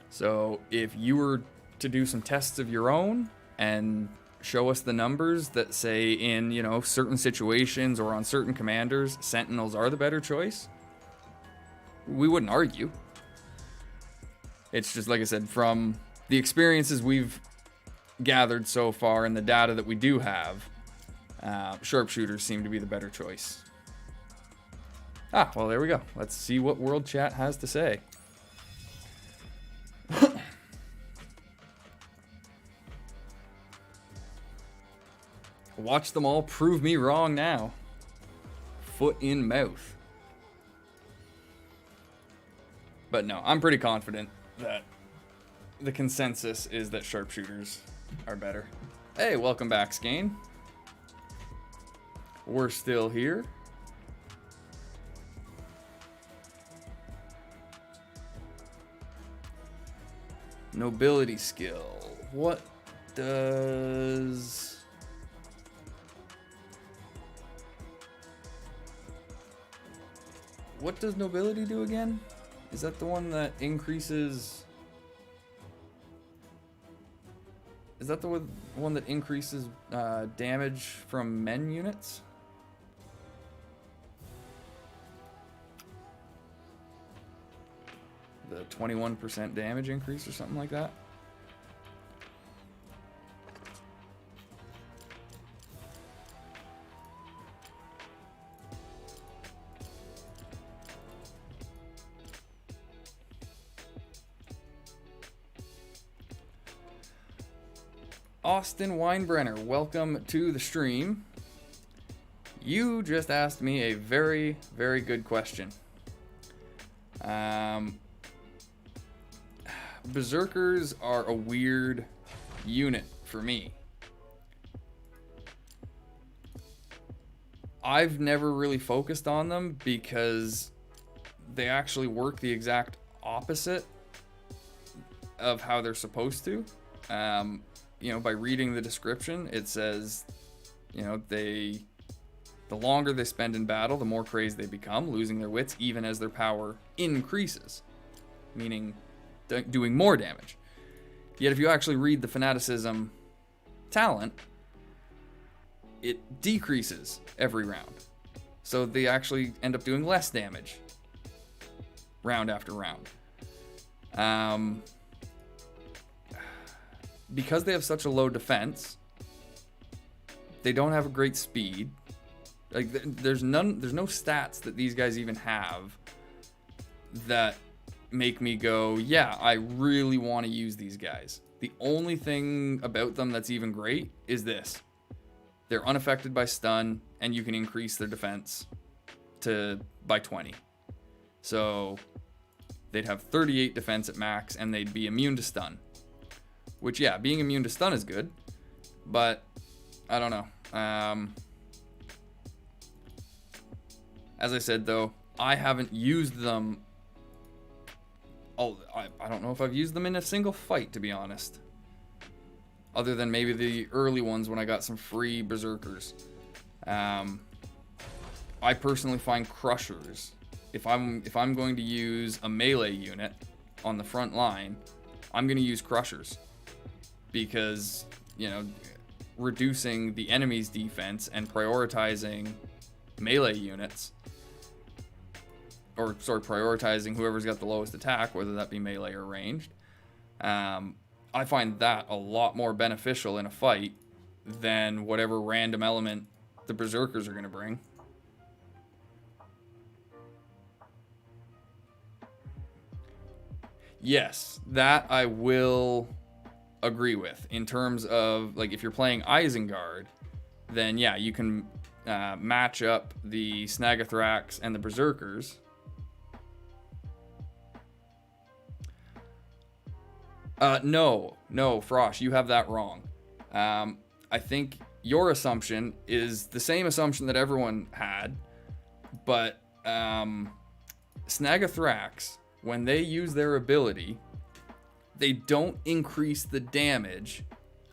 So if you were to do some tests of your own and show us the numbers that say in, you know, certain situations or on certain commanders, sentinels are the better choice, we wouldn't argue. It's just, like I said, from the experiences we've gathered so far and the data that we do have, sharpshooters seem to be the better choice. Ah, well, there we go. Let's see what World Chat has to say. Watch them all prove me wrong now. Foot in mouth. But no, I'm pretty confident that the consensus is that sharpshooters are better. Hey, welcome back, Skane. We're still here. Nobility skill. What does... What does nobility do again? Is that the one that increases... Is that the one that increases damage from men units? The 21% damage increase or something like that? Austin Weinbrenner, welcome to the stream. You just asked me a very, very good question. Berserkers are a weird unit for me. I've never really focused on them because they actually work the exact opposite of how they're supposed to. You know, by reading the description, it says, you know, the longer they spend in battle, the more crazed they become, losing their wits even as their power increases. Meaning, doing more damage. Yet if you actually read the Fanaticism talent, it decreases every round. So they actually end up doing less damage round after round. Because they have such a low defense, they don't have a great speed. Like there's no stats that these guys even have that make me go, yeah, I really want to use these guys. The only thing about them that's even great is this. They're unaffected by stun, and you can increase their defense by 20. So they'd have 38 defense at max, and they'd be immune to stun. Which, yeah, being immune to stun is good, but I don't know. As I said, though, I haven't used them. I don't know if I've used them in a single fight, to be honest. Other than maybe the early ones when I got some free berserkers. I personally find crushers. If I'm going to use a melee unit on the front line, I'm going to use crushers. Because, you know, reducing the enemy's defense and prioritizing melee units, or sorry, prioritizing whoever's got the lowest attack, whether that be melee or ranged, I find that a lot more beneficial in a fight than whatever random element the berserkers are going to bring. Yes, that I will agree with. In terms of, like, if you're playing Isengard, then yeah, you can match up the Snagathrax and the berserkers. No, Frosh, you have that wrong. I think your assumption is the same assumption that everyone had, but Snagathrax, when they use their ability, they don't increase the damage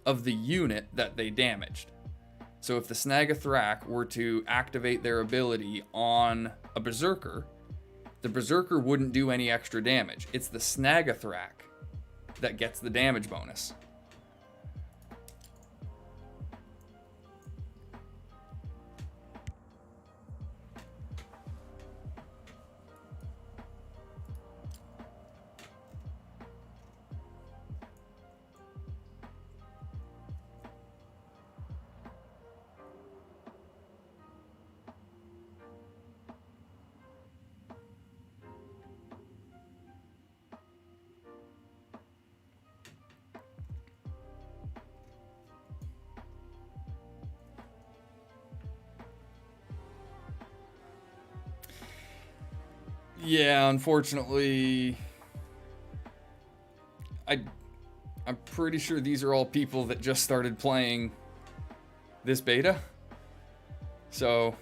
of the unit that they damaged. So if the Snagathrax were to activate their ability on a berserker, the berserker wouldn't do any extra damage. It's the Snagathrax that gets the damage bonus. Yeah, unfortunately, I'm pretty sure these are all people that just started playing this beta. So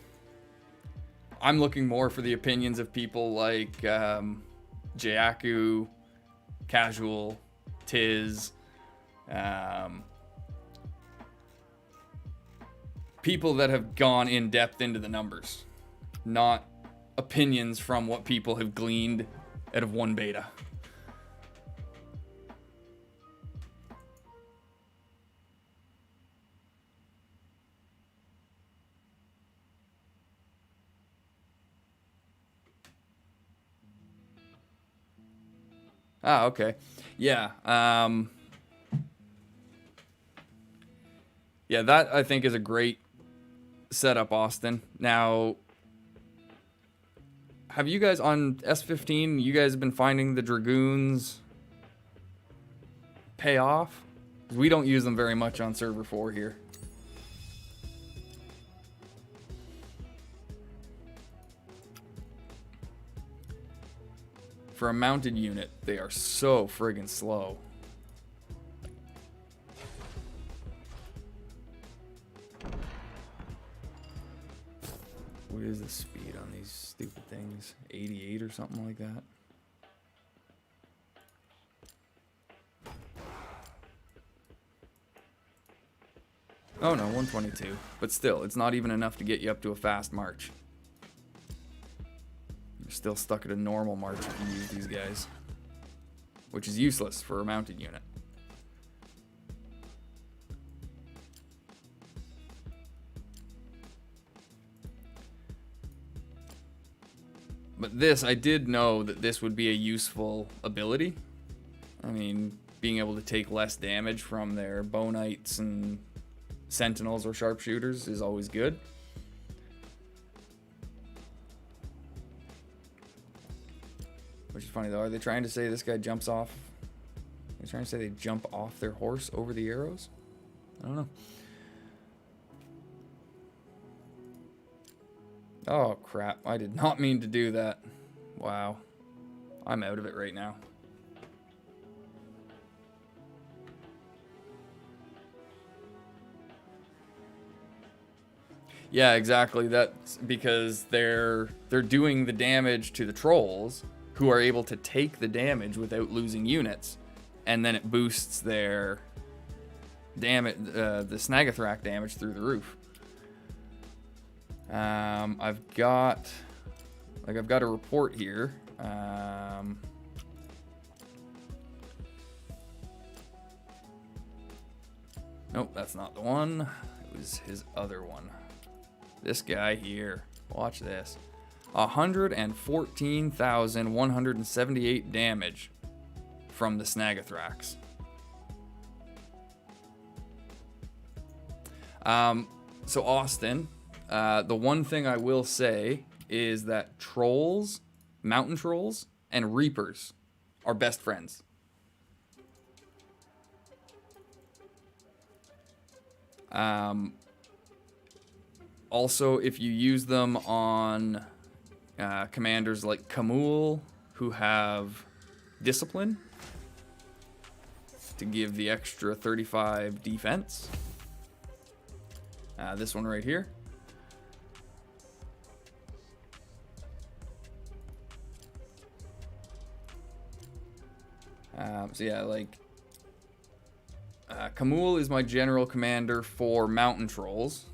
I'm looking more for the opinions of people like Jayaku, Casual, Tiz, people that have gone in depth into the numbers, not opinions from what people have gleaned out of one beta. Ah, okay. Yeah. Yeah, that I think is a great setup, Austin. Now, have you guys on S15, you guys have been finding the Dragoons pay off? 'Cause we don't use them very much on server 4 here. For a mounted unit, they are so friggin' slow. What is the speed on these stupid things? 88 or something like that? Oh no, 122. But still, it's not even enough to get you up to a fast march. You're still stuck at a normal march if you use these guys. which is useless for a mounted unit. But this, I did know that this would be a useful ability. I mean, being able to take less damage from their bow knights and sentinels or sharpshooters is always good. Which is funny though. Are they trying to say this guy jumps off? Are they trying to say they jump off their horse over the arrows? I don't know. Oh crap, I did not mean to do that. Wow. I'm out of it right now. Yeah, exactly. That's because they're doing the damage to the trolls, who are able to take the damage without losing units, and then it boosts their damage, the Snagathrak damage through the roof. I've got a report here. Nope, that's not the one. It was his other one. This guy here. Watch this. 114,178 damage from the Snagathraks. So Austin, the one thing I will say is that trolls, mountain trolls, and reapers are best friends. Also, if you use them on commanders like Kamul, who have discipline to give the extra 35 defense. This one right here. So yeah, like Kamul is my general commander for mountain trolls.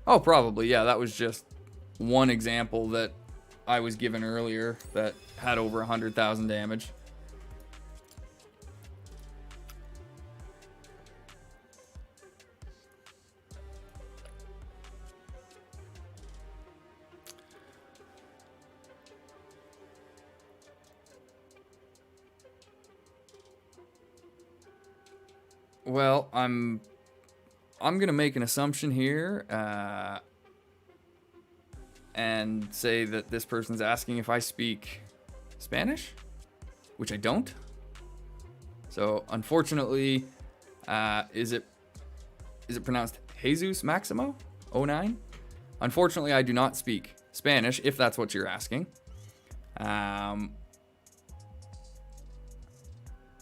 Oh, probably, yeah, that was just one example that I was given earlier that had over 100,000 damage. Well, I'm gonna make an assumption here, and say that this person's asking if I speak Spanish, which I don't. So unfortunately, is it pronounced Jesus Maximo 09? Unfortunately, I do not speak Spanish, if that's what you're asking.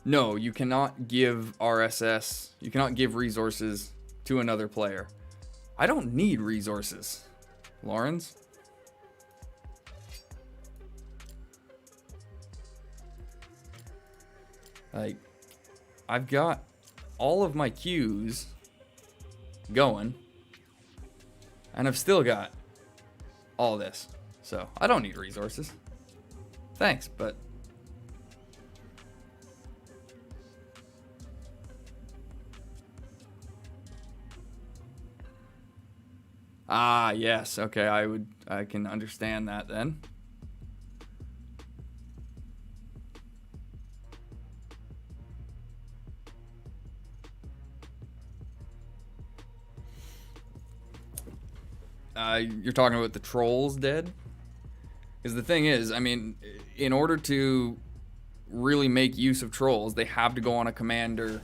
No, you cannot give RSS, you cannot give resources to another player. I don't need resources, Lawrence. Like, I've got all of my queues going, and I've still got all this. So, I don't need resources. Thanks, but... Ah, yes. Okay, I can understand that then. You're talking about the trolls dead? Because the thing is, I mean, in order to really make use of trolls, they have to go on a commander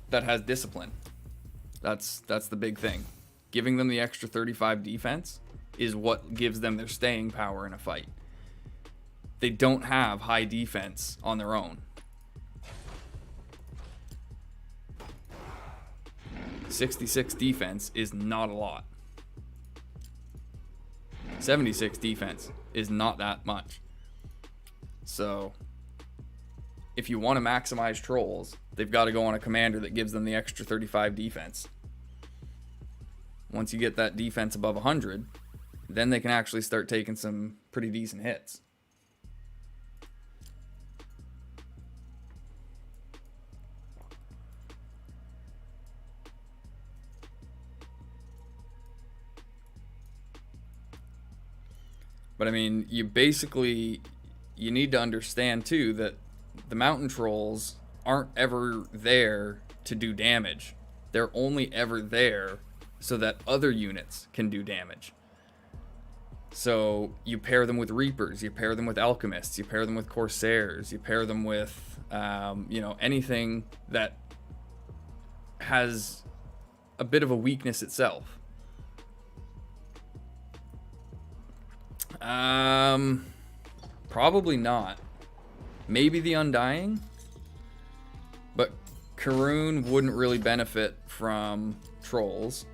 that has discipline. That's the big thing. Giving them the extra 35 defense is what gives them their staying power in a fight. They don't have high defense on their own. 66 defense is not a lot. 76 defense is not that much. So, if you want to maximize trolls, they've got to go on a commander that gives them the extra 35 defense. Once you get that defense above 100, then they can actually start taking some pretty decent hits. But I mean, you need to understand too that the mountain trolls aren't ever there to do damage. They're only ever there so that other units can do damage. So you pair them with Reapers, you pair them with Alchemists, you pair them with Corsairs, you pair them with, anything that has a bit of a weakness itself. Probably not. Maybe the Undying, but Karun wouldn't really benefit from trolls.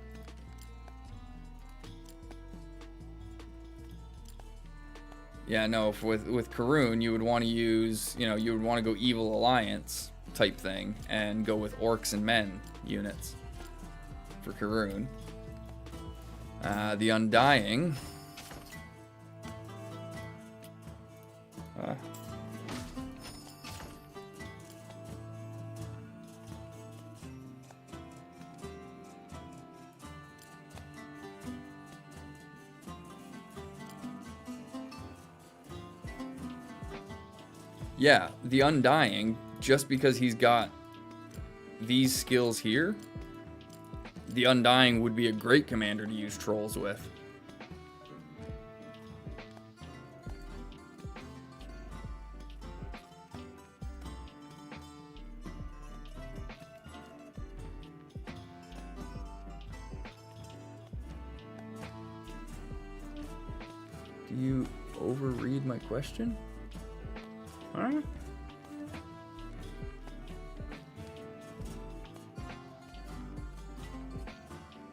Yeah, no, with Karun, you would want to use, you would want to go Evil Alliance type thing and go with Orcs and Men units for Karun. The Undying. Yeah, the Undying, just because he's got these skills here, the Undying would be a great commander to use trolls with. Do you overread my question? Huh?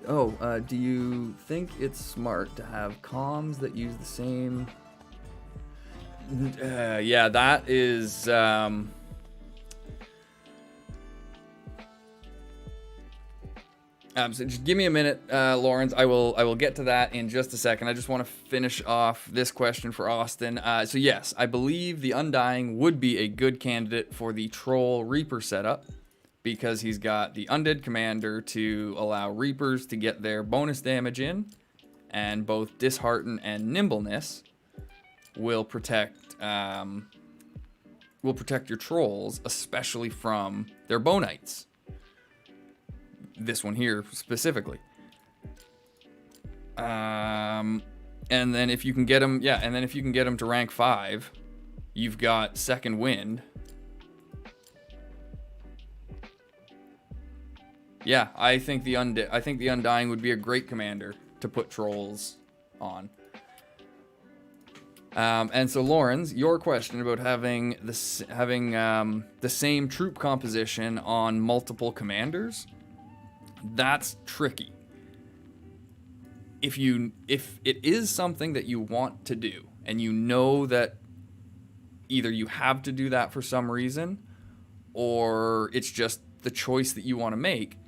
Oh, do you think it's smart to have comms that use the same... yeah, that is... so just give me a minute, Lawrence. I will get to that in just a second. I just want to finish off this question for Austin. So yes, I believe the Undying would be a good candidate for the Troll Reaper setup because he's got the Undead Commander to allow Reapers to get their bonus damage in, and both Dishearten and Nimbleness will protect your trolls, especially from their Bonites. This one here specifically. And then if you can get them, to rank 5, you've got Second Wind. Yeah, I think the Undying would be a great commander to put trolls on. And so, Lawrence, your question about having the same troop composition on multiple commanders, that's tricky. If it is something that you want to do, and you know that either you have to do that for some reason, or it's just the choice that you want to make,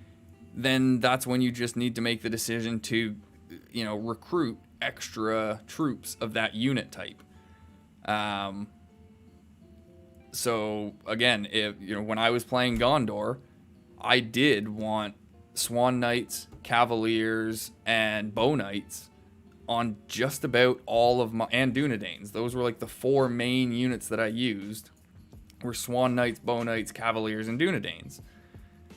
then that's when you just need to make the decision to, recruit extra troops of that unit type. So again, when I was playing Gondor, I did want Swan Knights, Cavaliers, and Bow Knights on just about all of my... and Dunedains. Those were like the 4 main units that I used, were Swan Knights, Bow Knights, Cavaliers, and Dunedains.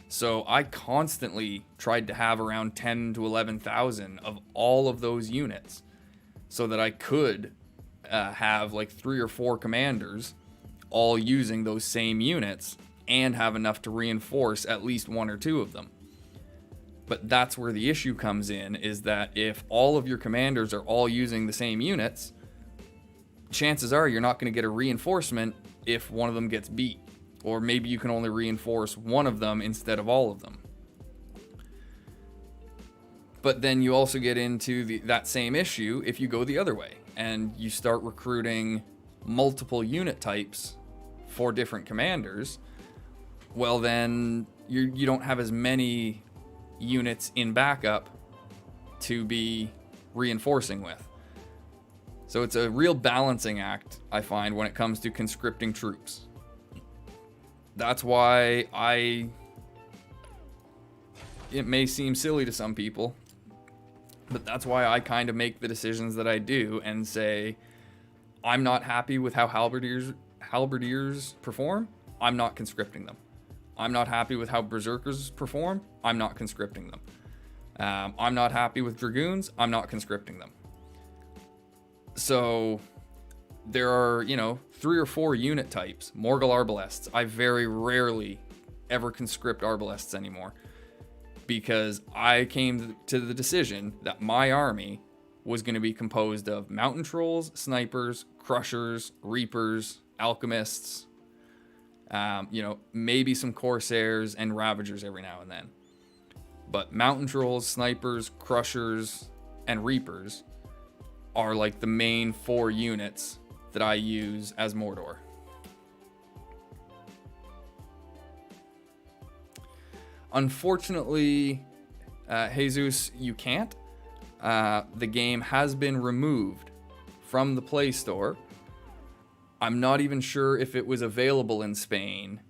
So I constantly tried to have around 10 to 11,000 of all of those units so that I could have like 3 or 4 commanders all using those same units and have enough to reinforce at least 1 or 2 of them. But that's where the issue comes in, is that if all of your commanders are all using the same units, chances are you're not going to get a reinforcement if one of them gets beat. Or maybe you can only reinforce one of them instead of all of them. But then you also get into that same issue if you go the other way and you start recruiting multiple unit types for different commanders. Well, then you don't have as many units in backup to be reinforcing with. So it's a real balancing act, I find, when it comes to conscripting troops. That's why it may seem silly to some people, but that's why I kind of make the decisions that I do and say, I'm not happy with how halberdiers perform. I'm not conscripting them. I'm not happy with how berserkers perform. I'm not conscripting them. I'm not happy with dragoons. I'm not conscripting them. So there are, 3 or 4 unit types. Morgul arbalests. I very rarely ever conscript arbalests anymore, because I came to the decision that my army was going to be composed of mountain trolls, snipers, crushers, reapers, alchemists, maybe some corsairs and ravagers every now and then. But mountain trolls, snipers, crushers, and reapers are like the main 4 units that I use as Mordor. Unfortunately, Jesus, you can't. The game has been removed from the Play Store. I'm not even sure if it was available in Spain,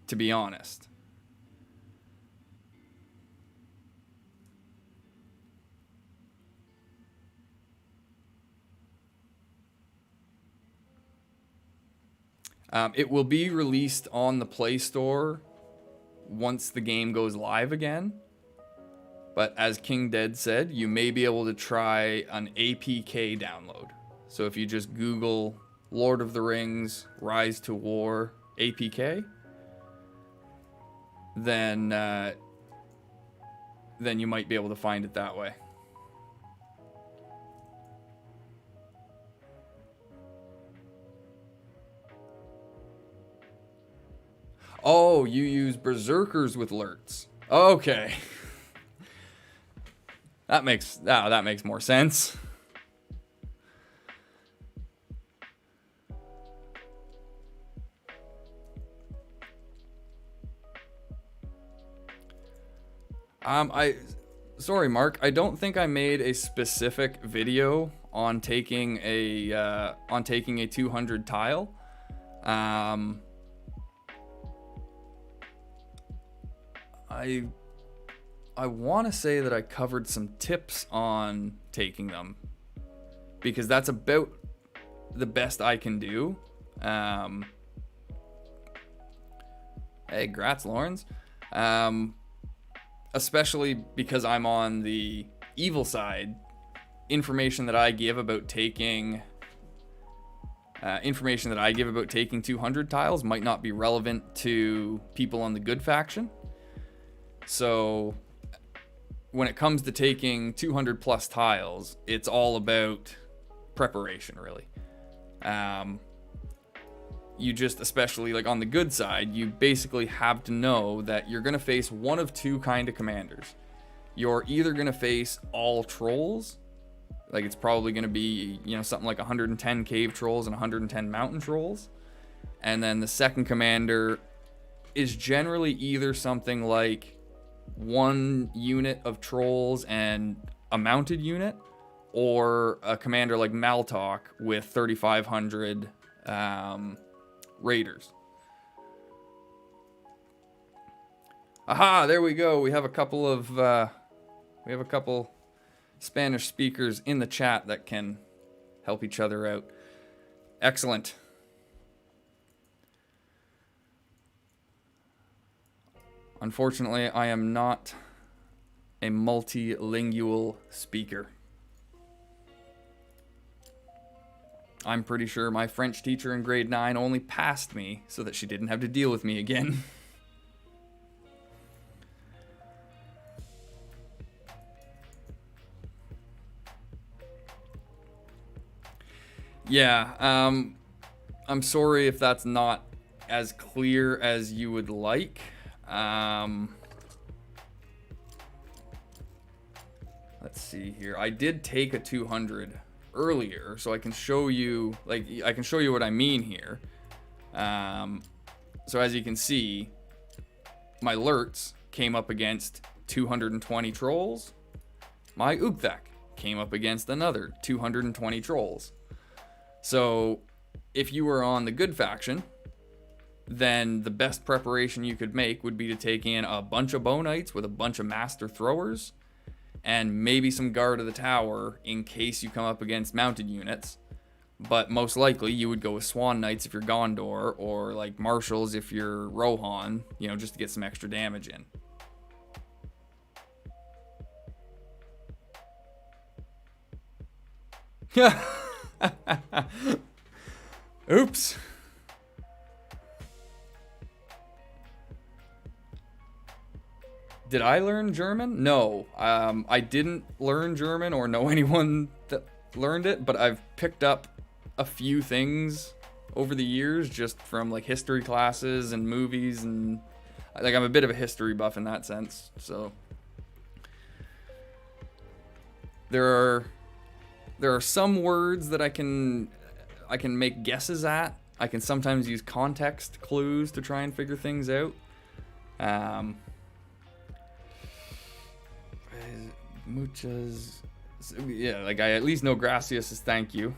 to be honest. It will be released on the Play Store once the game goes live again. But as King Dead said, you may be able to try an APK download. So if you just Google Lord of the Rings Rise to War APK, then you might be able to find it that way. Oh, you use berserkers with alerts. Okay. That makes more sense. Sorry, Mark. I don't think I made a specific video on taking a 200 tile. I want to say that I covered some tips on taking them, because that's about the best I can do. Hey, grats, Lawrence. Especially because I'm on the evil side, information that I give about taking 200 tiles might not be relevant to people on the good faction. So when it comes to taking 200 plus tiles, it's all about preparation, really. You just, especially like on the good side, you basically have to know that you're going to face one of 2 kind of commanders. You're either going to face all trolls, like it's probably going to be, something like 110 cave trolls and 110 mountain trolls. And then the second commander is generally either something like 1 unit of trolls and a mounted unit, or a commander like Maltok with 3,500 raiders. Aha, there we go. We have a couple Spanish speakers in the chat that can help each other out. Excellent. Unfortunately, I am not a multilingual speaker. I'm pretty sure my French teacher in grade 9 only passed me so that she didn't have to deal with me again. Yeah, I'm sorry if that's not as clear as you would like. Let's see here. I did take a 200 earlier, so I can show you, what I mean here. So as you can see, my alerts came up against 220 trolls. My Ugthak came up against another 220 trolls. So if you were on the good faction, then the best preparation you could make would be to take in a bunch of bow knights with a bunch of master throwers, and maybe some guard of the tower in case you come up against mounted units. But most likely you would go with Swan Knights if you're Gondor, or like Marshals if you're Rohan, you know, just to get some extra damage in. Oops. Did I learn German? No. I didn't learn German or know anyone that learned it, but I've picked up a few things over the years just from like history classes and movies, and like I'm a bit of a history buff in that sense. So there are some words that I can make guesses at. I can sometimes use context clues to try and figure things out. Muchas, yeah, like I at least know gracias is thank you.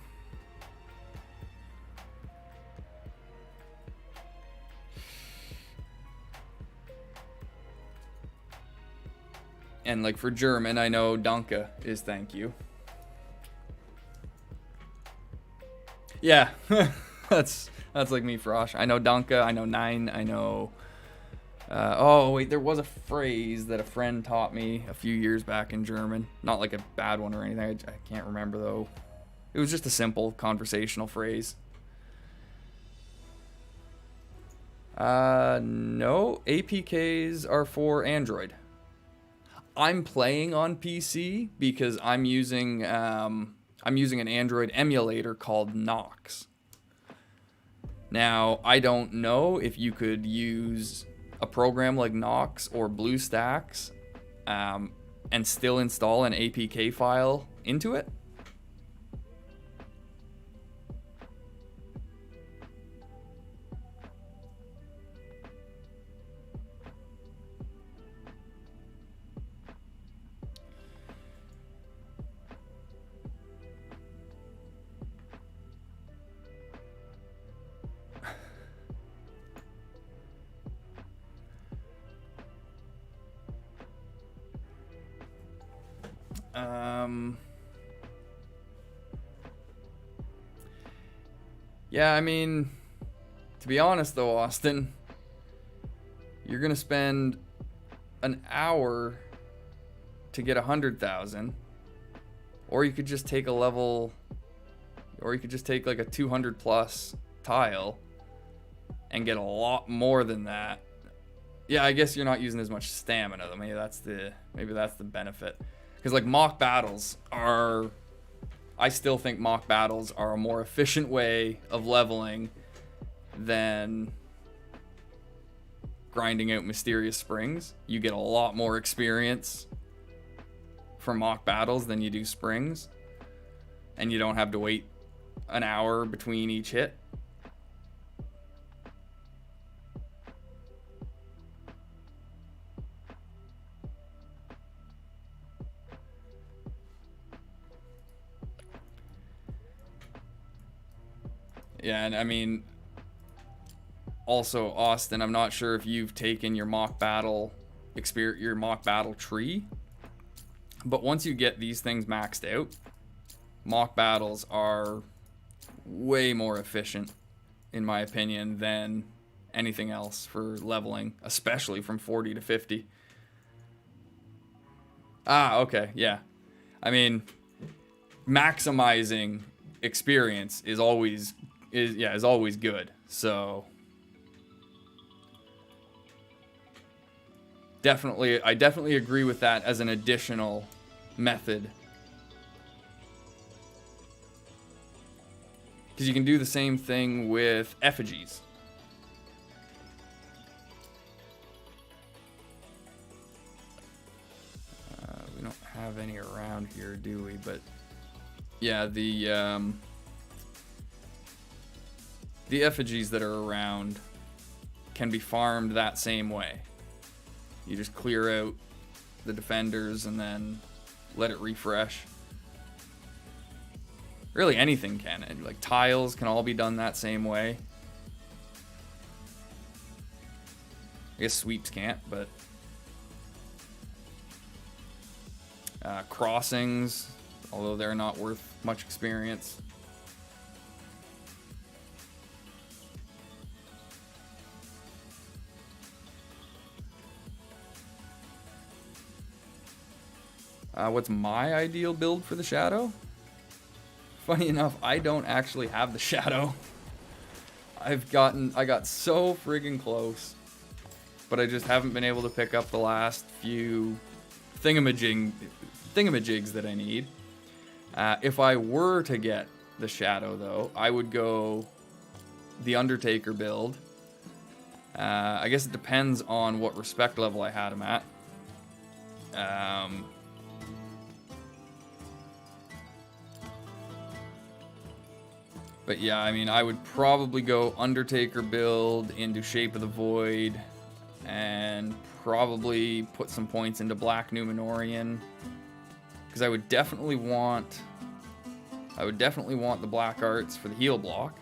And like for German, I know danke is thank you. Yeah, that's like me, Frosh. I know danke, I know nein, I know. Oh wait, there was a phrase that a friend taught me a few years back in German. Not like a bad one or anything. I can't remember though. It was just a simple conversational phrase. No, APKs are for Android. I'm playing on PC because I'm using an Android emulator called Nox. Now, I don't know if you could use a program like Nox or BlueStacks and still install an APK file into it. Yeah, I mean, to be honest though, Austin, you're gonna spend an hour to get 100,000, or you could just take a level, or you could just take like a 200 plus tile and get a lot more than that. Yeah, I guess you're not using as much stamina though. Maybe that's the benefit. Because like mock battles are, I still think mock battles are a more efficient way of leveling than grinding out mysterious springs. You get a lot more experience from mock battles than you do springs, and you don't have to wait an hour between each hit. Yeah, and I mean, also Austin, I'm not sure if you've taken your mock battle tree, but once you get these things maxed out, mock battles are way more efficient, in my opinion, than anything else for leveling, especially from 40 to 50. Ah, okay, yeah. I mean, maximizing experience is always good. So I definitely agree with that as an additional method. Because you can do the same thing with effigies. We don't have any around here, do we? But yeah, the effigies that are around can be farmed that same way. You just clear out the defenders and then let it refresh. Really anything can. Like tiles can all be done that same way. I guess sweeps can't, but crossings, although they're not worth much experience. What's my ideal build for the Shadow? Funny enough, I don't actually have the Shadow. I got so friggin' close, but I just haven't been able to pick up the last few thingamajigs that I need. If I were to get the Shadow, though, I would go the Undertaker build. I guess it depends on what respect level I had him at. But yeah, I mean, I would probably go Undertaker build into Shape of the Void, and probably put some points into Black Numenorian, because I would definitely want the Black Arts for the heal block.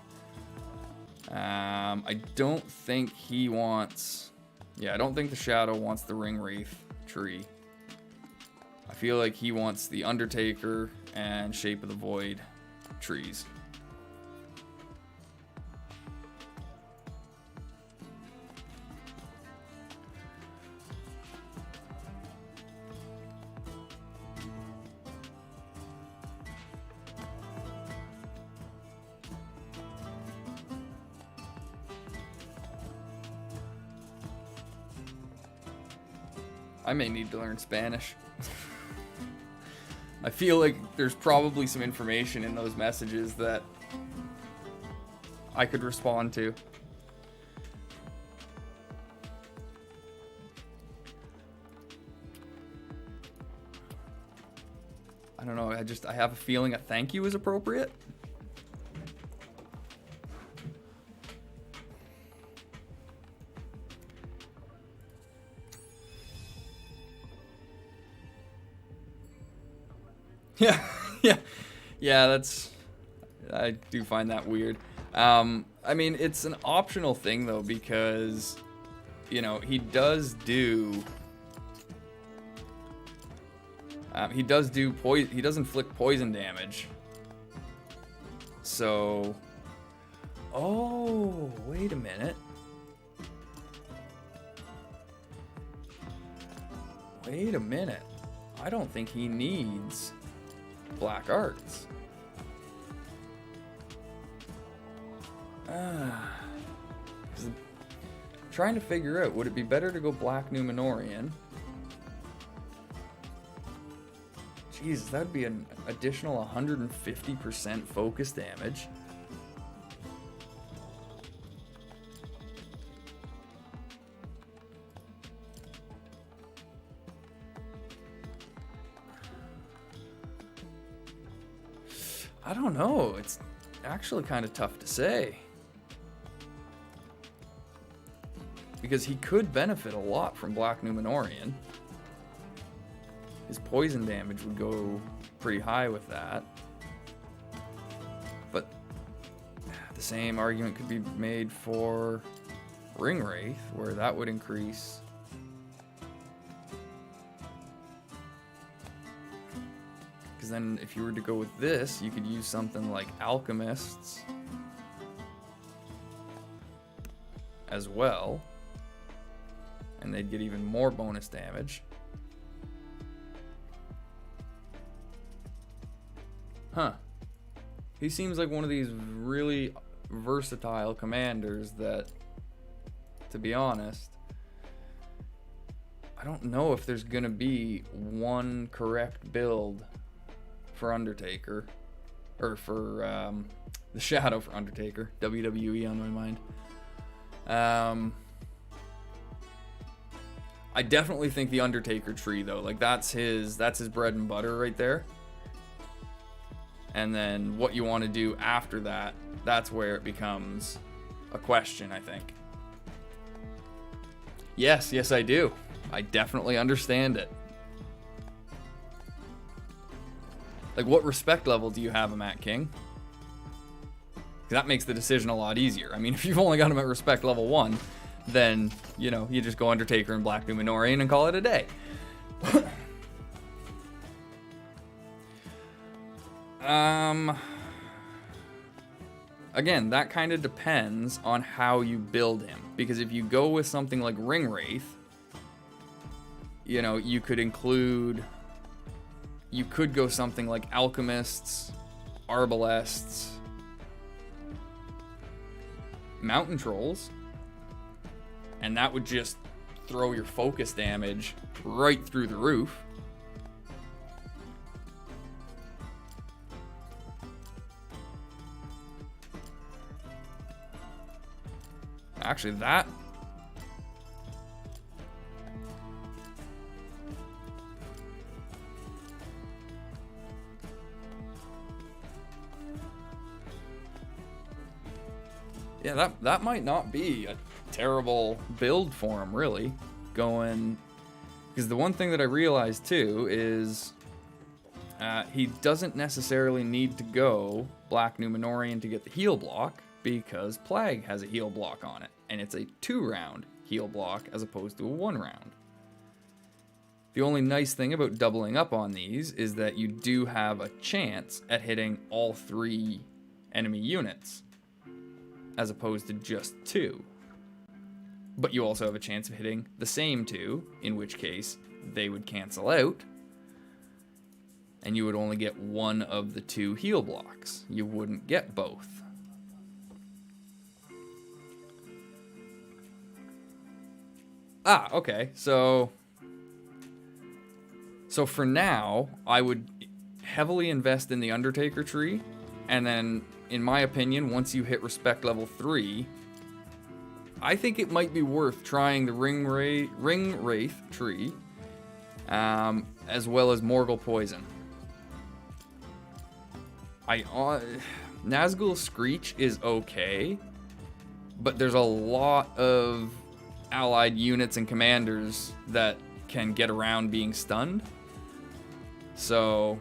I don't think he wants... Yeah, I don't think the Shadow wants the Ring Wraith tree. I feel like he wants the Undertaker and Shape of the Void trees. I may need to learn Spanish. I feel like there's probably some information in those messages that I could respond to. I don't know, I have a feeling a thank you is appropriate. Yeah, I do find that weird. I mean, it's an optional thing though, because, you know, he does do he does inflict poison damage. So, oh, wait a minute. I don't think he needs Black Arts. Trying to figure out, would it be better to go Black Numenorian? Jeez, that'd be an additional 150% focus damage. I don't know. It's actually kind of tough to say. Because he could benefit a lot from Black Numenorian. His poison damage would go pretty high with that. But the same argument could be made for Ring Wraith, where that would increase. Because then if you were to go with this, you could use something like Alchemists as well. And they'd get even more bonus damage. Huh. He seems like one of these really versatile commanders that, to be honest, I don't know if there's gonna be one correct build for Undertaker. Or for the Shadow for Undertaker. WWE on my mind. I definitely think the Undertaker tree though, like that's his bread and butter right there. And then what you want to do after that, that's where it becomes a question, I think. Yes, I do. I definitely understand it. Like, what respect level do you have him at, King? That makes the decision a lot easier. I mean, if you've only got him at respect level 1, then, you know, you just go Undertaker and Black Numenorian and call it a day. Again, that kind of depends on how you build him. Because if you go with something like Ring Wraith, you know, you could include you could go something like Alchemists, Arbalests, Mountain Trolls, and that would just throw your focus damage right through the roof. Actually, that... yeah, that might not be a terrible build for him, really. Going... because the one thing that I realized, too, is... he doesn't necessarily need to go Black Numenorian to get the heal block, because Plague has a heal block on it, and it's a 2-round heal block as opposed to a 1-round. The only nice thing about doubling up on these is that you do have a chance at hitting all 3 enemy units, as opposed to just 2. But you also have a chance of hitting the same 2, in which case they would cancel out, and you would only get one of the 2 heal blocks. You wouldn't get both. Ah, okay, so for now, I would heavily invest in the Undertaker tree, and then, in my opinion, once you hit Respect level 3, I think it might be worth trying the Ring Wraith tree, as well as Morgul Poison. Nazgul Screech is okay, but there's a lot of allied units and commanders that can get around being stunned. So,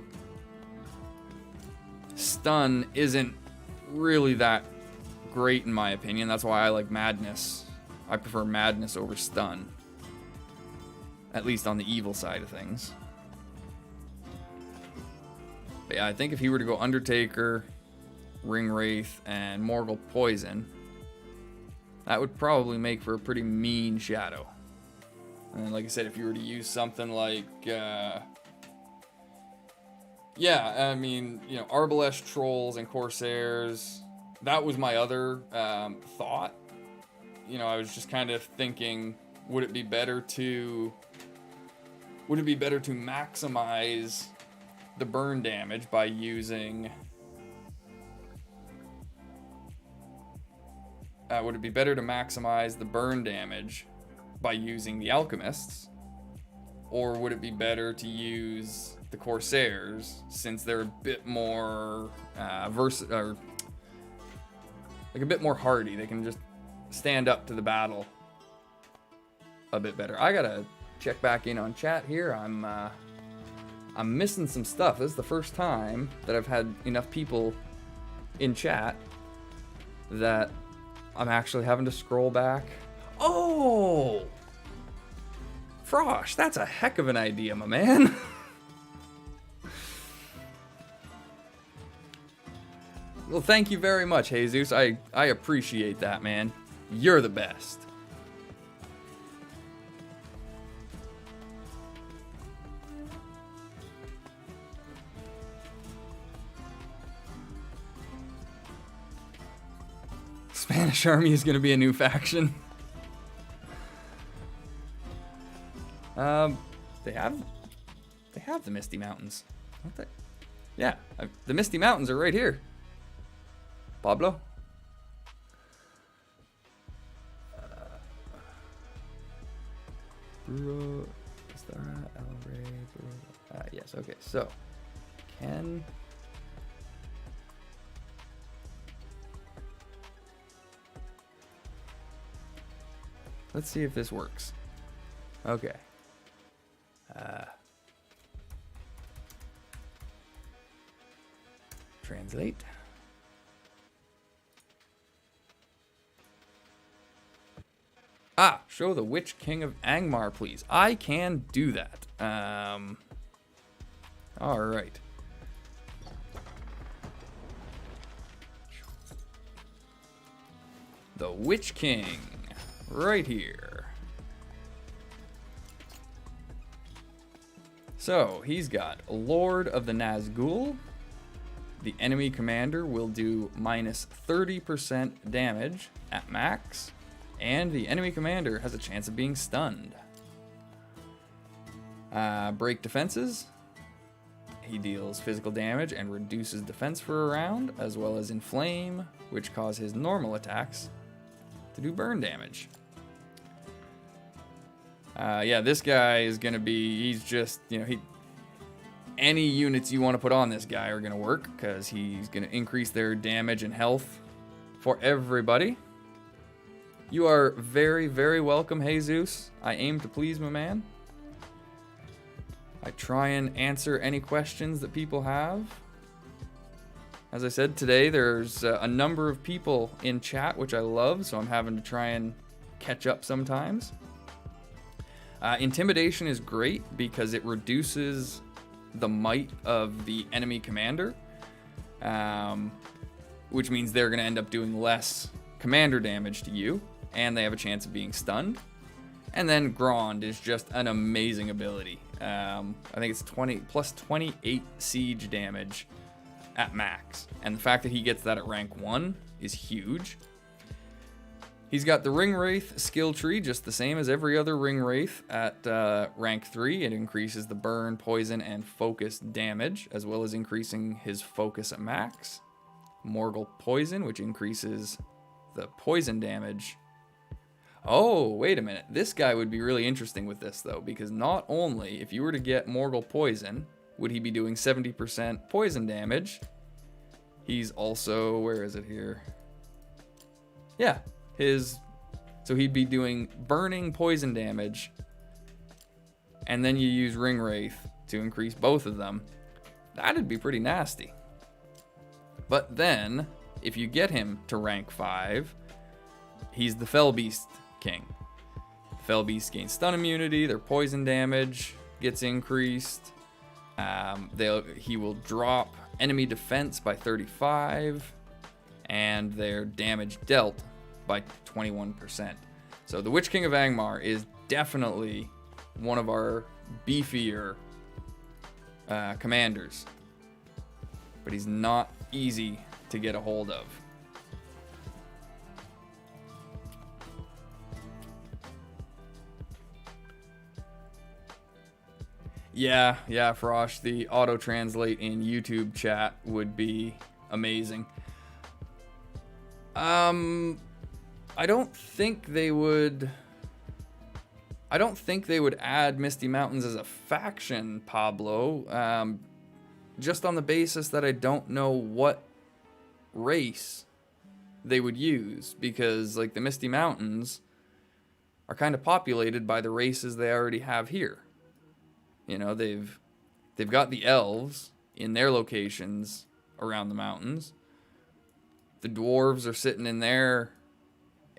stun isn't really that great in my opinion. That's why I like Madness. I prefer Madness over stun. At least on the evil side of things. But yeah, I think if he were to go Undertaker, Ring Wraith, and Morgul Poison, that would probably make for a pretty mean shadow. And like I said, if you were to use something like, yeah, I mean, you know, Arbalest Trolls and Corsairs, that was my other thought. You know, I was just kind of thinking, would it be better to maximize the burn damage by using... would it be better to maximize the burn damage by using the Alchemists? Or would it be better to use the Corsairs, since they're a bit more a bit more hardy? They can just stand up to the battle a bit better. I gotta check back in on chat here. I'm missing some stuff. This is the first time that I've had enough people in chat that I'm actually having to scroll back. Oh! Frosh, that's a heck of an idea, my man. Well, thank you very much, Jesus. I appreciate that, man. You're the best. Spanish Army is going to be a new faction. They have the Misty Mountains, don't they? Yeah, the Misty Mountains are right here. Pablo? Yes, okay, so let's see if this works. Okay. Translate. Show the Witch King of Angmar, please. I can do that. All right. The Witch King, right here. So he's got Lord of the Nazgul. The enemy commander will do minus 30% damage at max, and the enemy commander has a chance of being stunned. Break defenses. He deals physical damage and reduces defense for a round, as well as inflame, which cause his normal attacks to do burn damage. Yeah, this guy is gonna be, he's just, you know, any units you want to put on this guy are gonna work, because he's gonna increase their damage and health for everybody. You are very, very welcome, Jesus. I aim to please, my man. I try and answer any questions that people have. As I said, today there's a number of people in chat, which I love, so I'm having to try and catch up sometimes. Intimidation is great because it reduces the might of the enemy commander, which means they're going to end up doing less commander damage to you, and they have a chance of being stunned. And then Grond is just an amazing ability. I think it's 20 plus 28 siege damage at max, and the fact that he gets that at rank 1 is huge. He's got the Ring Wraith skill tree, just the same as every other Ring Wraith at rank 3. It increases the burn, poison, and focus damage, as well as increasing his focus at max. Morgul Poison, which increases the poison damage. Oh, wait a minute. This guy would be really interesting with this, though, because not only, if you were to get Morgul Poison, would he be doing 70% poison damage, he's also, where is it here? Yeah, so he'd be doing burning poison damage, and then you use Ring Wraith to increase both of them. That'd be pretty nasty. But then, if you get him to rank 5, he's the Fell Beast King. Fell Beasts gain stun immunity, their poison damage gets increased. He will drop enemy defense by 35, and their damage dealt by 21%. So the Witch King of Angmar is definitely one of our beefier commanders, but he's not easy to get a hold of. Yeah, Frosh, the auto-translate in YouTube chat would be amazing. I don't think they would add Misty Mountains as a faction, Pablo, just on the basis that I don't know what race they would use, because like the Misty Mountains are kind of populated by the races they already have here. You know, they've got the elves in their locations around the mountains. The dwarves are sitting in their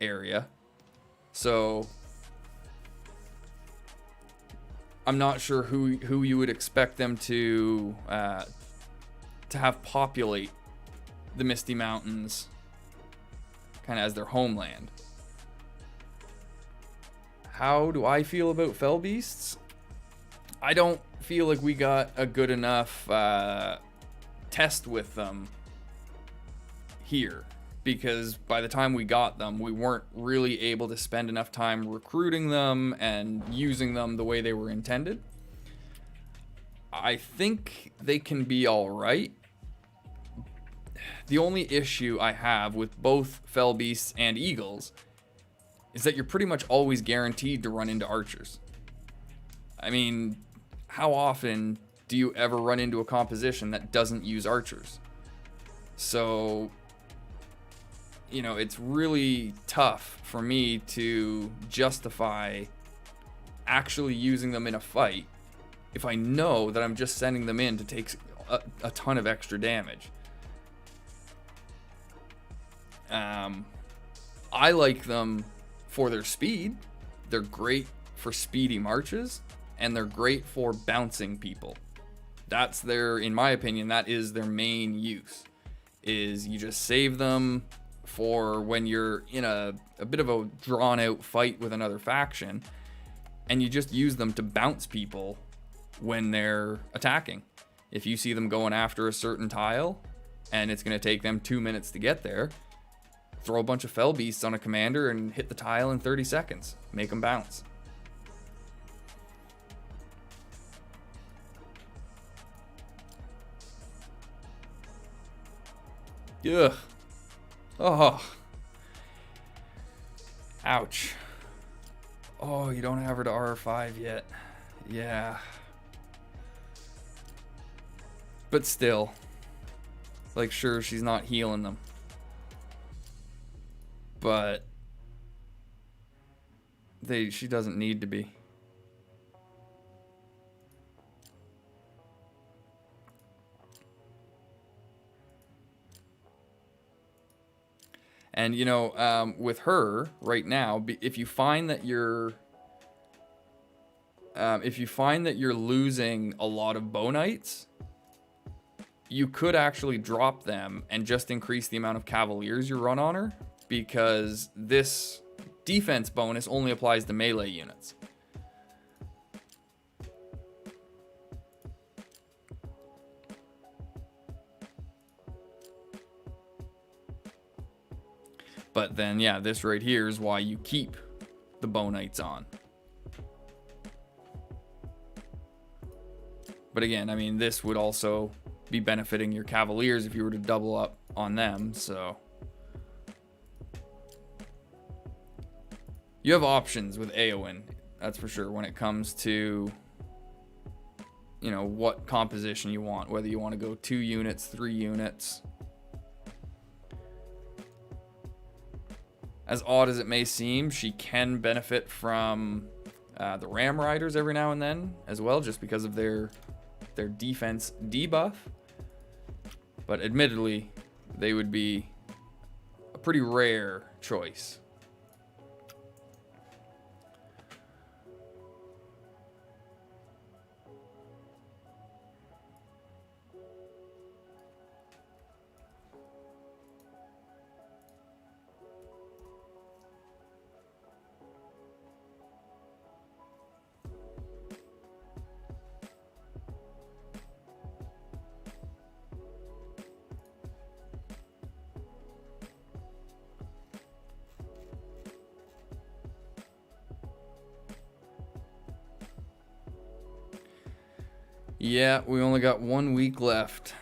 area. So I'm not sure who you would expect them to have populate the Misty Mountains kind of as their homeland. How do I feel about Fell Beasts? I don't feel like we got a good enough test with them here, because by the time we got them, we weren't really able to spend enough time recruiting them and using them the way they were intended. I think they can be all right. The only issue I have with both Fell Beasts and Eagles is that you're pretty much always guaranteed to run into archers. I mean, how often do you ever run into a composition that doesn't use archers? So, you know, it's really tough for me to justify actually using them in a fight if I know that I'm just sending them in to take a ton of extra damage. I like them for their speed. They're great for speedy marches, and they're great for bouncing people. That's in my opinion, that is their main use, is you just save them for when you're in a bit of a drawn out fight with another faction, and you just use them to bounce people when they're attacking. If you see them going after a certain tile and it's going to take them 2 minutes to get there, throw a bunch of fell beasts on a commander and hit the tile in 30 seconds. Make them bounce. Ugh. Oh. Ouch. Oh, you don't have her to R5 yet. Yeah. But still. Like, sure, she's not healing them. But she doesn't need to be. And, you know, with her right now, if you find that you're losing a lot of bonites, you could actually drop them and just increase the amount of cavaliers you run on her, because this defense bonus only applies to melee units. But then, yeah, this right here is why you keep the bonites on. But again, I mean, this would also be benefiting your cavaliers if you were to double up on them, so. You have options with Eowyn, that's for sure, when it comes to, you know, what composition you want. Whether you want to go 2 units, 3 units. As odd as it may seem, she can benefit from the Ram Riders every now and then as well, just because of their defense debuff. But admittedly, they would be a pretty rare choice. Yeah, we only got 1 week left.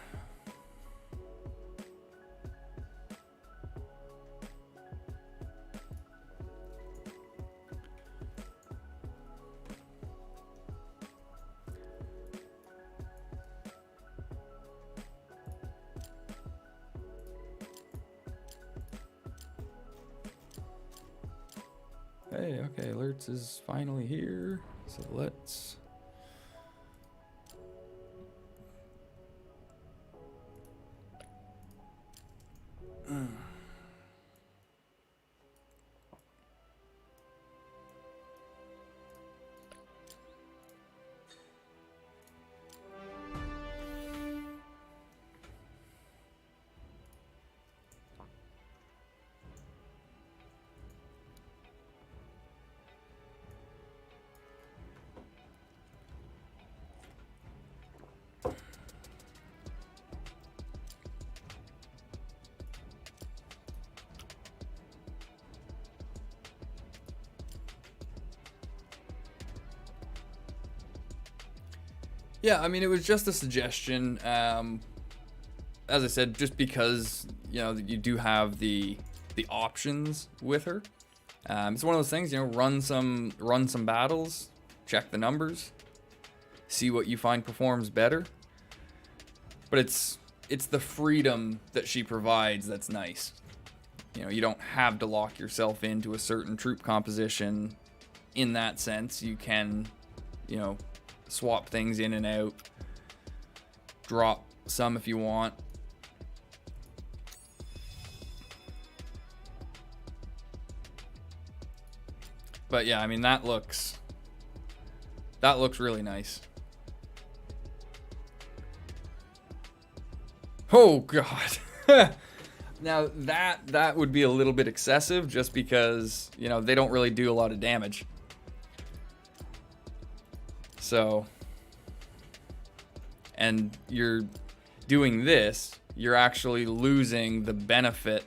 Hey, okay, alerts is finally here. So let's... Yeah, I mean, it was just a suggestion. As I said, just because, you know, you do have the options with her. It's one of those things, you know, run some battles, check the numbers, see what you find performs better. But it's the freedom that she provides that's nice. You know, you don't have to lock yourself into a certain troop composition in that sense. You can, you know, swap things in and out, drop some if you want. But yeah, I mean, that looks really nice. Oh god. Now that would be a little bit excessive, just because, you know, they don't really do a lot of damage. So, and you're doing this, you're actually losing the benefit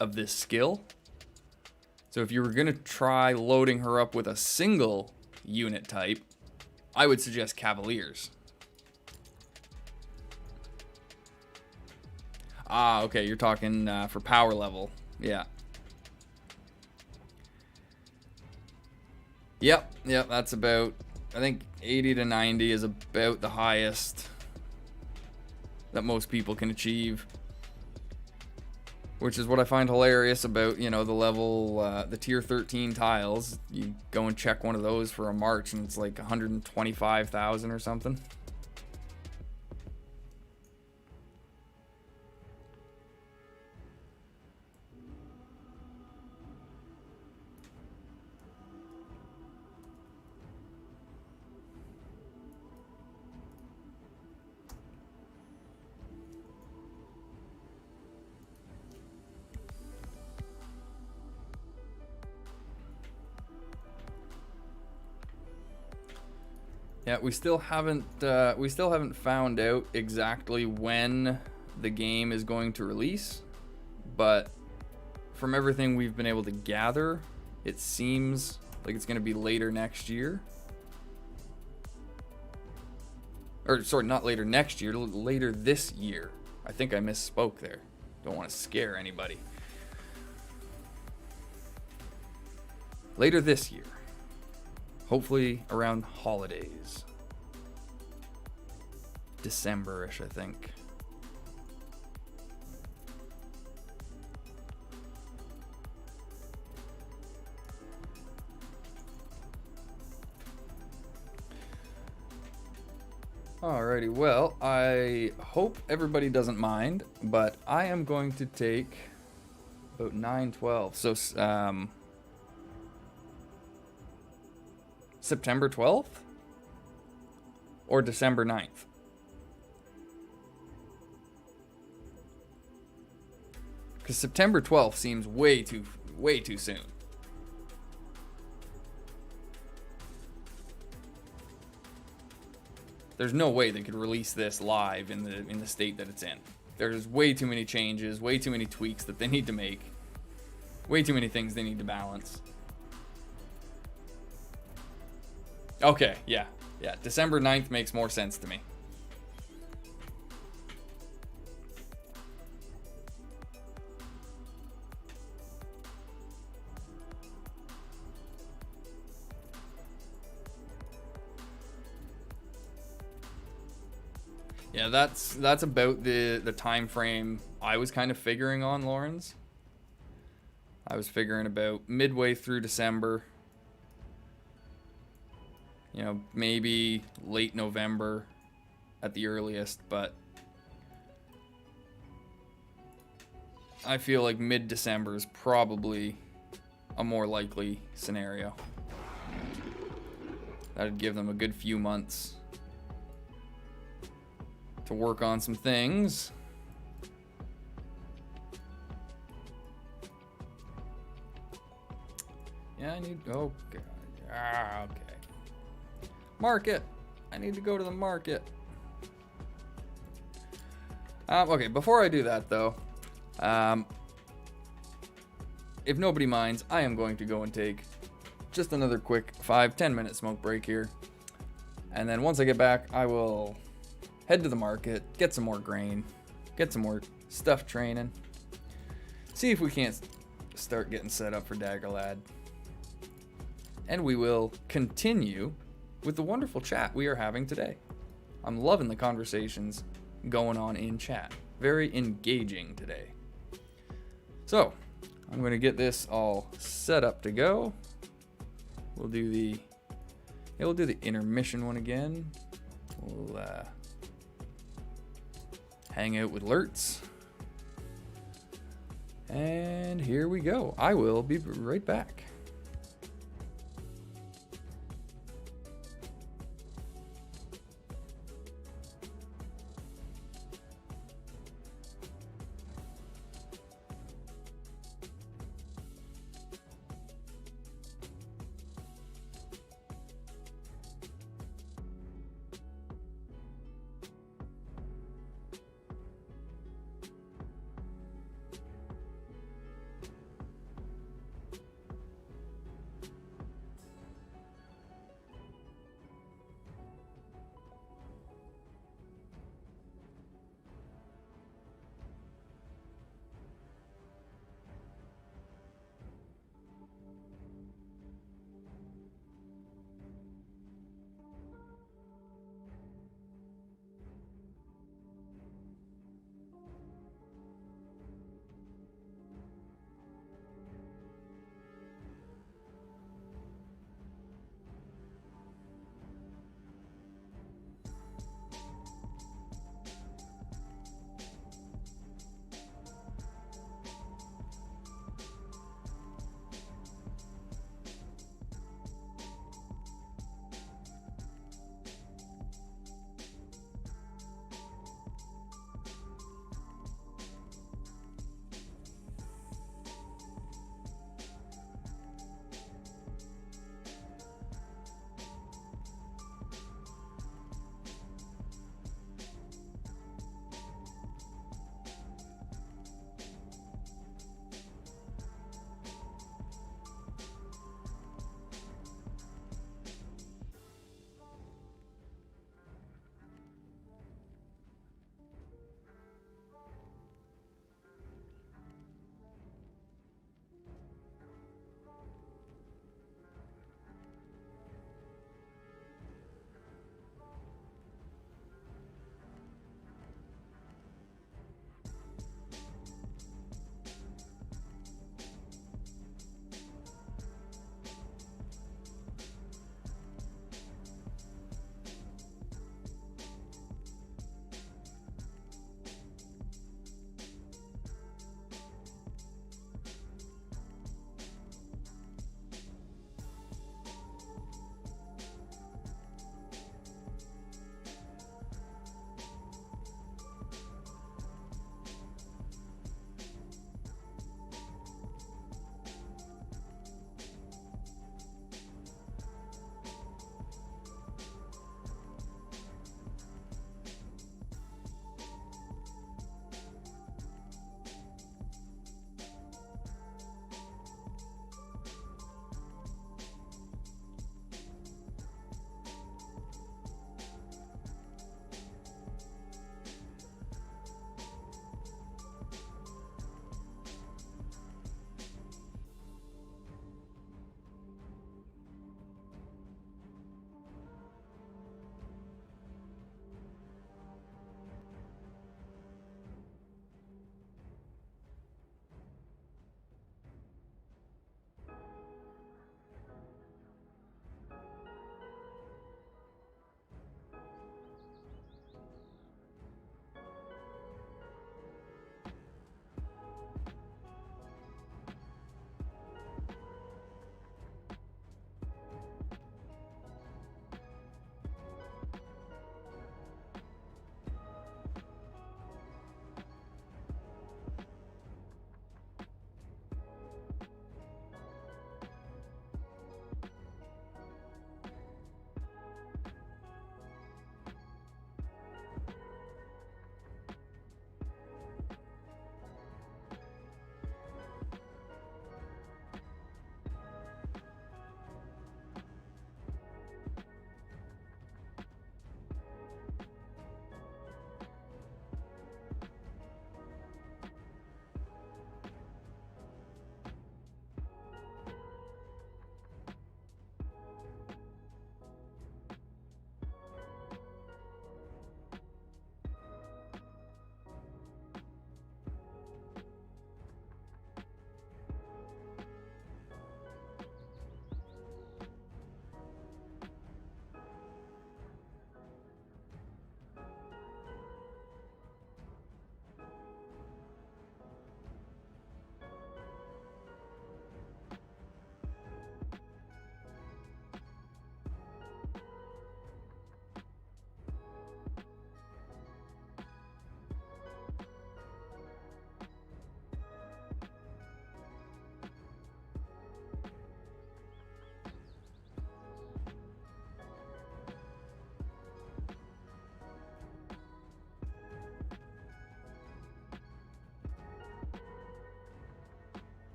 of this skill. So if you were going to try loading her up with a single unit type, I would suggest Cavaliers. Ah, okay, you're talking for power level. Yeah. Yep, that's about, I think 80 to 90 is about the highest that most people can achieve. Which is what I find hilarious about, you know, the level, the tier 13 tiles. You go and check one of those for a march and it's like 125,000 or something. Yeah, we still haven't found out exactly when the game is going to release, but from everything we've been able to gather, it seems like it's going to be later next year. Or sorry, not later next year, later this year. I think I misspoke there. Don't want to scare anybody. Later this year. Hopefully around holidays. December-ish, I think. Alrighty, well, I hope everybody doesn't mind, but I am going to take about 9/12. So, September 12th or December 9th? Because September 12th seems way too soon. There's no way they could release this live in the state that it's in. There's way too many changes, way too many tweaks that they need to make, way too many things they need to balance. Okay, yeah. December 9th makes more sense to me. Yeah, that's about the time frame I was kind of figuring on, Lawrence. I was figuring about midway through December. You know, maybe late November at the earliest, but I feel like mid-December is probably a more likely scenario. That'd give them a good few months to work on some things. Yeah, I need, oh god, okay. Market. I need to go to the market. Okay, before I do that though, if nobody minds, I am going to go and take just another quick 5-10 minute smoke break here. And then once I get back, I will head to the market, get some more grain, get some more stuff training, see if we can't start getting set up for Daggerlad. And we will continue with the wonderful chat we are having today. I'm loving the conversations going on in chat. Very engaging today. So, I'm going to get this all set up to go. We'll do the intermission one again. We'll hang out with alerts. And here we go. I will be right back.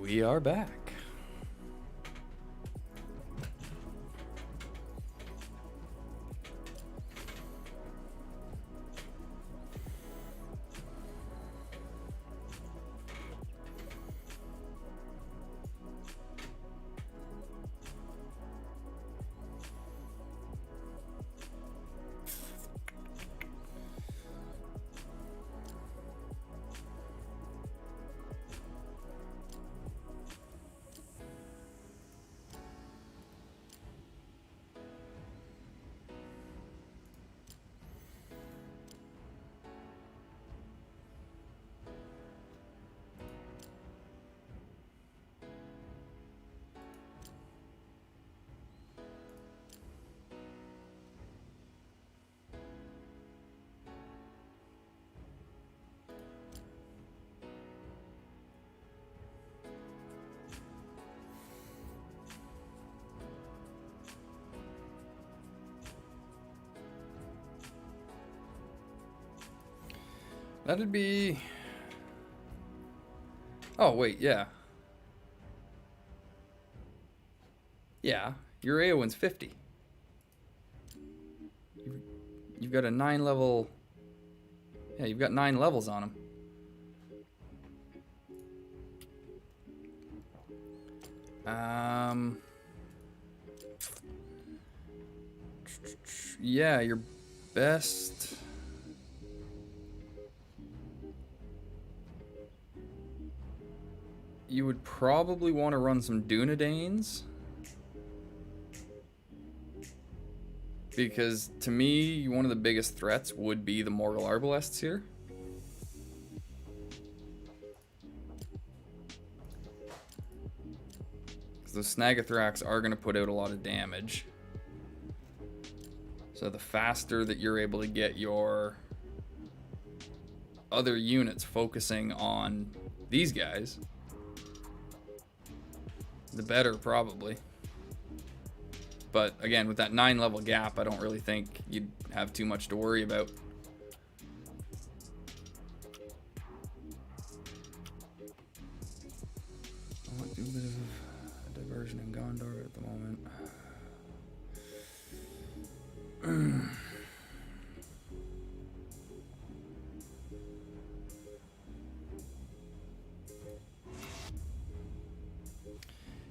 We are back. That'd be... Oh, wait, yeah. Yeah, your Eowyn's 50. You've got a 9 level... Yeah, you've got 9 levels on him. Yeah, your best... You would probably want to run some Dunedains. Because, to me, one of the biggest threats would be the Morgul Arbalests here. Because those Snagathrax are going to put out a lot of damage. So the faster that you're able to get your other units focusing on these guys, the better, probably. But again, with that 9 level gap, I don't really think you'd have too much to worry about. I want to do a bit of diversion in Gondor at the moment.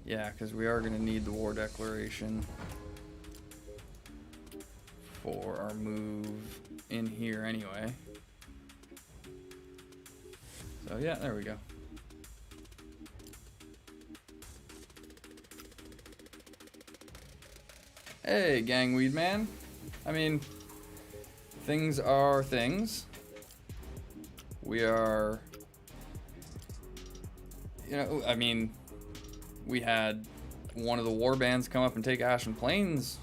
Yeah, because we are going to need the war declaration for our move in here anyway. So yeah, there we go. Hey, Gangweed Man. I mean, things are things. We are, you know, I mean, we had one of the war bands come up and take Ashen Plains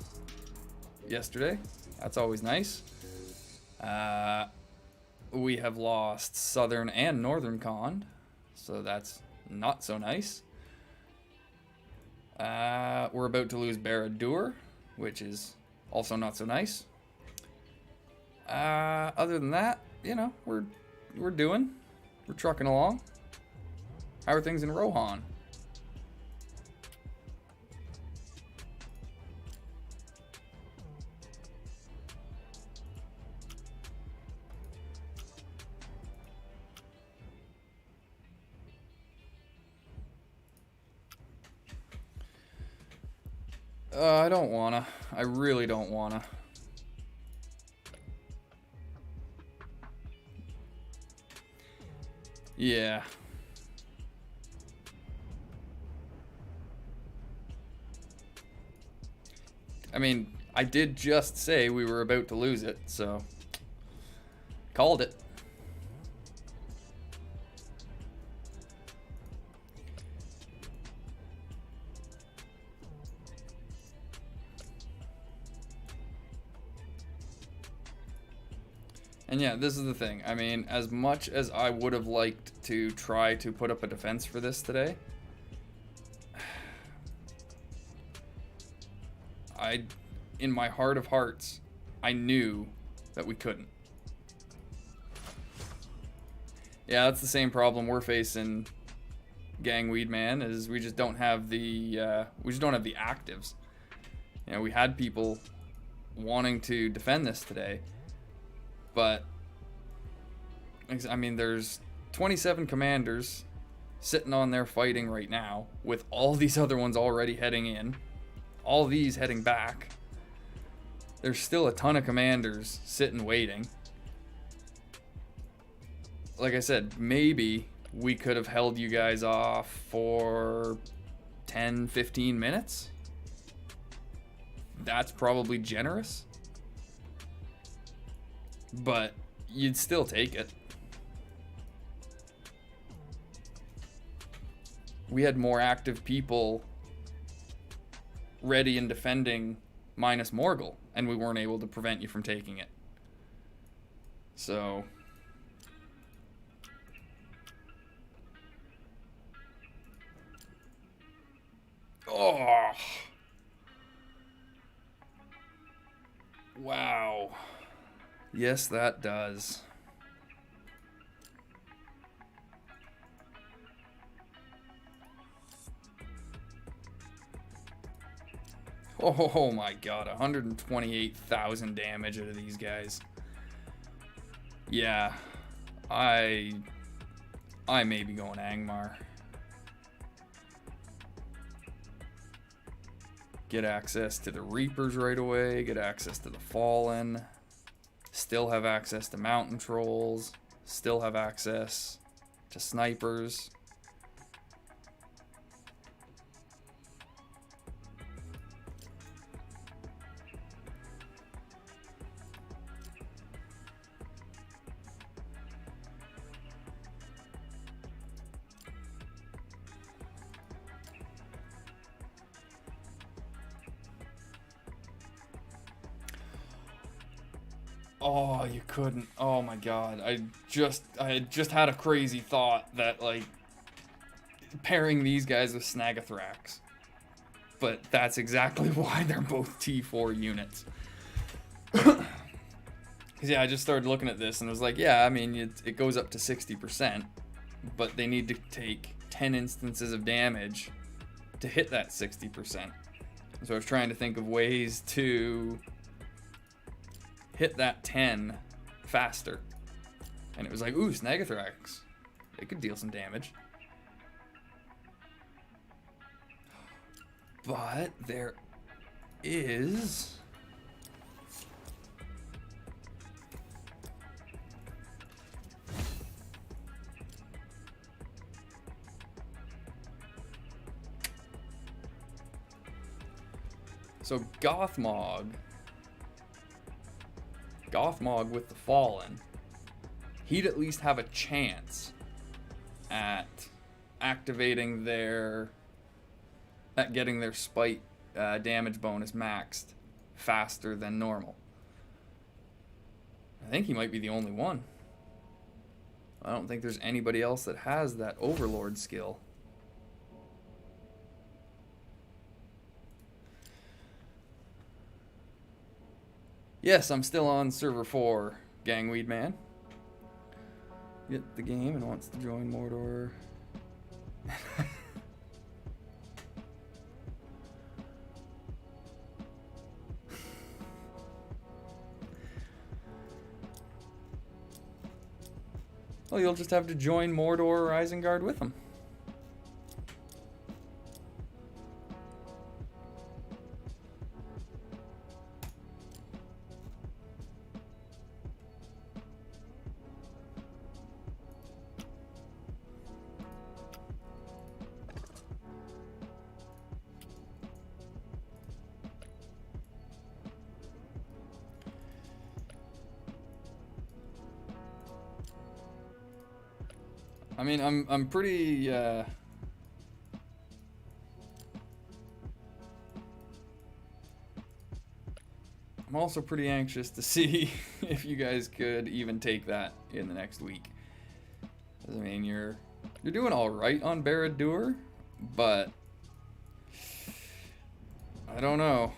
yesterday. That's always nice. We have lost Southern and Northern Con, so that's not so nice. We're about to lose Barad-dûr, which is also not so nice. Other than that, you know, we're trucking along. How are things in Rohan? I don't wanna. I really don't wanna. Yeah. I mean, I did just say we were about to lose it, so called it. And yeah, this is the thing. I mean, as much as I would have liked to try to put up a defense for this today, in my heart of hearts, I knew that we couldn't. Yeah, that's the same problem we're facing Gangweed Man, is we just don't have the actives. You know, we had people wanting to defend this today, but I mean, there's 27 commanders sitting on there fighting right now, with all these other ones already heading in, all these heading back. There's still a ton of commanders sitting waiting. Like I said, maybe we could have held you guys off for 10, 15 minutes. That's probably generous, but you'd still take it. We had more active people ready and defending minus Morgul, and we weren't able to prevent you from taking it. So oh, wow. Yes, that does. Oh my god, 128,000 damage out of these guys. Yeah, I may be going Angmar. Get access to the Reapers right away, get access to the Fallen, still have access to Mountain Trolls, still have access to Snipers. Oh, you couldn't. Oh my god. I had just had a crazy thought that, like, pairing these guys with Snagathrax. But that's exactly why they're both T4 units. Because, yeah, I just started looking at this and was like, yeah, I mean, it goes up to 60%, but they need to take 10 instances of damage to hit that 60%. So I was trying to think of ways to hit that 10 faster. And it was like, ooh, Snagathrax. They could deal some damage. But there is... So Gothmog with the Fallen, he'd at least have a chance at activating getting their spite damage bonus maxed faster than normal. I think he might be the only one. I don't think there's anybody else that has that Overlord skill. Yes, I'm still on server 4, Gangweed Man. Get the game and wants to join Mordor. Well, you'll just have to join Mordor or Isengard with him. I mean, I'm pretty I'm also pretty anxious to see if you guys could even take that in the next week. I mean, you're doing all right on Barad-dûr, but I don't know.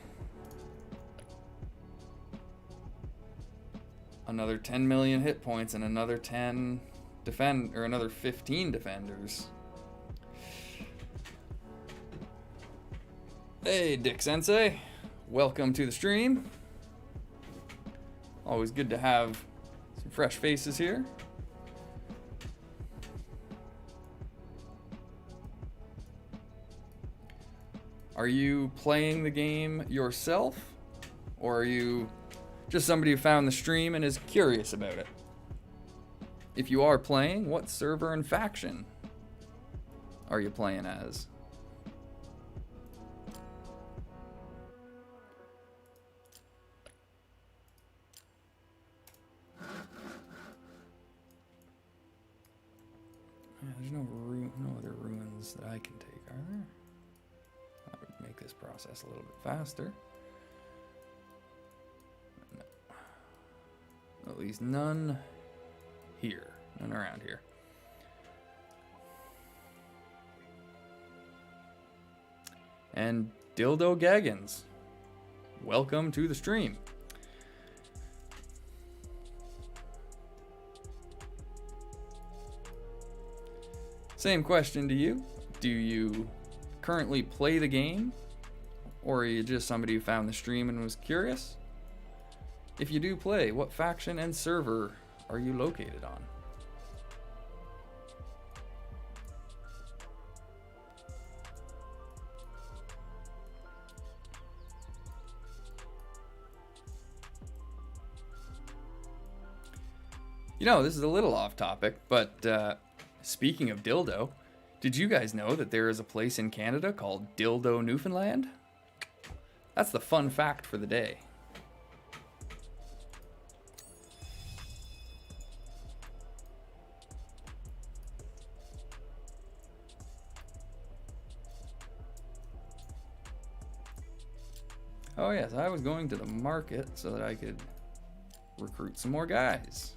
Another 10 million hit points and another 10 another 15 defenders. Hey, Dick Sensei. Welcome to the stream. Always good to have some fresh faces here. Are you playing the game yourself? Or are you just somebody who found the stream and is curious about it? If you are playing, what server and faction are you playing as? Yeah, there's no other ruins that I can take, are there? That would make this process a little bit faster. No. At least none here. None around here. And Dildo Gaggins, welcome to the stream. Same question to you. Do you currently play the game? Or are you just somebody who found the stream and was curious? If you do play, what faction and server are you located on? You know, this is a little off topic, but speaking of dildo, did you guys know that there is a place in Canada called Dildo, Newfoundland? That's the fun fact for the day. Oh yes, I was going to the market so that I could recruit some more guys.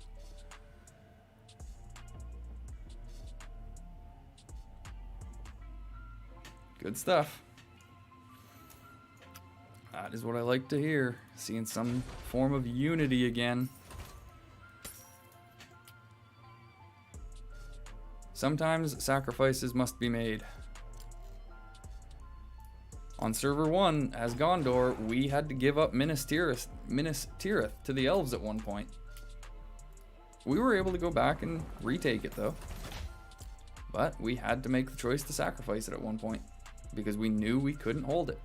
Good stuff. That is what I like to hear. Seeing some form of unity again. Sometimes sacrifices must be made. On server 1, as Gondor, we had to give up Minas Tirith to the elves at one point. We were able to go back and retake it though. But we had to make the choice to sacrifice it at one point, because we knew we couldn't hold it.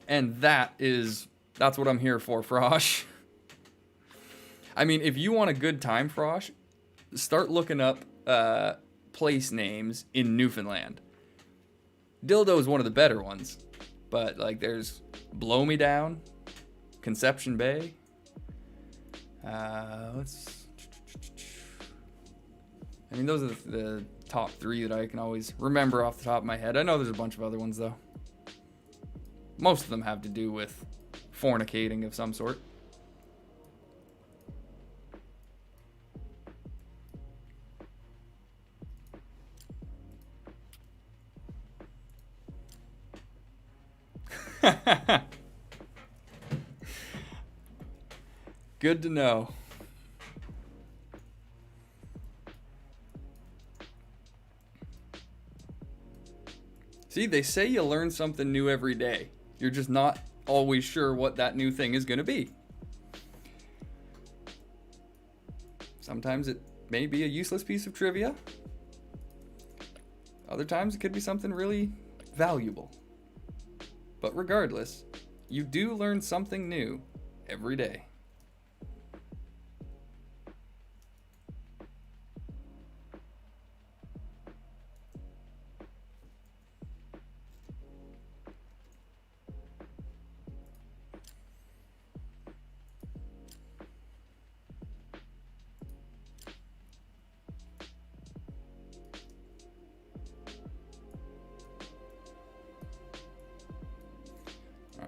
And that's what I'm here for, Frosh. I mean, if you want a good time, Frosh, start looking up place names in Newfoundland. Dildo is one of the better ones, but like there's Blow Me Down, Conception Bay. I mean, those are the top 3 that I can always remember off the top of my head. I know there's a bunch of other ones though. Most of them have to do with fornicating of some sort. Good to know. See, they say you learn something new every day. You're just not always sure what that new thing is going to be. Sometimes it may be a useless piece of trivia. Other times it could be something really valuable. But regardless, you do learn something new every day.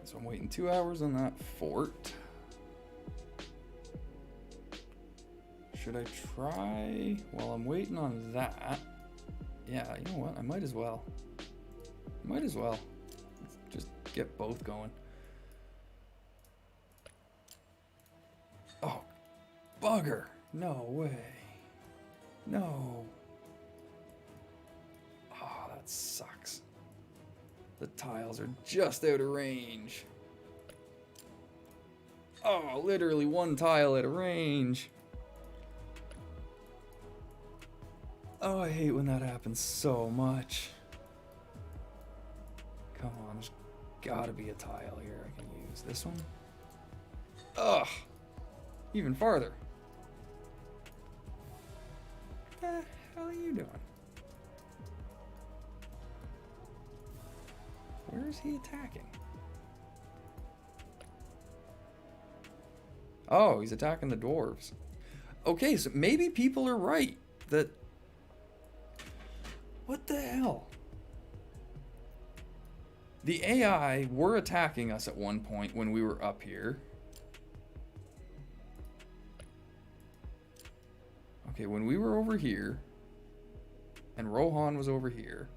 So I'm waiting 2 hours on that fort. Should I try while I'm waiting on that? Yeah, you know what? I might as well. Let's just get both going. bugger. No way. No. Oh, that sucks. The tiles are just out of range. Oh, literally one tile out of range. Oh, I hate when that happens so much. Come on, there's gotta be a tile here I can use. This one? Ugh! Even farther. What the hell are you doing? Where is he attacking? Oh, he's attacking the dwarves. Okay, so maybe people are right that... What the hell? The AI were attacking us at one point when we were up here. Okay, when we were over here, and Rohan was over here,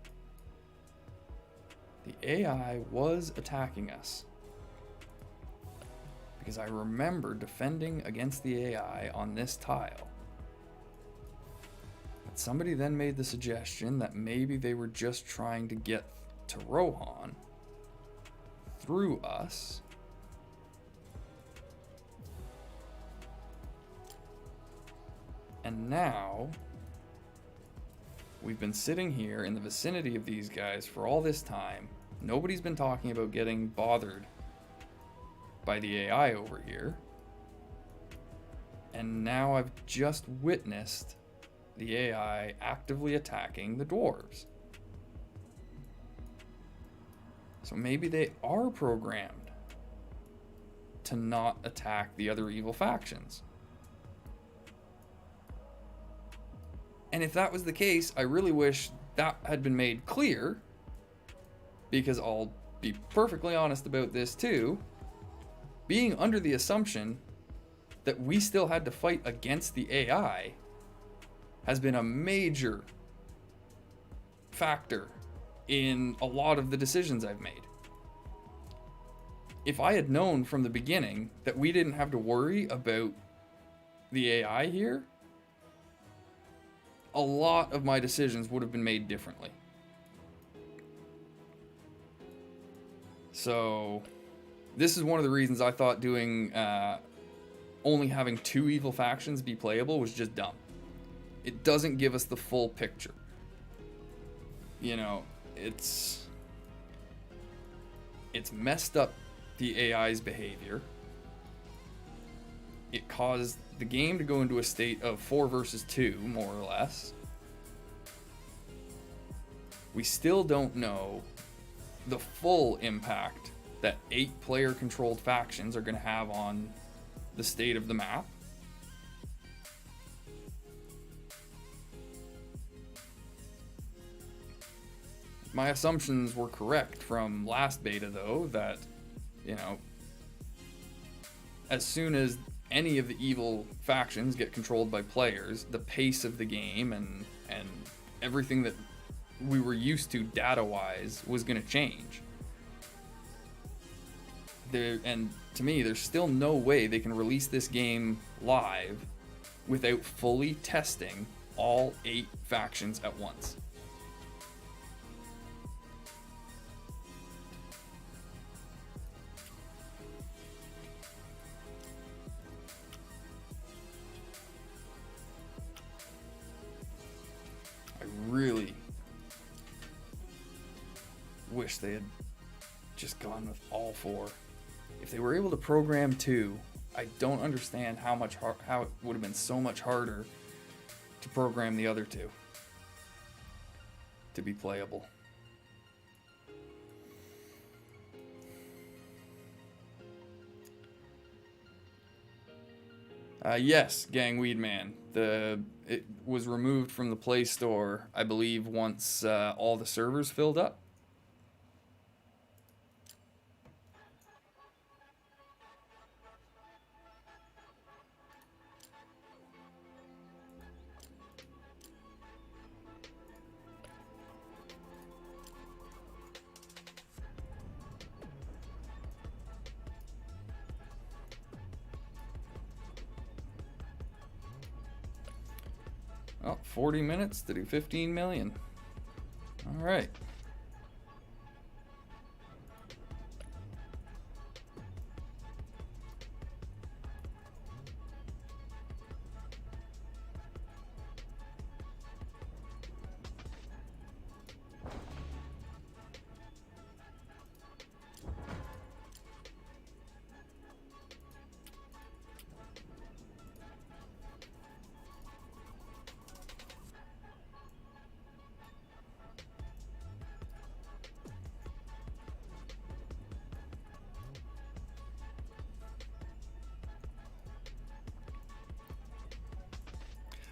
the AI was attacking us. Because I remember defending against the AI on this tile. But somebody then made the suggestion that maybe they were just trying to get to Rohan through us. And now we've been sitting here in the vicinity of these guys for all this time. Nobody's been talking about getting bothered by the AI over here. And now I've just witnessed the AI actively attacking the dwarves. So maybe they are programmed to not attack the other evil factions. And if that was the case, I really wish that had been made clear, because I'll be perfectly honest about this too. Being under the assumption that we still had to fight against the AI has been a major factor in a lot of the decisions I've made. If I had known from the beginning that we didn't have to worry about the AI here, a lot of my decisions would have been made differently. So this is one of the reasons I thought doing only having 2 evil factions be playable was just dumb. It doesn't give us the full picture. You know, it's messed up the AI's behavior. It caused the game to go into a state of 4 versus 2, more or less. We still don't know the full impact that 8 player controlled factions are going to have on the state of the map. My assumptions were correct from last beta though, that, you know, as soon as any of the evil factions get controlled by players, the pace of the game and everything that we were used to data-wise was going to change. And to me, there's still no way they can release this game live without fully testing all 8 factions at once. I really wish they had just gone with all 4. If they were able to program 2, I don't understand how it would have been so much harder to program the other 2 to be playable. Yes, Gangweed Man. It was removed from the Play Store, I believe, once all the servers filled up. Oh, 40 minutes to do 15 million. All right.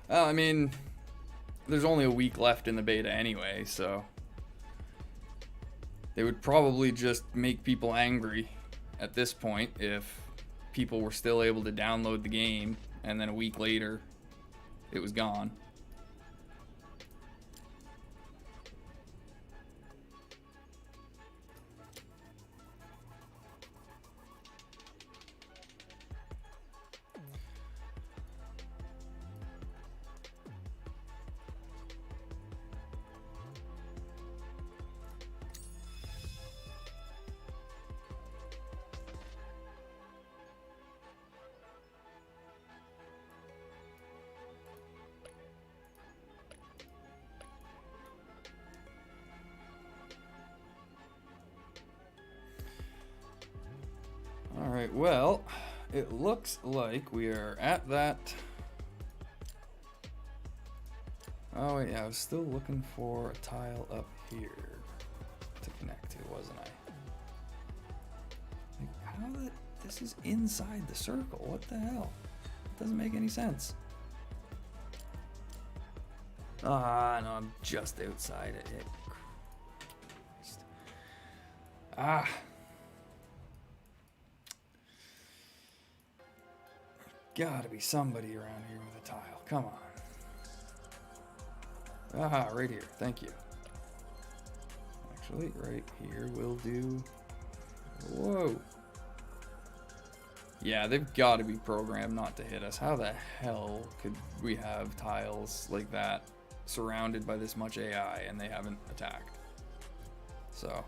I mean, there's only a week left in the beta anyway, so they would probably just make people angry at this point if people were still able to download the game and then a week later it was gone. Alright, well, it looks like we are at that. Oh, wait, yeah, I was still looking for a tile up here to connect to, wasn't I? Like, how this is inside the circle? What the hell? It doesn't make any sense. Ah, no, I'm just outside it. Christ. Ah. Gotta be somebody around here with a tile. Come on. Aha, right here. Thank you. Actually, right here will do. Whoa. Yeah, they've got to be programmed not to hit us. How the hell could we have tiles like that surrounded by this much AI and they haven't attacked? So,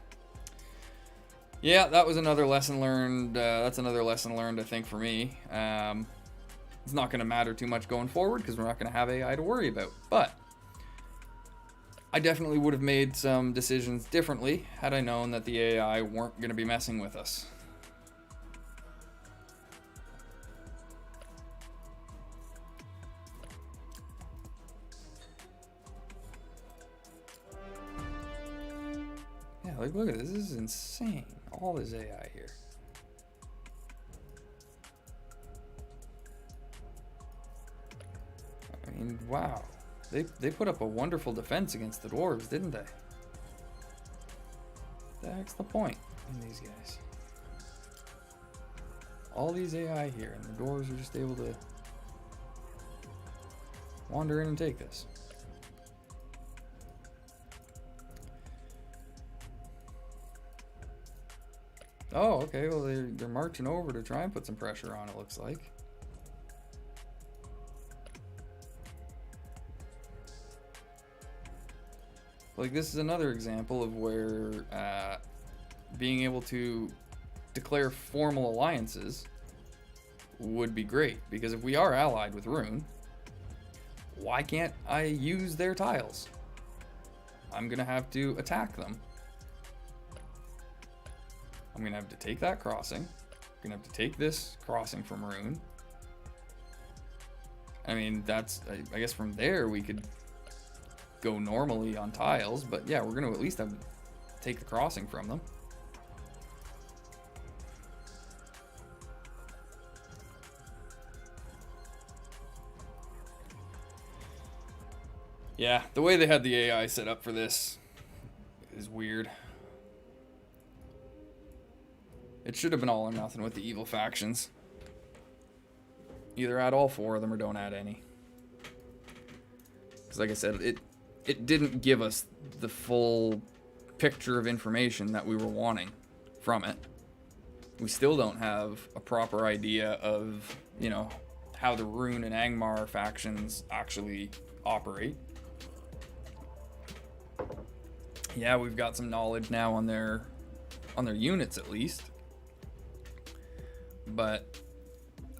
yeah, that was another lesson learned. That's another lesson learned, I think, for me. It's not going to matter too much going forward because we're not going to have AI to worry about. But I definitely would have made some decisions differently had I known that the AI weren't going to be messing with us. Yeah, like, look at this. This is insane. All this AI here. I mean, wow. They put up a wonderful defense against the dwarves, didn't they? The heck's the point in these guys? All these AI here, and the dwarves are just able to wander in and take this. Oh, okay, well they're marching over to try and put some pressure on, it looks like. Like, this is another example of where being able to declare formal alliances would be great, because if we are allied with Rune, why can't I use their tiles? I'm gonna have to attack them. I'm gonna have to take that crossing. I'm gonna have to take this crossing from Rune. I mean, that's, I guess from there we could go normally on tiles, but yeah, we're gonna at least have to take the crossing from them. Yeah, the way they had the AI set up for this is weird. It should have been all or nothing with the evil factions. Either add all 4 of them or don't add any. Because like I said, it didn't give us the full picture of information that we were wanting from it. We still don't have a proper idea of, you know, how the Rune and Angmar factions actually operate. Yeah, we've got some knowledge now on their units at least. But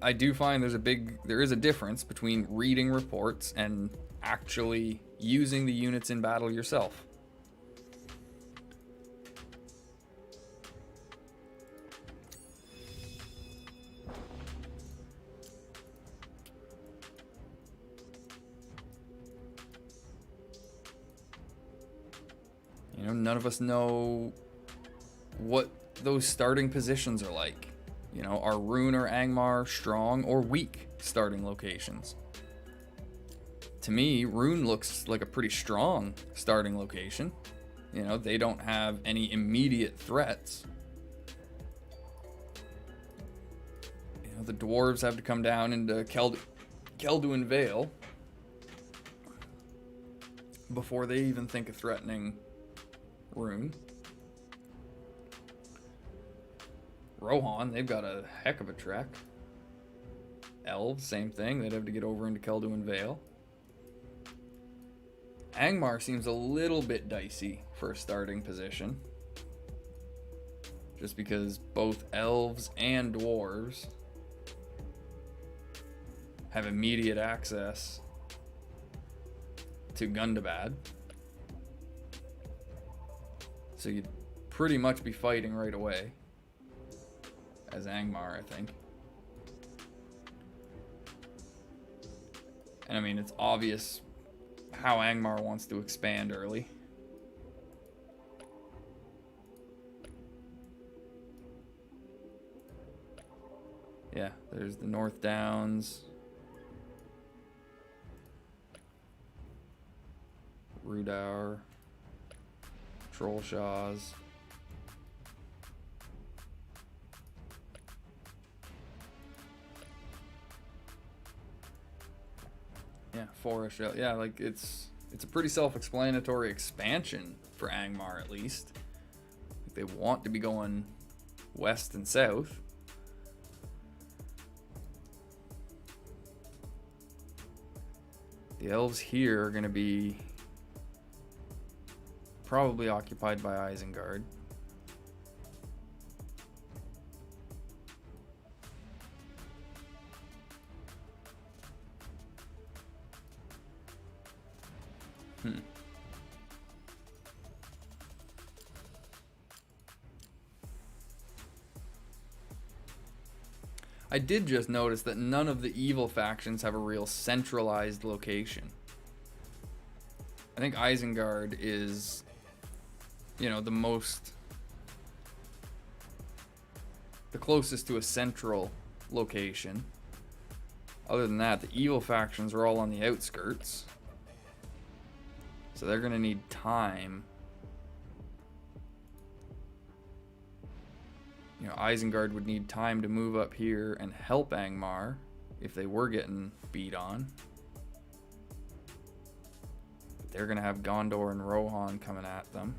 I do find there is a difference between reading reports and actually using the units in battle yourself. You know, none of us know what those starting positions are like. You know, are Rune or Angmar strong or weak starting locations? To me, Rune looks like a pretty strong starting location. You know, they don't have any immediate threats. You know, the dwarves have to come down into Kelduin Vale before they even think of threatening Rune. Rohan, they've got a heck of a trek. Elves, same thing. They'd have to get over into Kelduin Vale. Angmar seems a little bit dicey for a starting position. Just because both elves and dwarves have immediate access to Gundabad. So you'd pretty much be fighting right away as Angmar, I think. And I mean, it's obvious how Angmar wants to expand early. Yeah, there's the North Downs. Rudour. Trollshaws. Yeah, Forest. Yeah, like it's a pretty self-explanatory expansion for Angmar, at least. They want to be going west and south. The elves here are going to be probably occupied by Isengard. I did just notice that none of the evil factions have a real centralized location. I think Isengard is, you know, the closest to a central location. Other than that, the evil factions are all on the outskirts. So they're going to need time. You know, Isengard would need time to move up here and help Angmar if they were getting beat on. But they're going to have Gondor and Rohan coming at them.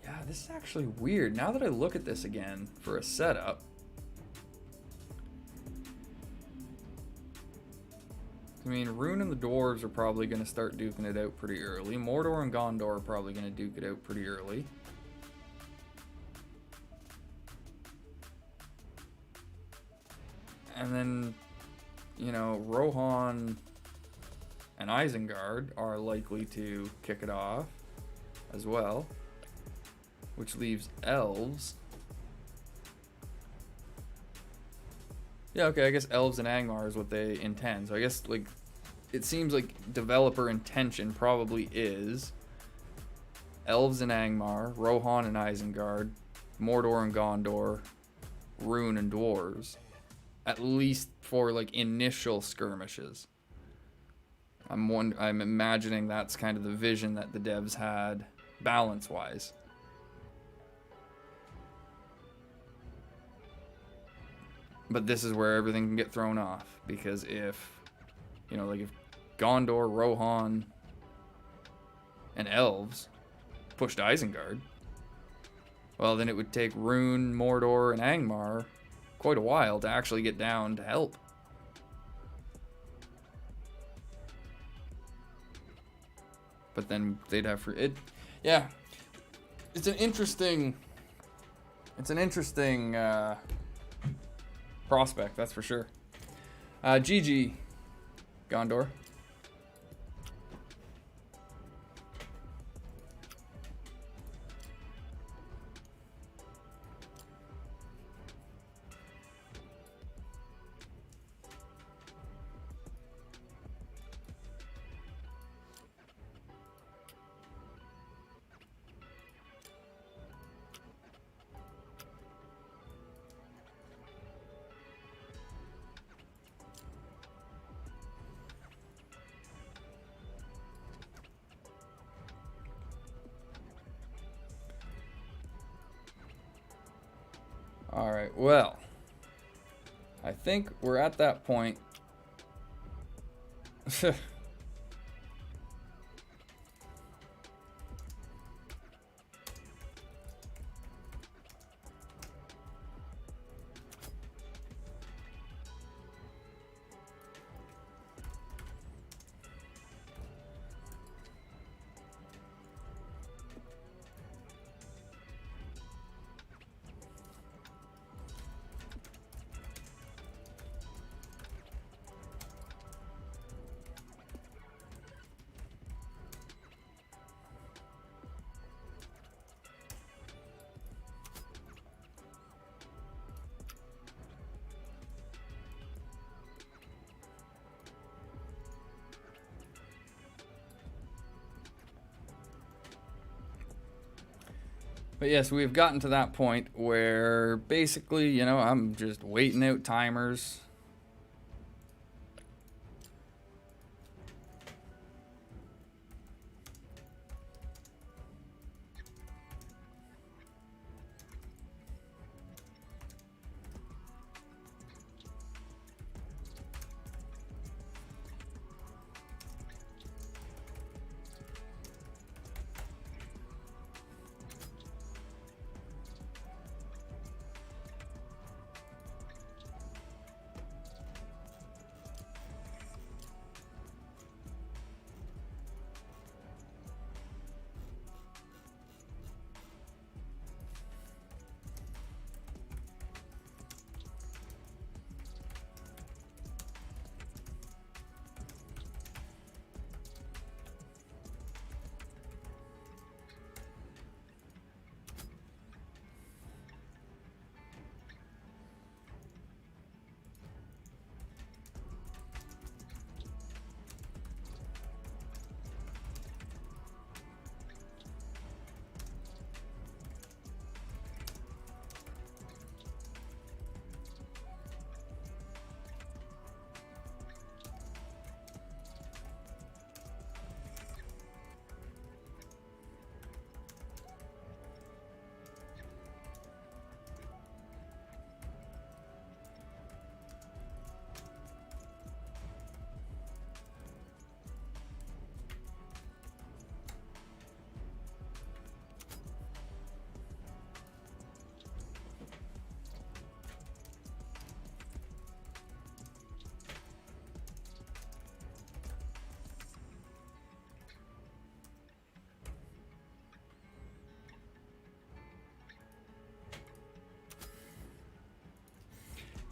Yeah, this is actually weird. Now that I look at this again for a setup, I mean, Rune and the dwarves are probably going to start duking it out pretty early. Mordor and Gondor are probably going to duke it out pretty early. And then, you know, Rohan and Isengard are likely to kick it off as well, which leaves elves. Yeah, okay, I guess elves and Angmar is what they intend. So I guess, like, it seems like developer intention probably is elves and Angmar, Rohan and Isengard, Mordor and Gondor, Rune and dwarves. At least for, like, initial skirmishes. I'm imagining that's kind of the vision that the devs had balance-wise. But this is where everything can get thrown off. Because if, you know, like if Gondor, Rohan, and elves pushed Isengard, well, then it would take Rune, Mordor, and Angmar quite a while to actually get down to help. But then they'd have it. Yeah, it's an interesting prospect, that's for sure. GG, Gondor. All right, well, I think we're at that point. But yes, we've gotten to that point where basically, you know, I'm just waiting out timers.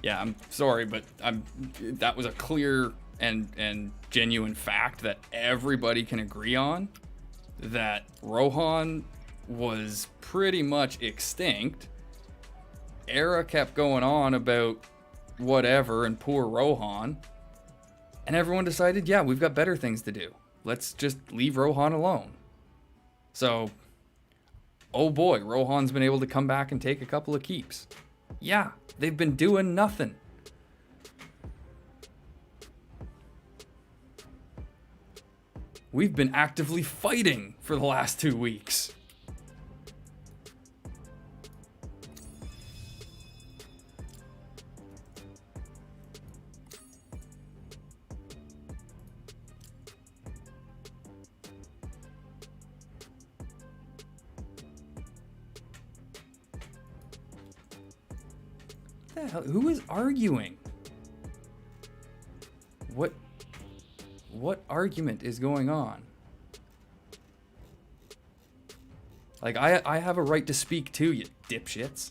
Yeah, I'm sorry, but that was a clear and genuine fact that everybody can agree on, that Rohan was pretty much extinct. Era kept going on about whatever and poor Rohan, and everyone decided, yeah, we've got better things to do. Let's just leave Rohan alone. So, oh boy, Rohan's been able to come back and take a couple of keeps. Yeah, they've been doing nothing. We've been actively fighting for the last 2 weeks. the hell? Who is arguing? What argument is going on? Like, I have a right to speak too, you dipshits.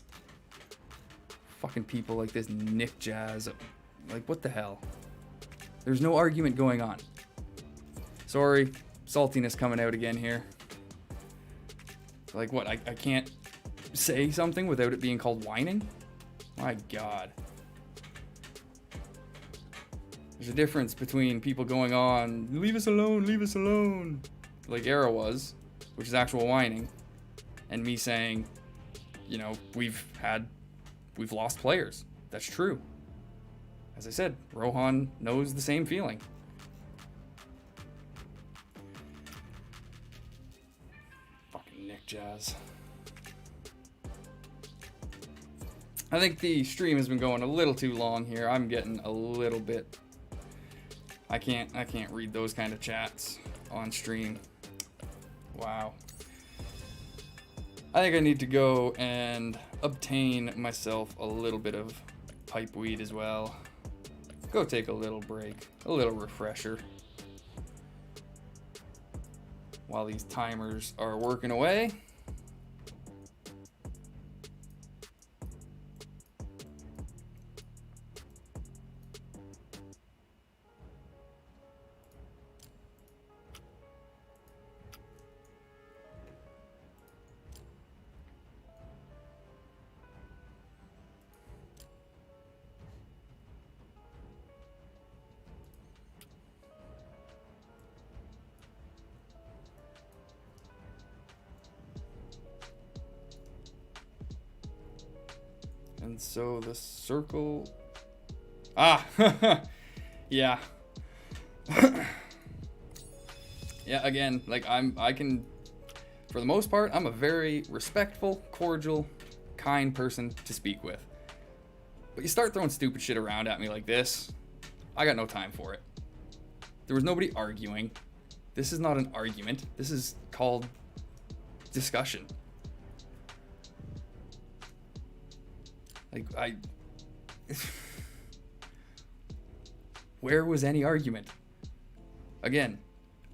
Fucking people like this Nick Jazz. Like, what the hell? There's no argument going on. Sorry, saltiness coming out again here. Like, what? I can't say something without it being called whining? My God. There's a difference between people going on, leave us alone, like Era was, which is actual whining, and me saying, you know, we've lost players. That's true. As I said, Rohan knows the same feeling. Fucking Nick Jazz. I think the stream has been going a little too long here. I'm getting a little bit... I can't read those kind of chats on stream. Wow. I think I need to go and obtain myself a little bit of pipe weed as well. Go take a little break, a little refresher. While these timers are working away. And so the circle... Ah! Yeah. Yeah, again, like, I can... For the most part, I'm a very respectful, cordial, kind person to speak with. But you start throwing stupid shit around at me like this, I got no time for it. There was nobody arguing. This is not an argument. This is called discussion. Like, where was any argument? Again,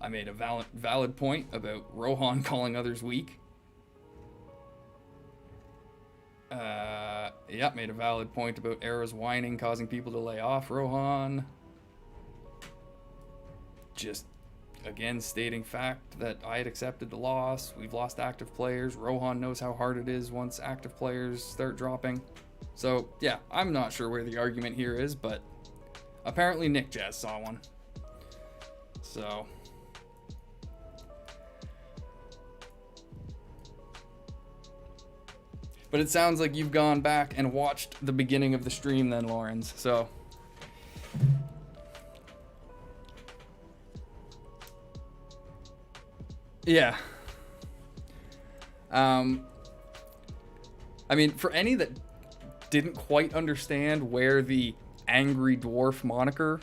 I made a valid point about Rohan calling others weak. Yeah, made a valid point about Era's whining causing people to lay off Rohan. Just, again, stating fact that I had accepted the loss. We've lost active players. Rohan knows how hard it is once active players start dropping. So, yeah, I'm not sure where the argument here is, but apparently Nick Jazz saw one. So... But it sounds like you've gone back and watched the beginning of the stream then, Lawrence, so... Yeah. I mean, for any that didn't quite understand where the Angry Dwarf moniker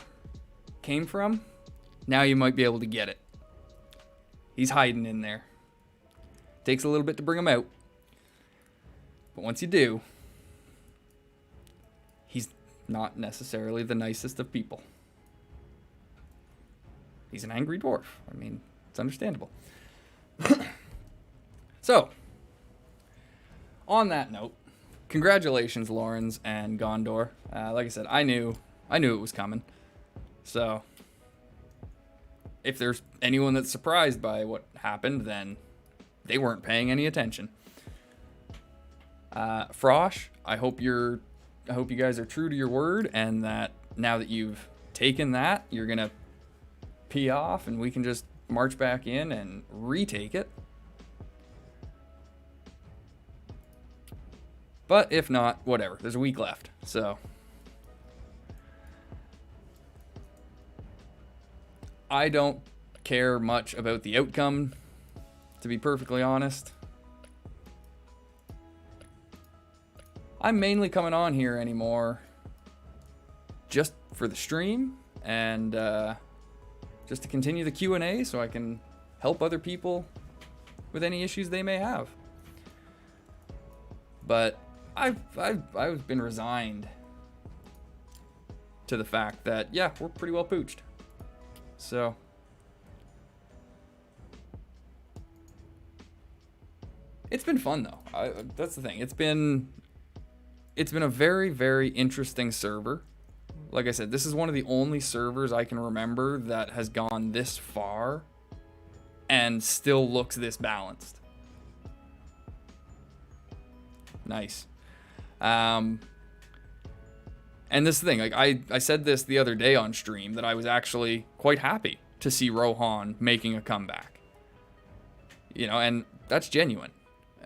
came from, now you might be able to get it. He's hiding in there. Takes a little bit to bring him out. But once you do, he's not necessarily the nicest of people. He's an angry dwarf. I mean, it's understandable. So, on that note, congratulations, Lawrence and Gondor. Like I said, I knew it was coming. So, if there's anyone that's surprised by what happened, then they weren't paying any attention. Frosh, I hope you guys are true to your word, and that now that you've taken that, you're gonna pee off, and we can just march back in and retake it. But if not, whatever. There's a week left, so I don't care much about the outcome, to be perfectly honest. I'm mainly coming on here anymore just for the stream and just to continue the Q&A so I can help other people with any issues they may have. But I've been resigned to the fact that, yeah, we're pretty well pooched. So it's been fun though. That's the thing. It's been a very, very interesting server. Like I said, this is one of the only servers I can remember that has gone this far and still looks this balanced. Nice. And this is the thing, like I said this the other day on stream, that I was actually quite happy to see Rohan making a comeback. You know, and that's genuine.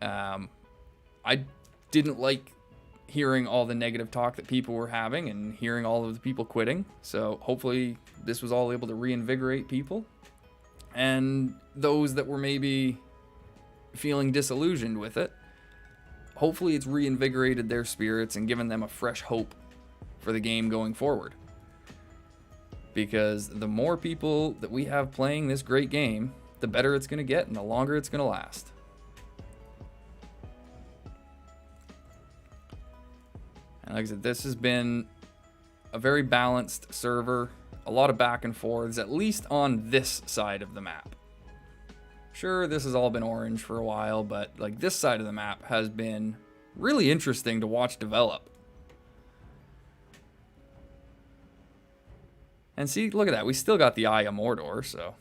I didn't like hearing all the negative talk that people were having and hearing all of the people quitting. So hopefully this was all able to reinvigorate people. And those that were maybe feeling disillusioned with it, hopefully it's reinvigorated their spirits and given them a fresh hope for the game going forward. Because the more people that we have playing this great game, the better it's going to get and the longer it's going to last. And like I said, this has been a very balanced server, a lot of back and forths, at least on this side of the map. Sure, this has all been orange for a while, but like this side of the map has been really interesting to watch develop. And see, look at that, we still got the Eye of Mordor, so.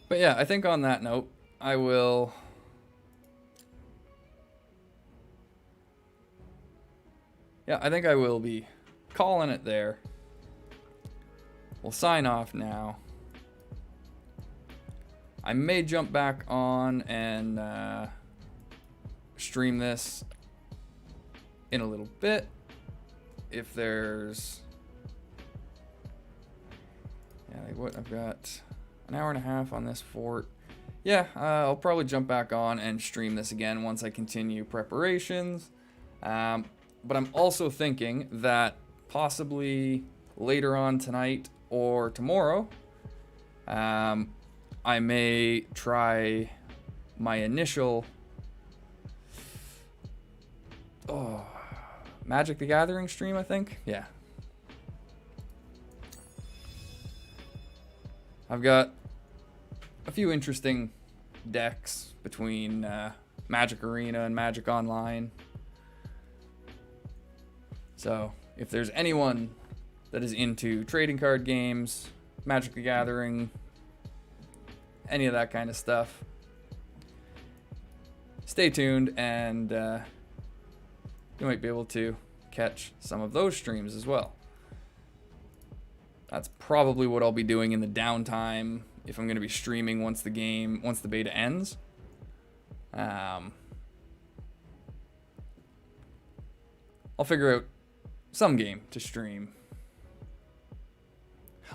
But yeah, I think on that note, I will be calling it there. We'll sign off now. I may jump back on and stream this in a little bit if there's, yeah, like what I've got. An hour and a half on this fort. Yeah, I'll probably jump back on and stream this again once I continue preparations. But I'm also thinking that possibly later on tonight or tomorrow, I may try my initial Magic the Gathering stream, I think. Yeah. I've got a few interesting decks between Magic Arena and Magic Online. So if there's anyone that is into trading card games, Magic the Gathering, any of that kind of stuff, stay tuned and you might be able to catch some of those streams as well. That's probably what I'll be doing in the downtime if I'm going to be streaming once the beta ends. I'll figure out some game to stream.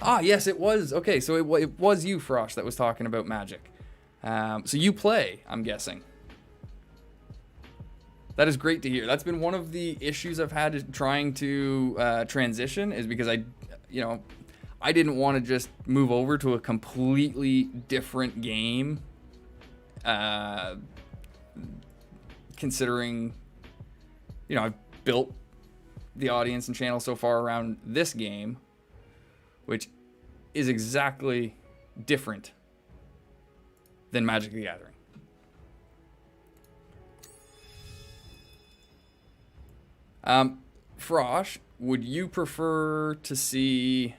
Ah, yes, it was. Okay, so it was you, Frosh, that was talking about Magic. So you play, I'm guessing. That is great to hear. That's been one of the issues I've had trying to transition, is because I didn't want to just move over to a completely different game, considering, I've built the audience and channel so far around this game, which is exactly different than Magic the Gathering. Frosh, would you prefer to see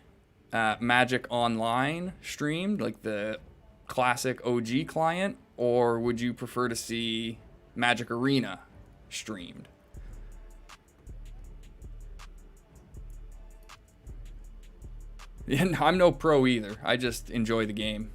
Magic Online streamed, like the classic OG client, or would you prefer to see Magic Arena streamed? Yeah, I'm no pro either. I just enjoy the game.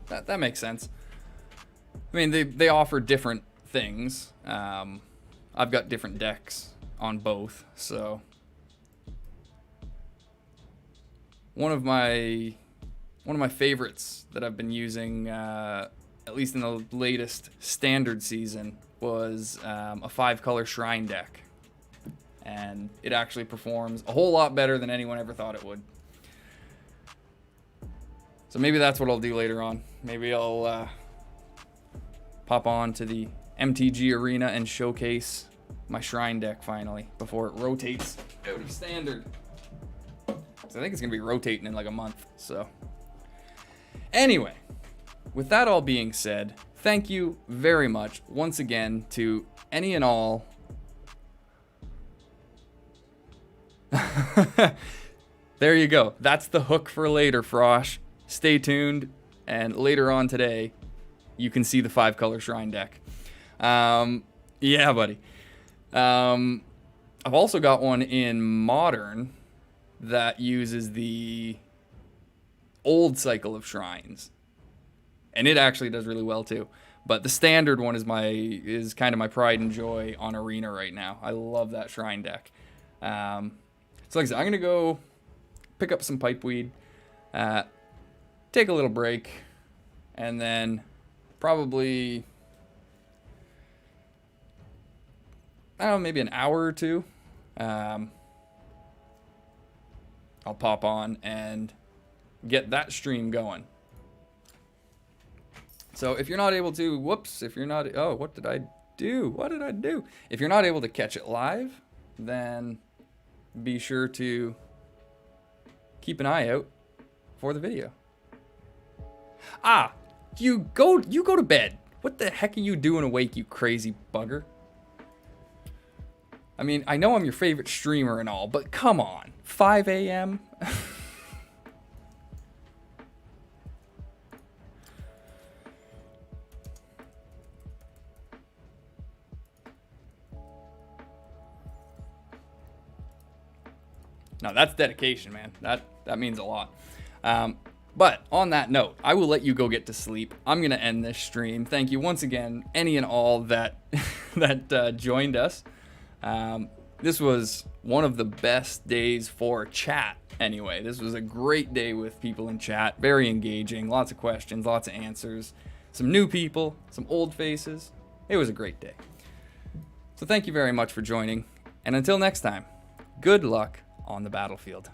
that makes sense. I mean, they offer different things. I've got different decks on both, so one of my favorites that I've been using, at least in the latest standard season, was a 5-color shrine deck, and it actually performs a whole lot better than anyone ever thought it would. So maybe that's what I'll do later on. Maybe I'll pop on to the MTG arena and showcase my shrine deck finally before it rotates out of standard. So I think it's gonna be rotating in like a month. So anyway, with that all being said, thank you very much once again to any and all there you go. That's the hook for later, Frosh. Stay tuned, and later on today you can see the 5-color shrine deck. Yeah, buddy. I've also got one in Modern that uses the old cycle of shrines, and it actually does really well too. But the standard one is kind of my pride and joy on Arena right now. I love that shrine deck. So like I said, I'm gonna go pick up some pipeweed, take a little break, and then probably, I don't know, maybe an hour or two, I'll pop on and get that stream going. So if you're not able to, what did I do? If you're not able to catch it live, then be sure to keep an eye out for the video. You go to bed. What the heck are you doing awake, you crazy bugger? I mean, I know I'm your favorite streamer and all, but come on. 5 a.m.? No, that's dedication, man. That means a lot. But on that note, I will let you go get to sleep. I'm going to end this stream. Thank you once again, any and all that joined us. This was one of the best days for chat anyway. This was a great day with people in chat. Very engaging. Lots of questions, lots of answers. Some new people, some old faces. It was a great day. So thank you very much for joining. And until next time, good luck on the battlefield.